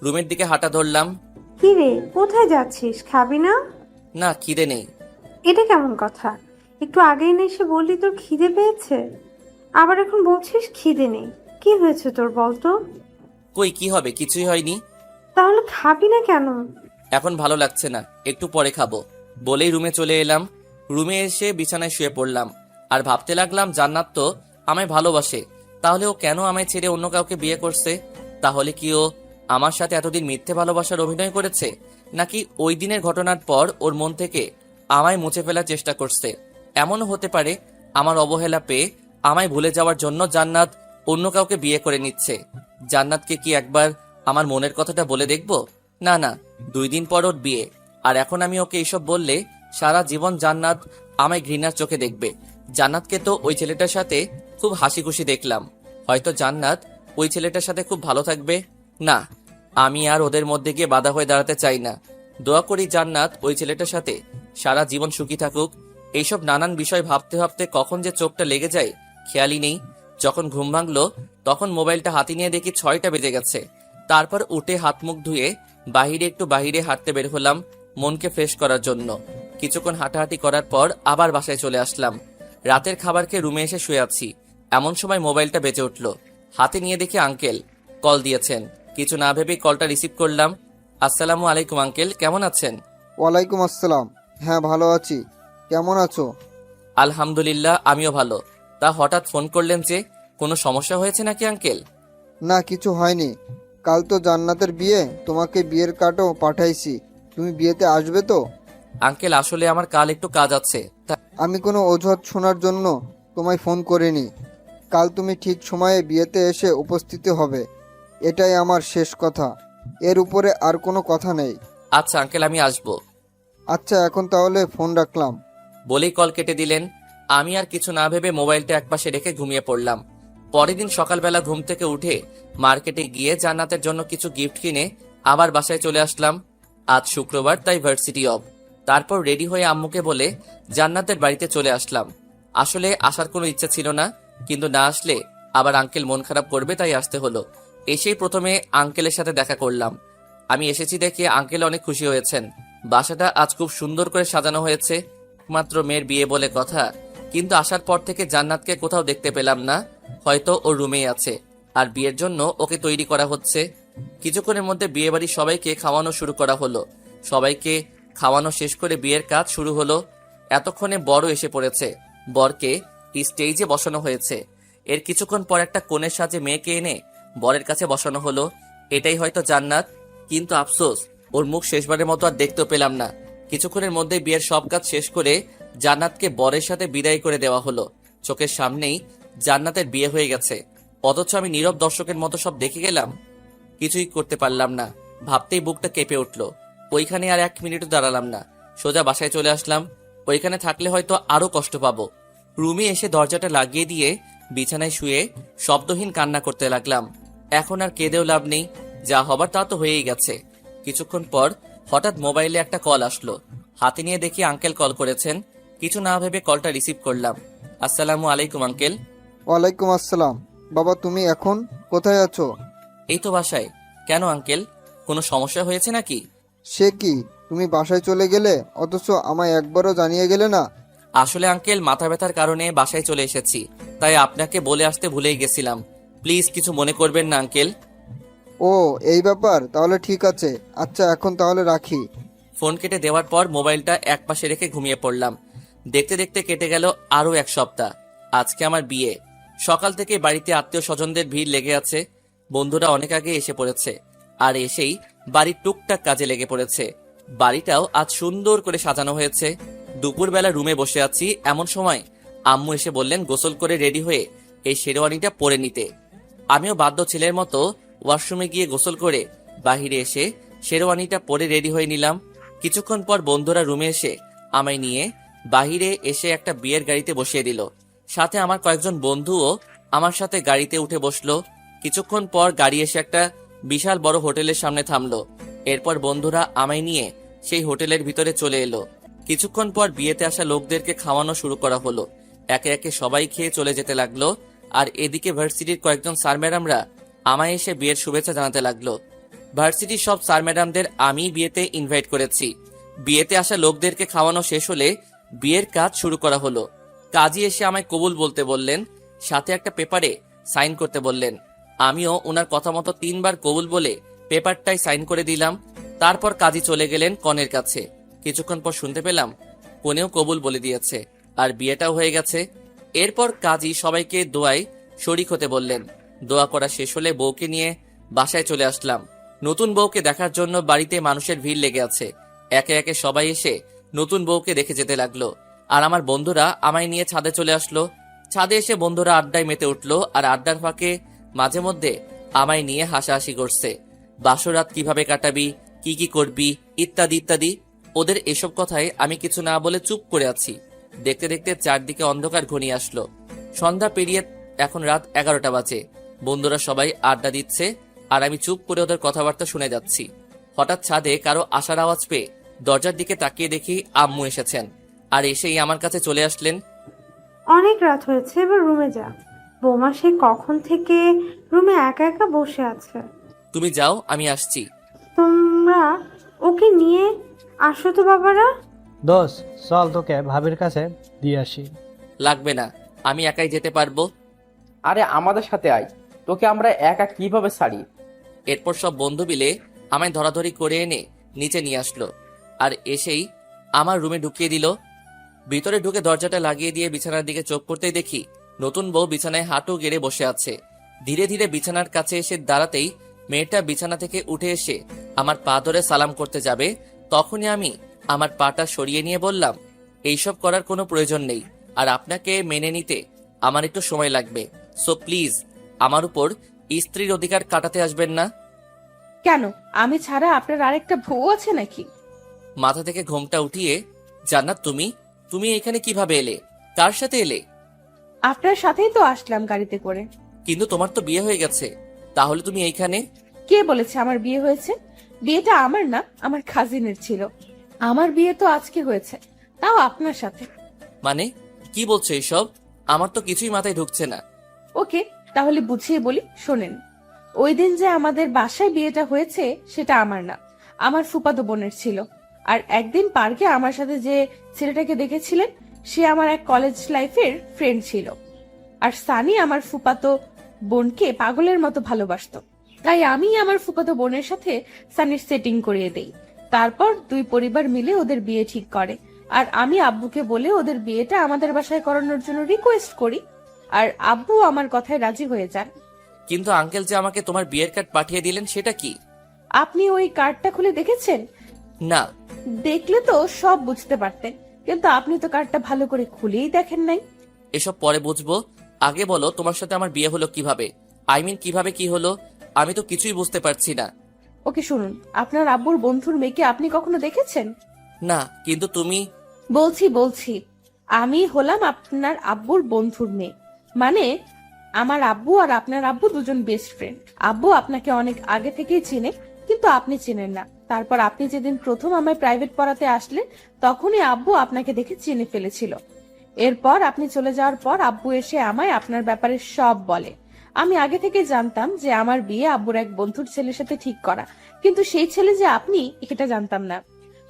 রুমের দিকে হাঁটা ধরলাম। কি রে, কোথায় যাচ্ছিস? খাবি না? না, খিদে নেই। এটা কেমন কথা? একটু আগেই না এসে বললি তোর খিদে পেয়েছে, আবার এখন বলছিস খিদে নেই। কি হয়েছে তোর বলতো? কই কি হবে, কিছুই হয়নি। তাহলে খাবি না কেন? এখন ভালো লাগছে না, একটু পরে খাবো বলেই রুমে চলে এলাম। রুমে এসে বিছানায় শুয়ে পড়লাম আর ভাবতে লাগলাম, জান্নাত তো আমায় ভালোবাসে, তাহলে ও কেন আমায় ছেড়ে অন্য কাউকে বিয়ে করছে? তাহলে কি ও আমার সাথে এতদিন মিথ্যে ভালোবাসার অভিনয় করেছে, নাকি ওই দিনের ঘটনার পর ওর মন থেকে আমায় মুছে ফেলার চেষ্টা করছে? এমনও হতে পারে আমার অবহেলা পেয়ে আমায় ভুলে যাওয়ার জন্য জান্নাত অন্য কাউকে বিয়ে করে নিচ্ছে। জান্নাতকে কি একবার আমার মনের কথাটা বলে দেখবো? না না, 2 দিন পর ওর বিয়ে, আর এখন আমি ওকে এইসব বললে সারা জীবন জান্নাত আমায় ঘৃণার চোখে দেখবে। জান্নাতকে তো ওই ছেলেটার সাথে খুব হাসি খুশি দেখলাম, হয়তো জান্নাত ওই ছেলেটার সাথে খুব ভালো থাকবে। না, আমি আর ওদের মধ্যে গিয়ে বাধা হয়ে দাঁড়াতে চাই না। দোয়া করি জান্নাত ওই ছেলেটার সাথে সারা জীবন সুখী থাকুক। এইসব নানান বিষয় ভাবতে ভাবতে কখন যে চোখটা লেগে যায় খেয়ালই নেই। যখন ঘুম ভাঙলো তখন মোবাইলটা হাতে নিয়ে দেখি 6টা বেজে গেছে। তারপর উঠে হাত মুখ ধুয়ে বাইরে হাঁটতে বের হলাম মনকে ফ্রেশ করার জন্য। কিছুক্ষণ হাঁটাহাঁটি করার পর আবার বাসায় চলে আসলাম। রাতের খাবার খেয়ে রুমে এসে শুয়ে আছি, এমন সময় মোবাইলটা বেজে উঠলো। হাতে নিয়ে দেখি আঙ্কেল কল দিয়েছেন। কিছু না ভেবেই কলটা রিসিভ করলাম। আসসালামু আলাইকুম আঙ্কেল, কেমন আছেন? ওয়ালাইকুম আসসালাম। হ্যাঁ, ভালো আছি। কেমন আছো? আলহামদুলিল্লাহ, আমিও ভালো। তা হঠাৎ ফোন করলেন যে, কোনো সমস্যা হয়েছে নাকি আঙ্কেল? না, কিছু হয়নি। কাল তো জান্নাতের বিয়ে, তোমাকে বিয়ের কার্ডও পাঠাইছি। তুমি বিয়েতে আসবে তো? আঙ্কেল, আসলে আমার কাল একটু কাজ আছে। আমি কোনো অজুহাত শোনার জন্য তোমায় ফোন করিনি। কাল তুমি ঠিক সময়ে বিয়েতে এসে উপস্থিত হবে, এটাই আমার শেষ কথা। এর উপরে আর কোনো কথা নেই। আচ্ছা আঙ্কেল, আমি আসবো। আচ্ছা, এখন তাহলে ফোন রাখলাম। বলেই কল কেটে দিলেন। আমি আর কিছু না ভেবে মোবাইলটা একপাশে রেখে ঘুমিয়ে পড়লাম। পরের দিন সকালবেলা ঘুম থেকে উঠে মার্কেটে গিয়ে জান্নাতের জন্য কিছু গিফট কিনে আবার বাসায় চলে আসলাম। আজ শুক্রবার, তাই ভার্সিটি অফ। তারপর রেডি হয়ে আম্মুকে বলে জান্নাতের বাড়িতে চলে আসলাম। আসলে আসার কোনো ইচ্ছা ছিল না, কিন্তু না আসলে আবার আঙ্কেল মন খারাপ করবে, তাই আসতে হলো। এসেই প্রথমে আঙ্কেলের সাথে দেখা করলাম। আমি এসেছি দেখে আঙ্কেল অনেক খুশি হয়েছেন। বাসাটা আজ খুব সুন্দর করে সাজানো হয়েছে। একমাত্র মেয়ের বিয়ে বলে কথা, কিন্তু আসার পর থেকে জান্নাতকে কোথাও দেখতে পেলাম না। হয়তো ও রুমেই আছে, আর বিয়ের জন্য ওকে তৈরি করা হচ্ছে। কিছুক্ষণের মধ্যে বিয়ে বাড়ির সবাইকে খাওয়ানো শুরু করা হলো। সবাইকে খাওয়ানো শেষ করে বিয়ের কাজ শুরু হলো। এতক্ষণে বড় এসে পড়েছে। বরকে স্টেজে বসানো হয়েছে। এর কিছুক্ষণ পর একটা কনের সাজে মেয়েকে এনে বরের কাছে বসানো হলো। এটাই হয়তো জান্নাত, কিন্তু আফসোস ওর মুখ শেষবারের মতো আর দেখতেও পেলাম না। কিছুক্ষণের মধ্যে বিয়ের সব কাজ শেষ করে জান্নাতকে বরের সাথে বিদায় করে দেওয়া হলো। চোখের সামনেই জান্নাতের বিয়ে হয়ে গেছে, অথচ আমি নীরব দর্শকের মতো সব দেখে গেলাম। কিছুই করতে পারলাম না। ভাবতেই বুকটা কেঁপে উঠল। ওইখানে আর 1 মিনিটও দাঁড়ালাম না, সোজা বাসায় চলে আসলাম। ওইখানে থাকলে হয়তো আরো কষ্ট পাবো। রুমে এসে দরজাটা লাগিয়ে দিয়ে বিছানায় শুয়ে শব্দহীন কান্না করতে লাগলাম। এখন আর কেঁদেও লাভ নেই, যা হবার তা তো হয়েই গেছে। কিছুক্ষণ পর হঠাৎ মোবাইলে একটা কল আসলো। হাতে নিয়ে দেখি আঙ্কেল কল করেছেন। কিছু না ভেবে কলটা রিসিভ করলাম। আসসালামু আলাইকুম আঙ্কেল। ওয়ালাইকুম আসসালাম। বাবা, তুমি এখন কোথায় আছো? এই তো বাসায়। কেন আঙ্কেল, কোনো সমস্যা হয়েছে নাকি? সে কি, তুমি বাসায় চলে গেলে অথচ আমায় একবারও জানিয়ে গেলে না? আসলে আঙ্কেল, মাথা ব্যথার কারণে বাসায় চলে এসেছি, তাই আপনাকে বলে আসতে ভুলেই গেছিলাম। প্লিজ কিছু মনে করবেন না আঙ্কেল। ও, এই ব্যাপার, তাহলে ঠিক আছে। আচ্ছা, এখন তাহলে রাখি। ফোন কেটে দেওয়ার পর মোবাইলটা একপাশে রেখে ঘুমিয়ে পড়লাম। দেখতে দেখতে কেটে গেল আরো 1 সপ্তাহ। আজকে আমার বিয়ে। সকাল থেকে বাড়িতে আত্মীয় স্বজনদের ভিড় লেগে আছে। বন্ধুরা অনেক আগে এসে পড়েছে, আর এসেই বাড়ির টুকটাক কাজে লেগে পড়েছে। বাড়িটাও আজ সুন্দর করে সাজানো হয়েছে। দুপুরবেলা রুমে বসে আছি, এমন সময় আম্মু এসে বললেন গোসল করে রেডি হয়ে এই শেরওয়ানিটা পরে নিতে। আমিও বাধ্য ছেলের মতো ওয়াশরুমে গিয়ে গোসল করে বাহিরে এসে শেরওয়ানিটা পরে রেডি হয়ে নিলাম। কিছুক্ষণ পর বন্ধুরা রুমে এসে আমায় নিয়ে বাহিরে এসে একটা বিয়ের গাড়িতে বসিয়ে দিল। সাথে আমার কয়েকজন বন্ধুও আমার সাথে গাড়িতে উঠে বসলো। কিছুক্ষণ পর গাড়ি এসে একটা বিশাল বড় হোটেলের সামনে থামলো। এরপর বন্ধুরা আমায় নিয়ে সেই হোটেলের ভিতরে চলে এলো। কিছুক্ষণ পর বিয়েতে আসা লোকদেরকে খাওয়ানো শুরু করা হলো। একে একে সবাই খেয়ে চলে যেতে লাগলো। আর এদিকে ভার্সিটির কয়েকজন স্যার ম্যাডামরা আমায় এসে বিয়ের শুভেচ্ছা জানাতে লাগলো। ভার্সিটির সব স্যার ম্যাডামদের আমি বিয়েতে ইনভাইট করেছি। বিয়েতে আসা লোকদেরকে খাওয়ানো শেষ হলে বিয়ের কাজ শুরু করা হলো। কাজী এসে আমায় কবুল বলতে বললেন, সাথে একটা পেপারে সাইন করতে বললেন। আমিও ওনার কথা মতো 3 বার কবুল বলে পেপারটাই সাইন করে দিলাম। তারপর কাজী চলে গেলেন কনের কাছে। কিছুক্ষণ পর শুনতে পেলাম কনেও কবুল বলে দিয়েছে, আর বিয়েটাও হয়ে গেছে। এরপর কাজী সবাইকে দোয়ায় শরিক হতে বললেন। দোয়া করা শেষ হলে বউকে নিয়ে বাসায় চলে আসলাম। নতুন বউকে দেখার জন্য বাড়িতে মানুষের ভিড় লেগে আছে। একে একে সবাই এসে নতুন বউকে দেখে যেতে লাগলো। আর আমার বন্ধুরা আমায় নিয়ে ছাদে চলে আসলো। ছাদে এসে বন্ধুরা আড্ডায় মেতে উঠলো, আর আড্ডার ফাঁকে মাঝে মধ্যে আমায় নিয়ে হাসাহাসি করছে। বাসরাত কিভাবে কাটাবি, কি কি করবি, ইত্যাদি ইত্যাদি। ওদের এসব কথায় আমি কিছু না বলে চুপ করে আছি। দেখতে দেখতে চারদিকে অন্ধকার ঘনিয়ে আসলো। সন্ধ্যা পেরিয়ে এখন রাত 11টা বাজে। বন্ধুরা সবাই আড্ডা দিচ্ছে, আর আমি চুপ করে ওদের কথাবার্তা শুনে যাচ্ছি। হঠাৎ ছাদে কারো আসার আওয়াজ পেয়ে দরজার দিকে তাকিয়ে দেখি আম্মু এসেছেন, আর এসেই আমার কাছে চলে আসলেন। অনেক রাত হয়েছে, এবার রুমে যা। বৌমা সে কখন থেকে রুমে একা একা বসে আছে। তুমি যাও, আমি আসছি। তোমরা ওকে নিয়ে আসো তো বাবারা। দোস্ত চল তোকে ভাবির কাছে দিয়ে আসি। লাগবে না, আমি একাই যেতে পারবো। আরে আমাদের সাথে আয়, তোকে আমরা একা কিভাবে ছাড়ি? এরপর সব বন্ধু মিলে আমায় ধরাধরি করে এনে নিচে নিয়ে আসলো, আর এসেই আমার রুমে ঢুকিয়ে দিল। ভিতরে ঢুকে দরজাটা লাগিয়ে দিয়ে বিছানার দিকে চোখ করতেই দেখি নতুন বউ বিছানায় হাঁটু গেড়ে বসে আছে। ধীরে ধীরে বিছানার কাছে এসে দাঁড়াতেই মেয়েটা বিছানা থেকে উঠে এসে আমার পা ধরে সালাম করতে যাবে, তখনই আমি আমার পাটা সরিয়ে নিয়ে বললাম, এইসব করার কোনো প্রয়োজন নেই, আর আপনাকে মেনে নিতে আমার একটু সময় লাগবে। সো প্লিজ আমার উপর স্ত্রীর অধিকার কাটাতে আসবেন না। কেন, আমি ছাড়া আপনার আরেকটা বউ আছে নাকি? মাথা থেকে ঘোমটা উঠিয়ে, জান্নাত তুমি তুমি এখানে কিভাবে এলে, কার সাথে এলে? আপনার সাথেই তো আসলাম গাড়িতে করে। কিন্তু তোমার তো বিয়ে হয়ে গেছে, তাহলে তুমি এইখানে? কে বলেছে আমার বিয়ে হয়েছে? বিয়েটা আমার না, আমার কাজিনের ছিল। আমার বিয়ে তো আজকে হয়েছে, তাও আপনার সাথে। মানে কি বলছো এইসব? আমার তো কিছুই মাথায় ঢুকছে না। ওকে, তাহলে বুঝিয়ে বলি, শোনেন। ওই দিন যে আমাদের বাসায় বিয়েটা হয়েছে সেটা আমার না, আমার ফুফাতো বোনের ছিল। আর একদিন পার্কে আমার সাথে যে ছেলেটাকে দেখেছিলেন সে আমার এক কলেজ লাইফের ফ্রেন্ড ছিল। আর সানি আমার ফুফাতো বোনকে পাগলের মতো ভালোবাসতো, তাই আমি আমার ফুফাতো বোনের সাথে সানির সেটিং করিয়ে দেই। তারপর দুই পরিবার মিলে ওদের বিয়ে ঠিক করে, আর আমি আব্বুকে বলে ওদের বিয়েটা আমাদের বাসায় করানোর জন্য রিকোয়েস্ট করি, আর আব্বু আমার কথায় রাজি হয়ে যান। কিন্তু আঙ্কেল যে আমাকে তোমার বিয়ের কার্ড পাঠিয়ে দিলেন সেটা কি? আপনি ওই কার্ডটা খুলে দেখেছেন? না। দেখলে তো সব বুঝতে পারতেন, কিন্তু আপনি তো কার্ডটা ভালো করে খুলেই দেখেন নাই। এসব পরে বুঝবো, আগে বলো তোমার সাথে আমার বিয়ে হলো কিভাবে? কিভাবে কি হলো? আমি তো কিছুই বুঝতে পারছি না। ওকে শুনুন, আপনার আব্বুর বন্ধুর মেয়েকে আপনি কখনো দেখেছেন? না, কিন্তু তুমি। বলছি আমি হলাম আপনার আব্বুর বন্ধুর মেয়ে, মানে আমার আব্বু আর আপনার আব্বু দুজন বেস্ট ফ্রেন্ড। আব্বু আপনাকে অনেক আগে থেকেই চেনে, কিন্তু আপনি চেনেন না। তারপর আপনি যেদিন প্রথম আমায় প্রাইভেট পড়াতে আসলেন তখনই আব্বু আপনাকে দেখে চিনে ফেলেছিল। এরপর আপনি চলে যাওয়ার পর আব্বু এসে আমায় আপনার ব্যাপারে সব বলে। আমি আগে থেকে জানতাম যে আমার বিয়ে আব্বুর এক বন্ধুর ছেলের সাথে ঠিক করা, কিন্তু সেই ছেলে যে আপনি এটা জানতাম না।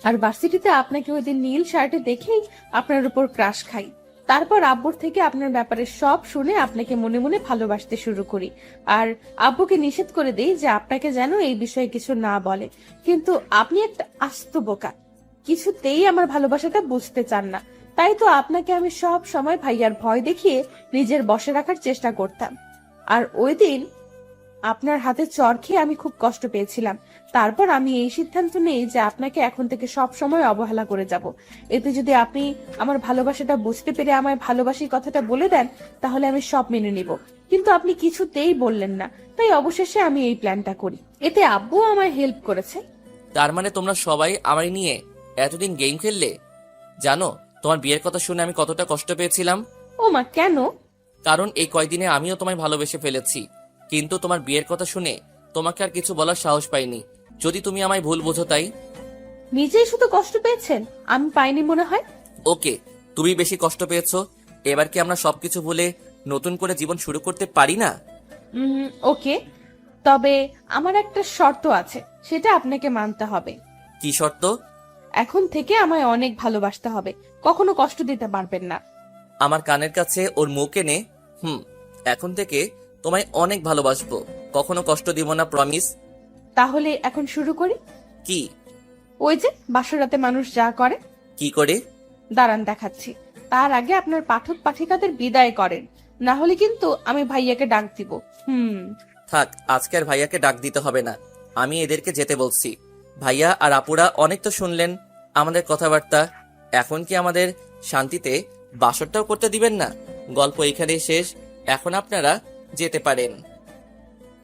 আর ভার্সিটিতে আপনাকে ওই দিন নীল শার্টে দেখেই আপনার উপর ক্রাশ খাই। তারপর আব্বুর থেকে আপনার ব্যাপারে সব শুনে আপনাকে মনে মনে ভালোবাসতে শুরু করি, আর আব্বুকে নিষেধ করে দেই যে আপনাকে যেন এই বিষয়ে কিছু না বলে। কিন্তু আপনি একটা আস্ত বোকা, কিছুতেই আমার ভালোবাসাটা বুঝতে চান না। তাই তো আপনাকে আমি সব সময় ভাইয়ার ভয় দেখিয়ে নিজের বশে রাখার চেষ্টা করতাম। আর ওই দিন আপনার হাতে চড় খেয়ে আমি খুব কষ্ট পেয়েছিলাম। তারপর আমি এই সিদ্ধান্ত নেই যে আপনাকে এখন থেকে সব সময় অবহেলা করে যাব। এতে যদি আপনি আমার ভালোবাসাটা বুঝতে পেরে আমায় ভালোবাসি কথাটা বলে দেন তাহলে আমি সব মেনে নিব। কিন্তু আপনি কিছুতেই বললেন না, তাই অবশেষে আমি এই প্ল্যানটা করি। এতে আব্বু আমায় হেল্প করেছে। তার মানে তোমরা সবাই আমায় নিয়ে এতদিন গেম খেললে? জানো তোমার বিয়ের কথা শুনে আমি কতটা কষ্ট পেয়েছিলাম? ও মা, কেন? কারণ এই কয়দিনে আমিও তোমায় ভালোবেসে ফেলেছি, কিন্তু তোমার বিয়ের কথা শুনে তোমাকে আর কিছু বলার সাহস পাইনি। যদি তুমি আমায় ভুল বোঝো তাই। নিজেই শুধু কষ্ট পেয়েছেন, আমি পাইনি মনে হয়। ওকে, তুমি বেশি কষ্ট পেয়েছো। এবার কি আমরা সবকিছু ভুলে নতুন করে জীবন শুরু করতে পারি না? ওকে, তবে আমার একটা শর্ত আছে, সেটা আপনাকে মানতে হবে। কি শর্ত? এখন থেকে আমায় অনেক ভালোবাসতে হবে, কখনো কষ্ট দিতে পারবেন না। আমার কানের কাছে ওর মুখ এনে এখন থেকে তোমায় অনেক ভালোবাসবো, কখনো কষ্ট দিব না, প্রমিস। তাহলে এখন শুরু করি। কি? ওই যে বাসরাতে মানুষ যা করে। কি করে? দাঁড়ান দেখাচ্ছি। তার আগে আপনার পাঠক পাঠিকাদের বিদায় করেন, না হলে কিন্তু আমি ভাইয়াকে ডাক দিব। থাক, আজকে আর ভাইয়াকে ডাক দিতে হবে না, আমি এদেরকে যেতে বলছি। ভাইয়া আর আপুরা অনেক তো শুনলেন আমাদের কথাবার্তা, এখন কি আমাদের শান্তিতে বাসরটাও করতে দিবেন না? গল্প এখানেই শেষ, এখন আপনারা যেতে পারেন।